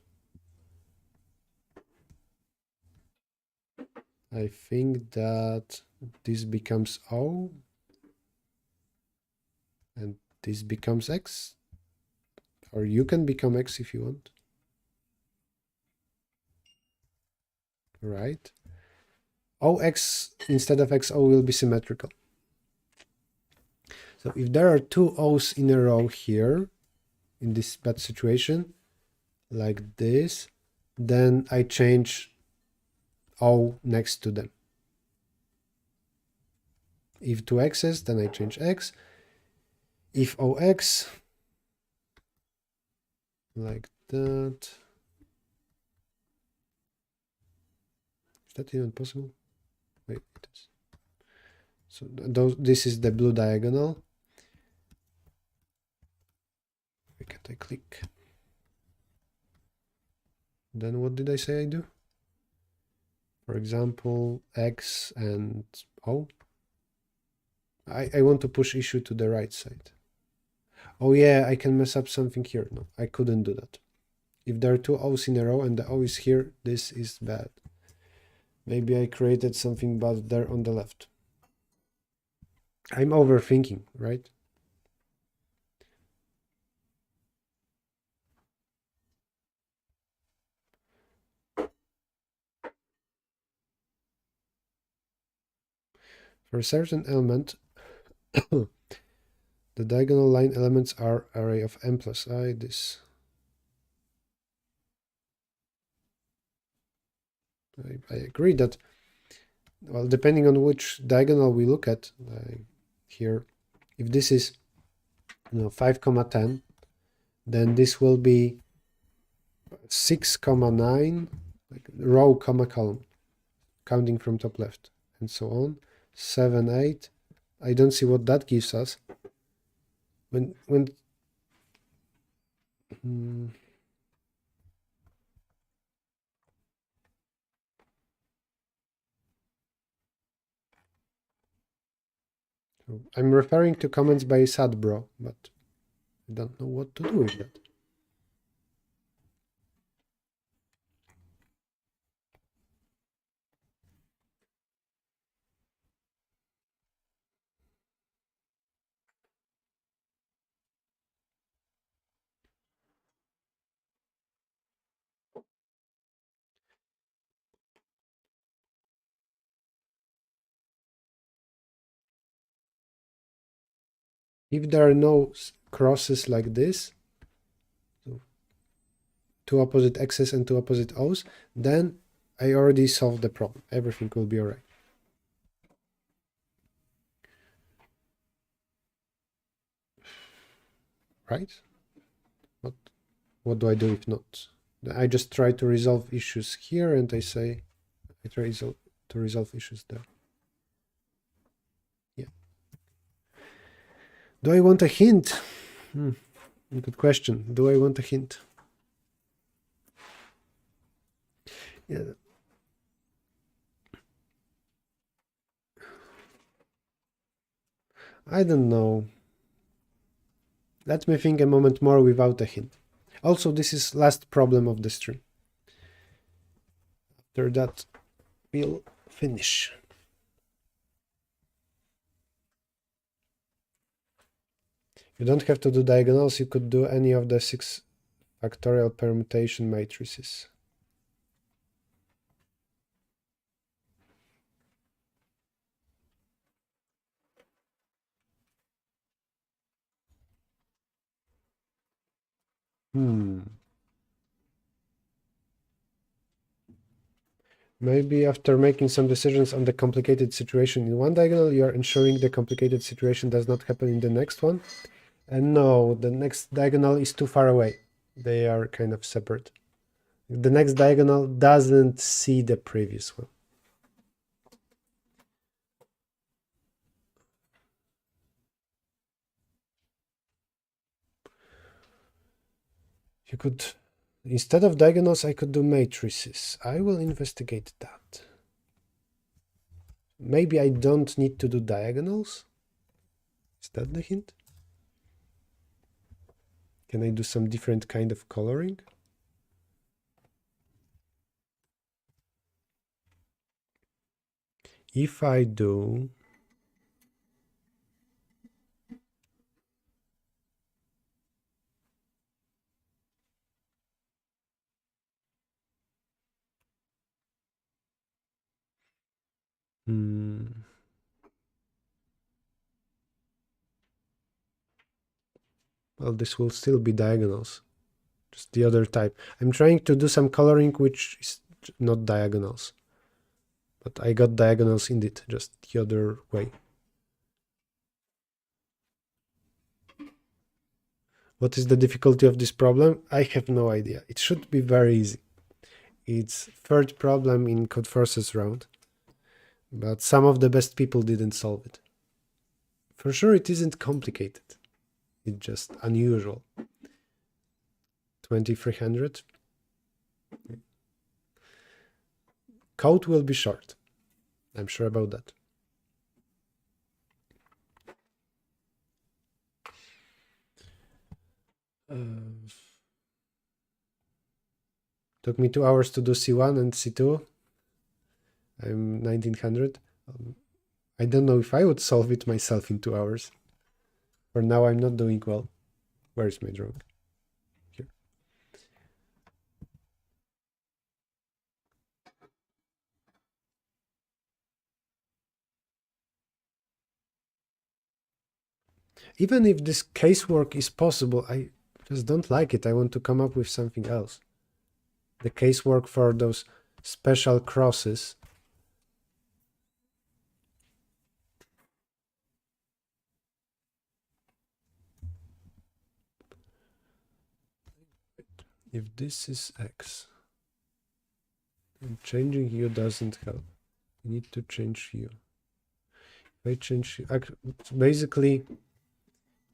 A: I think that this becomes O and this becomes X, or you can become X if you want, right? OX instead of XO will be symmetrical. So if there are two O's in a row here in this bad situation, like this, then I change O next to them. If two X's, then I change X. If OX, like that. Is that even possible? Wait, it is. So this is the blue diagonal. Why can't I click? Then what did I say I do? For example, X and O. I want to push issue to the right side. Oh yeah, I can mess up something here. No, I couldn't do that. If there are two O's in a row and the O is here, this is bad. Maybe I created something bad there on the left. I'm overthinking, right? For a certain element, the diagonal line elements are array of m plus I. I agree that, well, depending on which diagonal we look at, here, if this is 5, 10, then this will be 6, 9, like row, column, counting from top left, and so on. 7, 8. I don't see what that gives us. I'm referring to comments by Sadbro, but I don't know what to do with that. If there are no crosses like this, so two opposite X's and two opposite O's, then I already solved the problem. Everything will be all right. Right? What do I do if not? I just try to resolve issues here, and I say I try to resolve issues there. Yeah. Do I want a hint? Good question. Do I want a hint? Yeah. I don't know. Let me think a moment more without a hint. Also, this is last problem of the stream. After that, we'll finish. You don't have to do diagonals, you could do any of the 6 factorial permutation matrices. Maybe after making some decisions on the complicated situation in one diagonal, you are ensuring the complicated situation does not happen in the next one. And no, the next diagonal is too far away. They are kind of separate. The next diagonal doesn't see the previous one. You could, instead of diagonals, I could do matrices. I will investigate that. Maybe I don't need to do diagonals? Is that the hint? Can I do some different kind of coloring? If I do... Well, this will still be diagonals, just the other type. I'm trying to do some coloring which is not diagonals, but I got diagonals indeed, just the other way. What is the difficulty of this problem? I have no idea. It should be very easy. It's third problem in Codeforces round, but some of the best people didn't solve it. For sure it isn't complicated. It's just unusual. 2300. Code will be short. I'm sure about that. Took me 2 hours to do C1 and C2. I'm 1900. I don't know if I would solve it myself in 2 hours. For now, I'm not doing well. Where is my drawing? Here. Even if this casework is possible, I just don't like it. I want to come up with something else. The casework for those special crosses. If this is X, and changing U doesn't help. You need to change U. If I change U, basically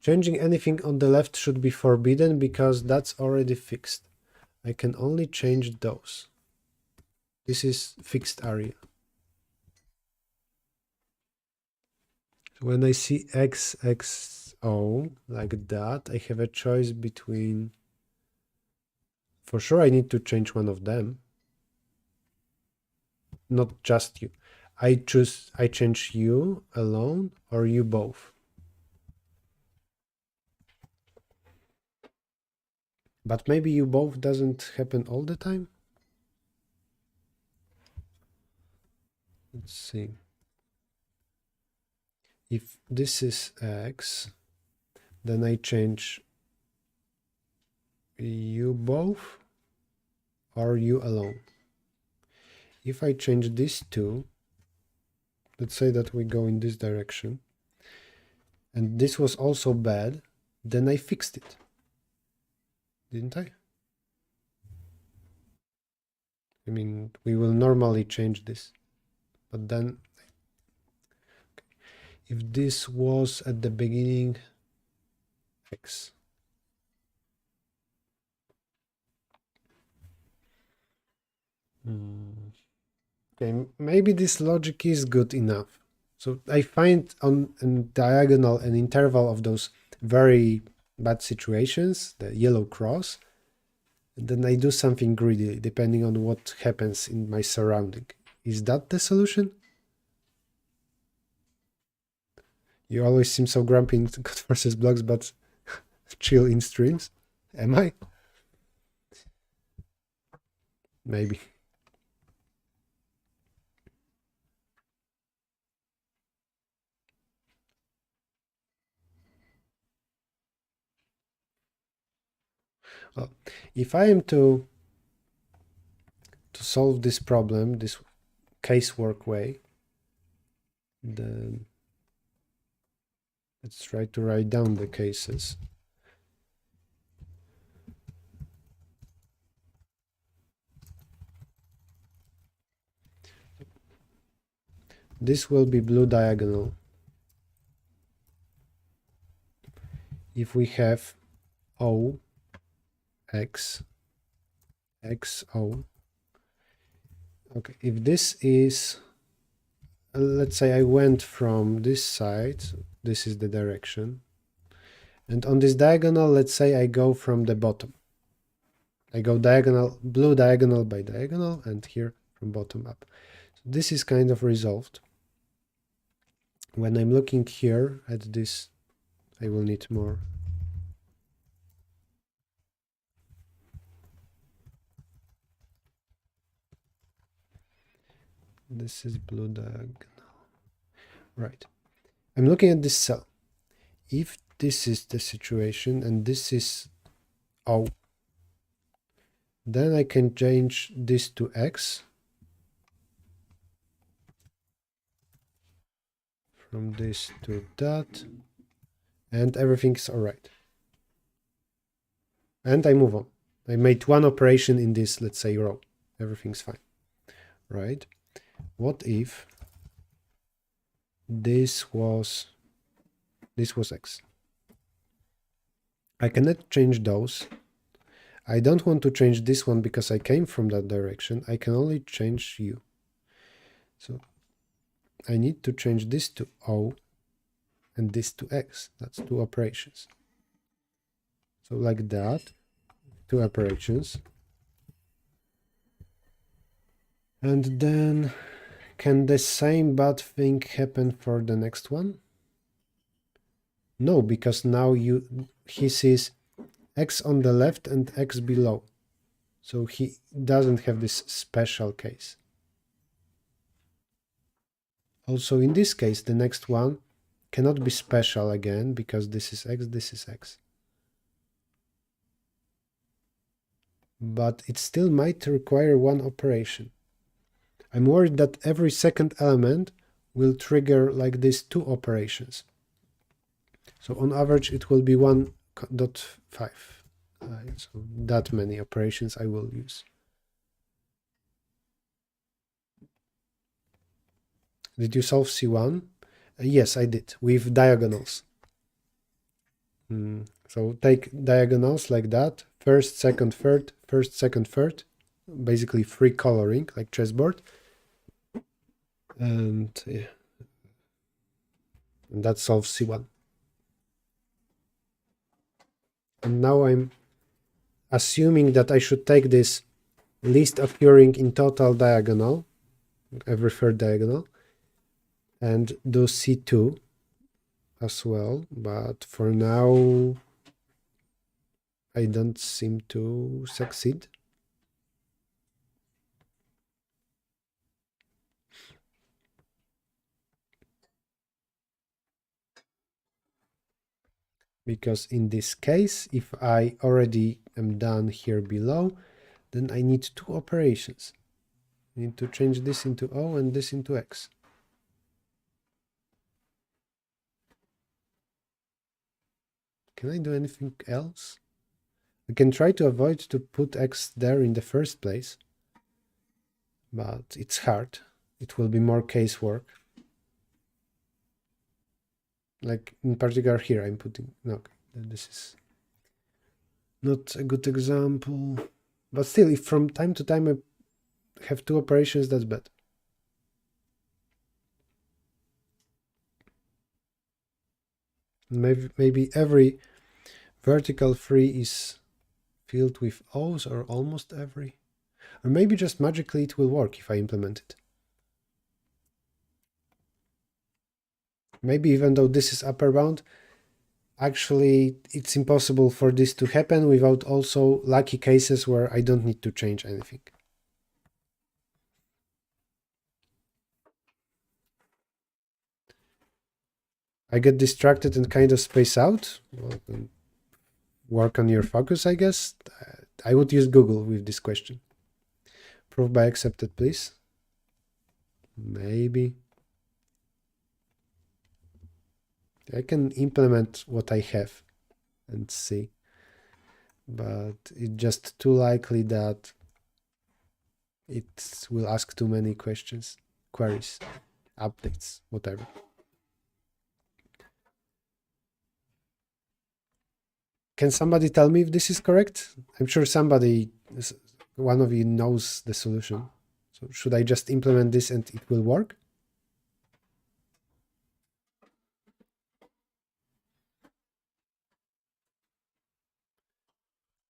A: changing anything on the left should be forbidden because that's already fixed. I can only change those. This is fixed area. So when I see X, X, O, like that, I have a choice between... For sure, I need to change one of them. Not just U. I change U alone or U both. But maybe U both doesn't happen all the time. Let's see. If this is X, then I change U both or U alone. If I change these two, let's say that we go in this direction, and this was also bad, then I fixed it. Didn't I? I mean, we will normally change this, but then if this was at the beginning X. Okay, maybe this logic is good enough. So I find on a diagonal an interval of those very bad situations, the yellow cross, and then I do something greedy depending on what happens in my surrounding. Is that the solution? You always seem so grumpy in Codeforces blogs, but chill in streams. Am I? Maybe. Well, if I am to solve this problem, this casework way, then let's try to write down the cases. This will be blue diagonal. If we have O, X, X, O. Okay, if this is, let's say I went from this side, this is the direction. And on this diagonal, let's say I go from the bottom. I go diagonal, blue diagonal by diagonal, and here from bottom up. So this is kind of resolved. When I'm looking here at this, I will need more. This is blue diagonal. Right. I'm looking at this cell. If this is the situation and this is O, then I can change this to X. From this to that. And everything's all right. And I move on. I made one operation in this, let's say, row. Everything's fine, right? What if this was X? I cannot change those. I don't want to change this one because I came from that direction. I can only change U. So I need to change this to O and this to X. That's two operations. So like that, two operations. And then can the same bad thing happen for the next one? No, because now he sees X on the left and X below. So he doesn't have this special case. Also in this case, the next one cannot be special again because this is X, this is X. But it still might require one operation. I'm worried that every second element will trigger like this two operations. So on average, it will be 1.5. So that many operations I will use. Did you solve C1? Yes, I did, with diagonals. So take diagonals like that, first, second, third, first, second, third, basically free coloring, like chessboard. And yeah, and that solves C1. And now I'm assuming that I should take this least occurring in total diagonal, every third diagonal, and do C2 as well, but for now I don't seem to succeed. Because in this case, if I already am done here below, then I need two operations. I need to change this into O and this into X. Can I do anything else? I can try to avoid to put X there in the first place, but it's hard. It will be more casework. Like in particular here, I'm putting, no, this is not a good example. But still, if from time to time I have two operations, that's bad. Maybe every vertical free is filled with O's, or almost every. Or maybe just magically it will work if I implement it. Maybe even though this is upper bound, actually it's impossible for this to happen without also lucky cases where I don't need to change anything. I get distracted and kind of space out. Well, then work on your focus, I guess. I would use Google with this question. Proof by accepted, please. Maybe. I can implement what I have and see. But it's just too likely that it will ask too many questions, queries, updates, whatever. Can somebody tell me if this is correct? I'm sure one of you knows the solution. So should I just implement this and it will work?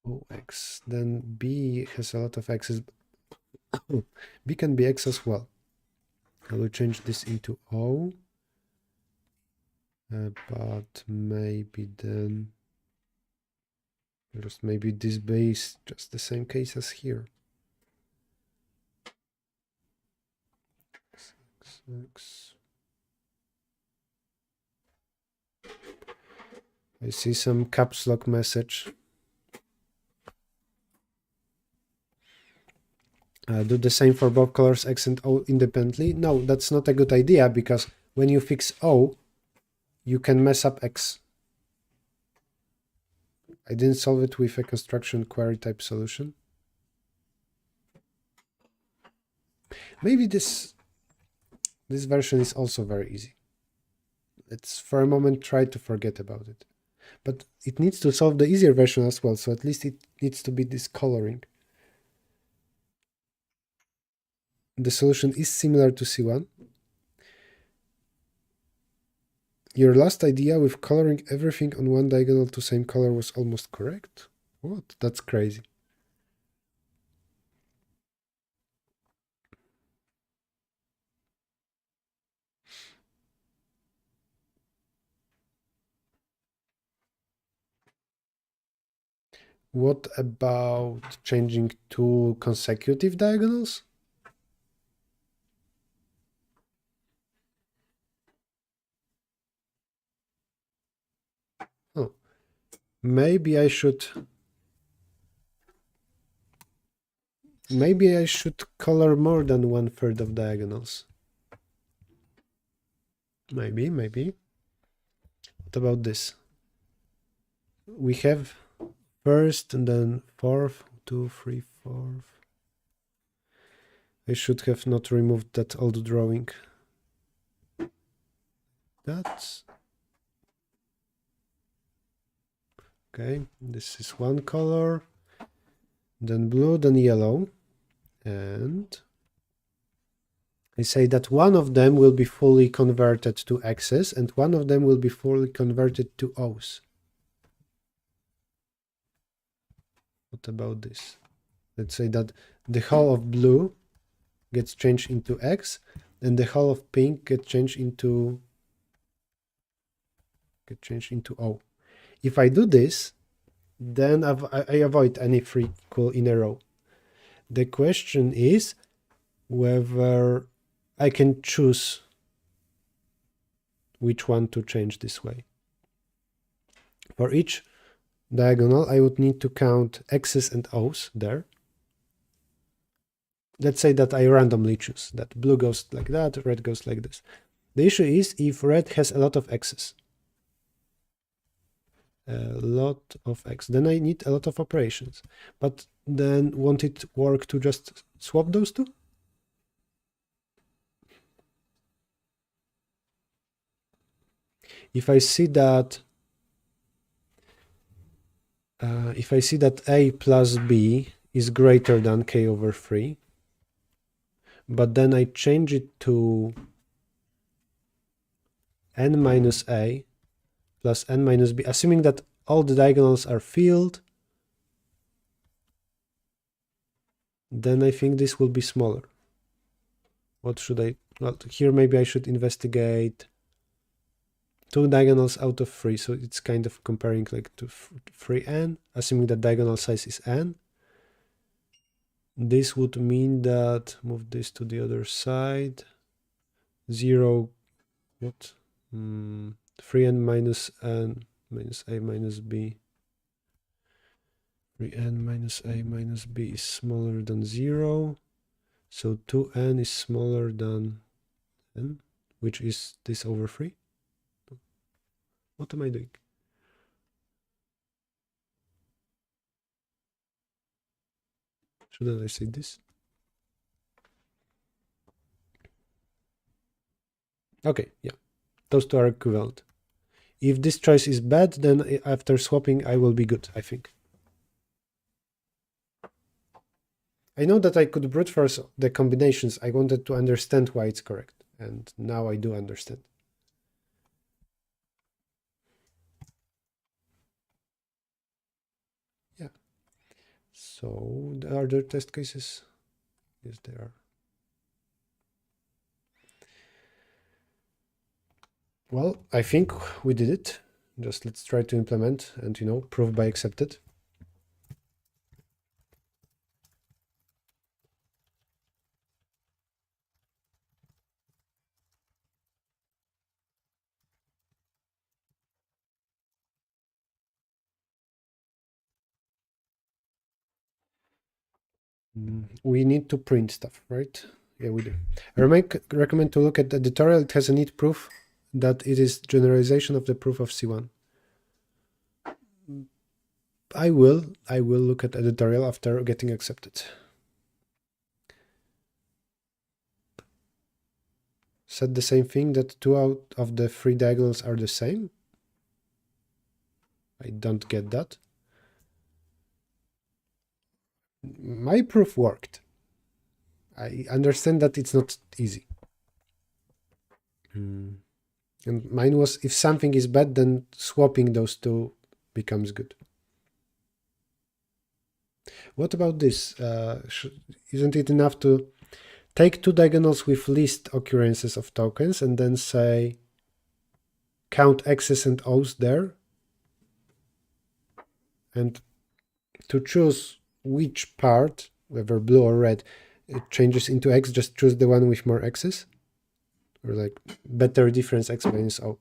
A: Oh, X. Then B has a lot of X's. B can be X as well. I will change this into O. But maybe then just maybe this B is just the same case as here. X. I see some caps lock message. Do the same for both colors X and O independently. No, that's not a good idea, because when you fix O, you can mess up X. I didn't solve it with a construction query type solution. Maybe this version is also very easy. Let's for a moment try to forget about it. But it needs to solve the easier version as well, so at least it needs to be this coloring. The solution is similar to C1. Your last idea with coloring everything on one diagonal to same color was almost correct? What? That's crazy. What about changing two consecutive diagonals? Oh, maybe I should color more than 1/3 of diagonals. Maybe. What about this? We have first and then fourth, 2, 3, 4. I should have not removed that old drawing. That's okay. This is one color, then blue, then yellow, and I say that one of them will be fully converted to X's and one of them will be fully converted to O's. What about this? Let's say that the whole of blue gets changed into X and the whole of pink gets changed into O. If I do this, then I avoid any 3 equal in a row. The question is whether I can choose which one to change this way. For each diagonal, I would need to count X's and O's there. Let's say that I randomly choose that blue goes like that, red goes like this. The issue is if red has a lot of X's. A lot of X. Then I need a lot of operations. But then won't it work to just swap those two? If I see that A plus B is greater than K over 3, but then I change it to N minus A plus N minus B, assuming that all the diagonals are filled, then I think this will be smaller. What should I, well, here maybe I should investigate 2 diagonals out of 3, so it's kind of comparing like to 3n, assuming that diagonal size is n. This would mean that, move this to the other side, 0, what? 3n minus n minus a minus b. 3n minus a minus b is smaller than 0. So 2n is smaller than n, which is this over 3. What am I doing? Shouldn't I say this? Okay, yeah, those two are equivalent. If this choice is bad, then after swapping, I will be good, I think. I know that I could brute force the combinations. I wanted to understand why it's correct, and now I do understand. Yeah. So, are there test cases? Yes, there are. Well, I think we did it. Just let's try to implement and, prove by accepted. We need to print stuff, right? Yeah, we do. I recommend to look at the tutorial. It has a neat proof that it is generalization of the proof of C1. I will look at editorial after getting accepted. Said the same thing, that 2 out of the 3 diagonals are the same. I don't get that. My proof worked. I understand that it's not easy. And mine was, if something is bad, then swapping those two becomes good. What about this? Isn't it enough to take 2 diagonals with least occurrences of tokens and then say count X's and O's there? And to choose which part, whether blue or red, it changes into X, just choose the one with more X's? Or like better difference X minus O?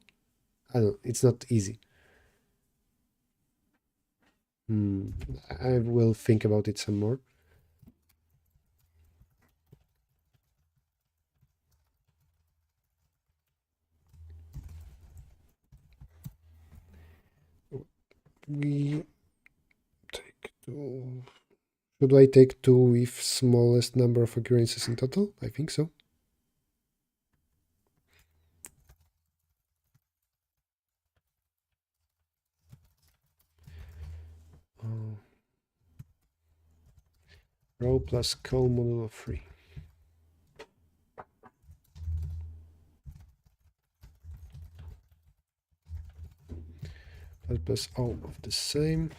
A: I don't know, it's not easy. I will think about it some more. We take 2. Should I take 2 with smallest number of occurrences in total? I think so. Row plus col modulo 3. Plus O of the same.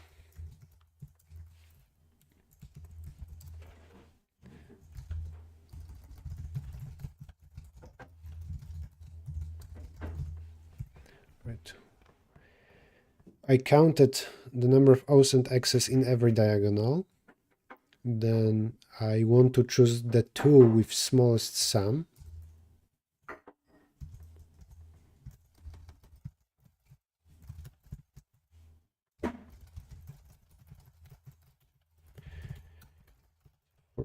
A: Right. I counted the number of O's and X's in every diagonal. Then I want to choose the 2 with smallest sum. For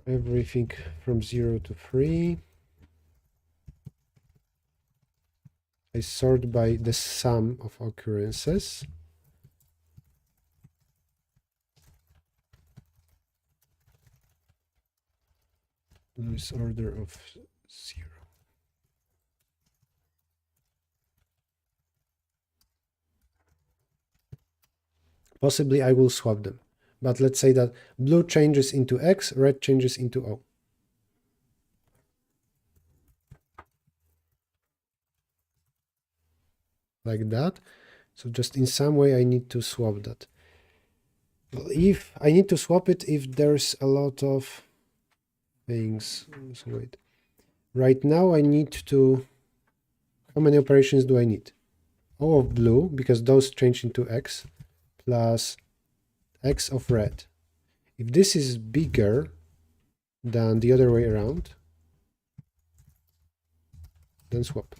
A: everything from 0 to 3. I sort by the sum of occurrences. This order of 0. Possibly I will swap them. But let's say that blue changes into X, red changes into O. Like that. So just in some way I need to swap that. If I need to swap it if there's a lot of things. So wait. Right now I need to... How many operations do I need? O of blue, because those change into X, plus X of red. If this is bigger than the other way around, then swap.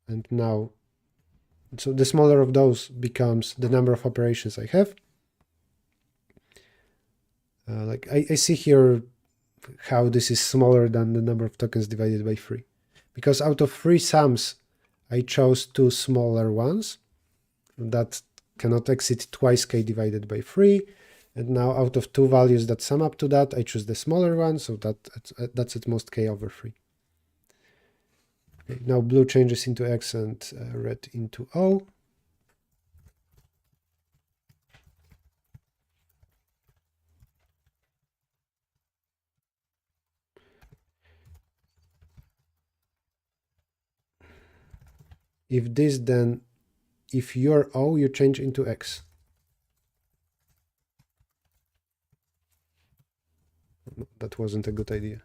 A: And now, so the smaller of those becomes the number of operations I have. Like I see here how this is smaller than the number of tokens divided by 3. Because out of 3 sums, I chose 2 smaller ones that cannot exceed twice k divided by 3. And now out of 2 values that sum up to that, I choose the smaller one, so that's at most k over 3. Okay, now blue changes into X and red into O. If this, then if you're O, you change into X. That wasn't a good idea.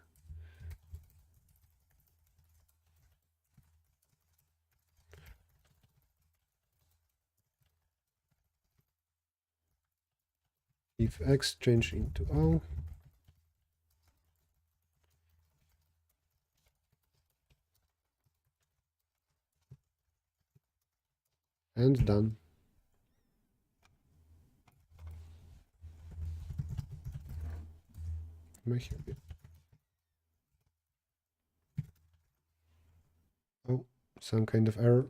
A: If X change into O, and done. Oh, some kind of error.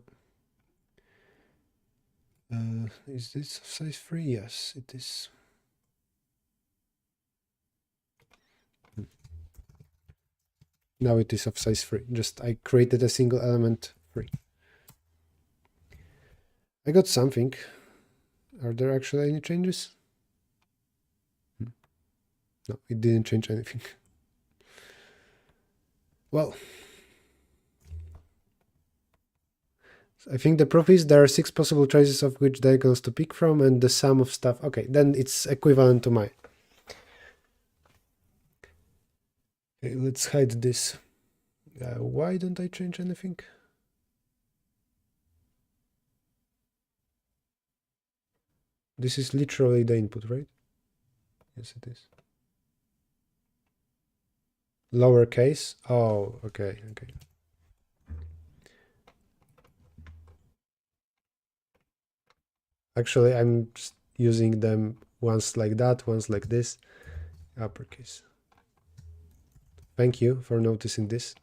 A: Is this size 3? Yes, it is. Now it is of size 3. Just I created a single element 3. I got something. Are there actually any changes? No, it didn't change anything. Well, I think the proof is there are 6 possible choices of which diagonals to pick from, and the sum of stuff. Okay, then it's equivalent to mine. Okay, let's hide this. Why don't I change anything? This is literally the input, right? Yes, it is. Lowercase. Oh, okay. Actually, I'm just using them once like that, once like this. Uppercase. Thank you for noticing this.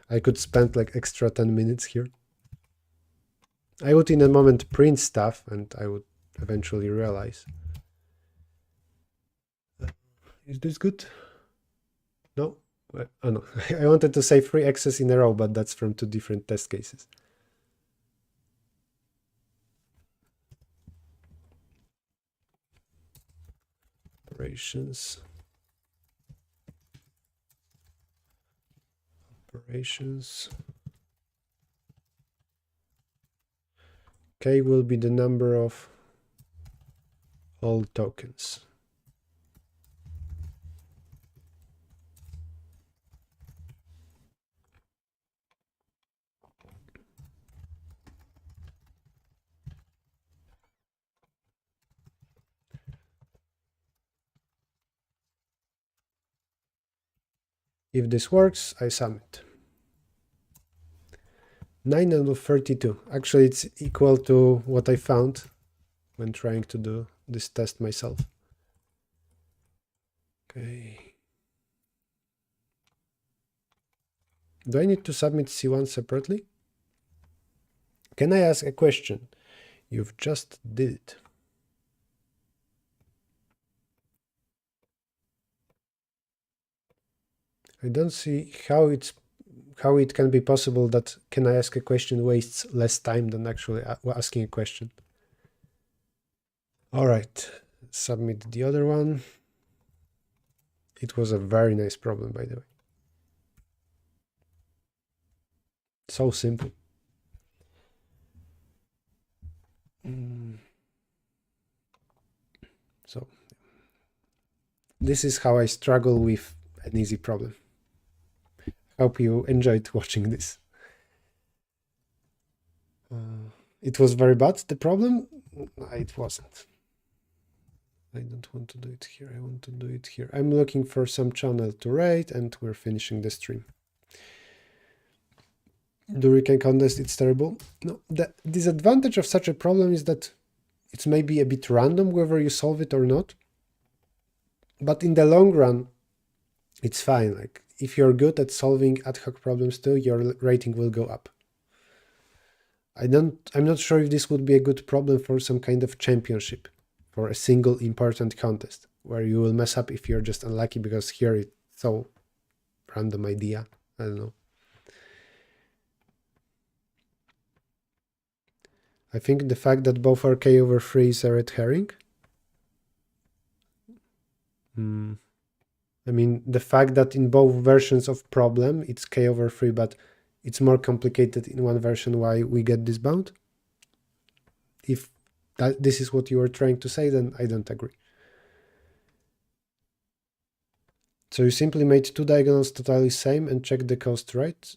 A: I could spend like extra 10 minutes here. I would in a moment print stuff and I would eventually realize. Is this good? No? Oh no, I wanted to say 3 X's in a row, but that's from 2 different test cases. Operations. K will be the number of all tokens. If this works, I sum it. 9 out of 32. Actually, it's equal to what I found when trying to do this test myself. Okay. Do I need to submit C1 separately? Can I ask a question? You've just did it. I don't see how it can be possible that can I ask a question wastes less time than actually asking a question. All right, submit the other one. It was a very nice problem, by the way. So simple. So this is how I struggle with an easy problem. Hope you enjoyed watching this. It was very bad, the problem? It wasn't. I don't want to do it here. I want to do it here. I'm looking for some channel to rate, and we're finishing the stream. Hurricane contest, it's terrible. No, the disadvantage of such a problem is that it's maybe a bit random whether you solve it or not. But in the long run, it's fine. Like, if you're good at solving ad hoc problems too, your rating will go up. I'm not sure if this would be a good problem for some kind of championship, for a single important contest, where you will mess up if you're just unlucky, because here it's so random idea. I don't know. I think the fact that both are k/3 is a red herring. I mean, the fact that in both versions of problem it's k/3, but it's more complicated in one version, why we get this bound. If this is what you were trying to say, then I don't agree. So you simply made two diagonals totally same and checked the cost, right?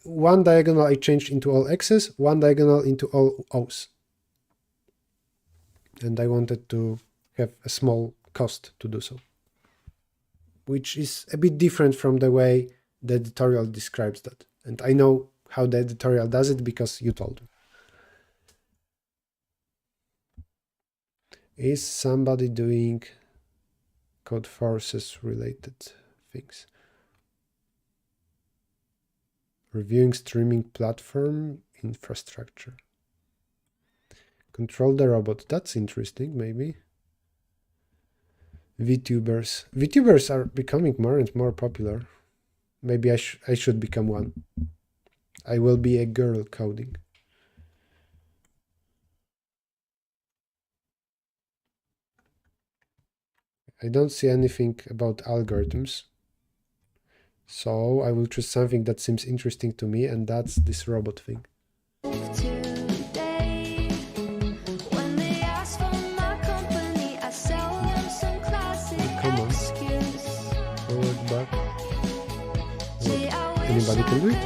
A: One diagonal I changed into all x's, one diagonal into all o's. And I wanted to have a small cost to do so, which is a bit different from the way the editorial describes that. And I know how the editorial does it because you told me. Is somebody doing Codeforces related things? Reviewing streaming platform infrastructure. Control the robot. That's interesting, maybe. VTubers. VTubers are becoming more and more popular. Maybe I should become one. I will be a girl coding. I don't see anything about algorithms. So I will choose something that seems interesting to me, and that's this robot thing. Forward, back. What? Anybody can do it?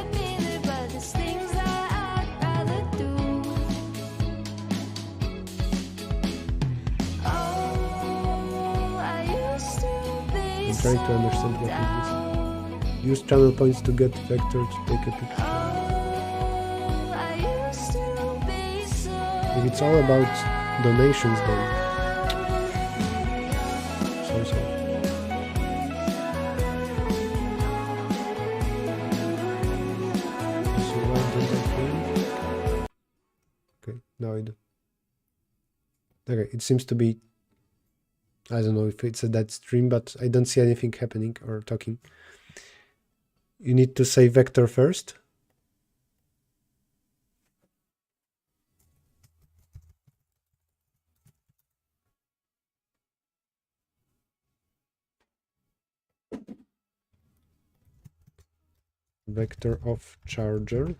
A: I'm trying to understand what is this. Use channel points to get vector to take a picture. If it's all about donations, then so. Okay, now I do. Okay, it seems to be, I don't know if it's a dead stream, but I don't see anything happening or talking. You need to say vector first. Vector of charger.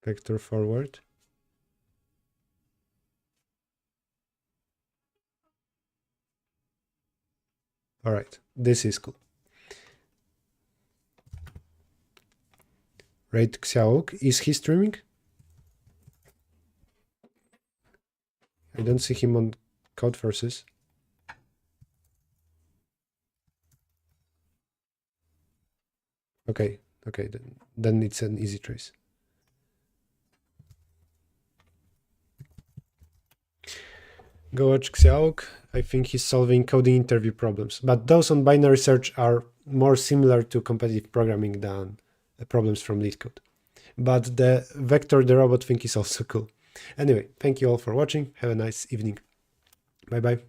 A: Vector forward. All right, this is cool. Right, Xiaok, is he streaming? I don't see him on Codeforces. Okay, then it's an easy trace. Go watch Xiaok. I think he's solving coding interview problems, but those on binary search are more similar to competitive programming than problems from LeetCode. But the vector, the robot thing is also cool. Anyway, thank you all for watching. Have a nice evening. Bye-bye.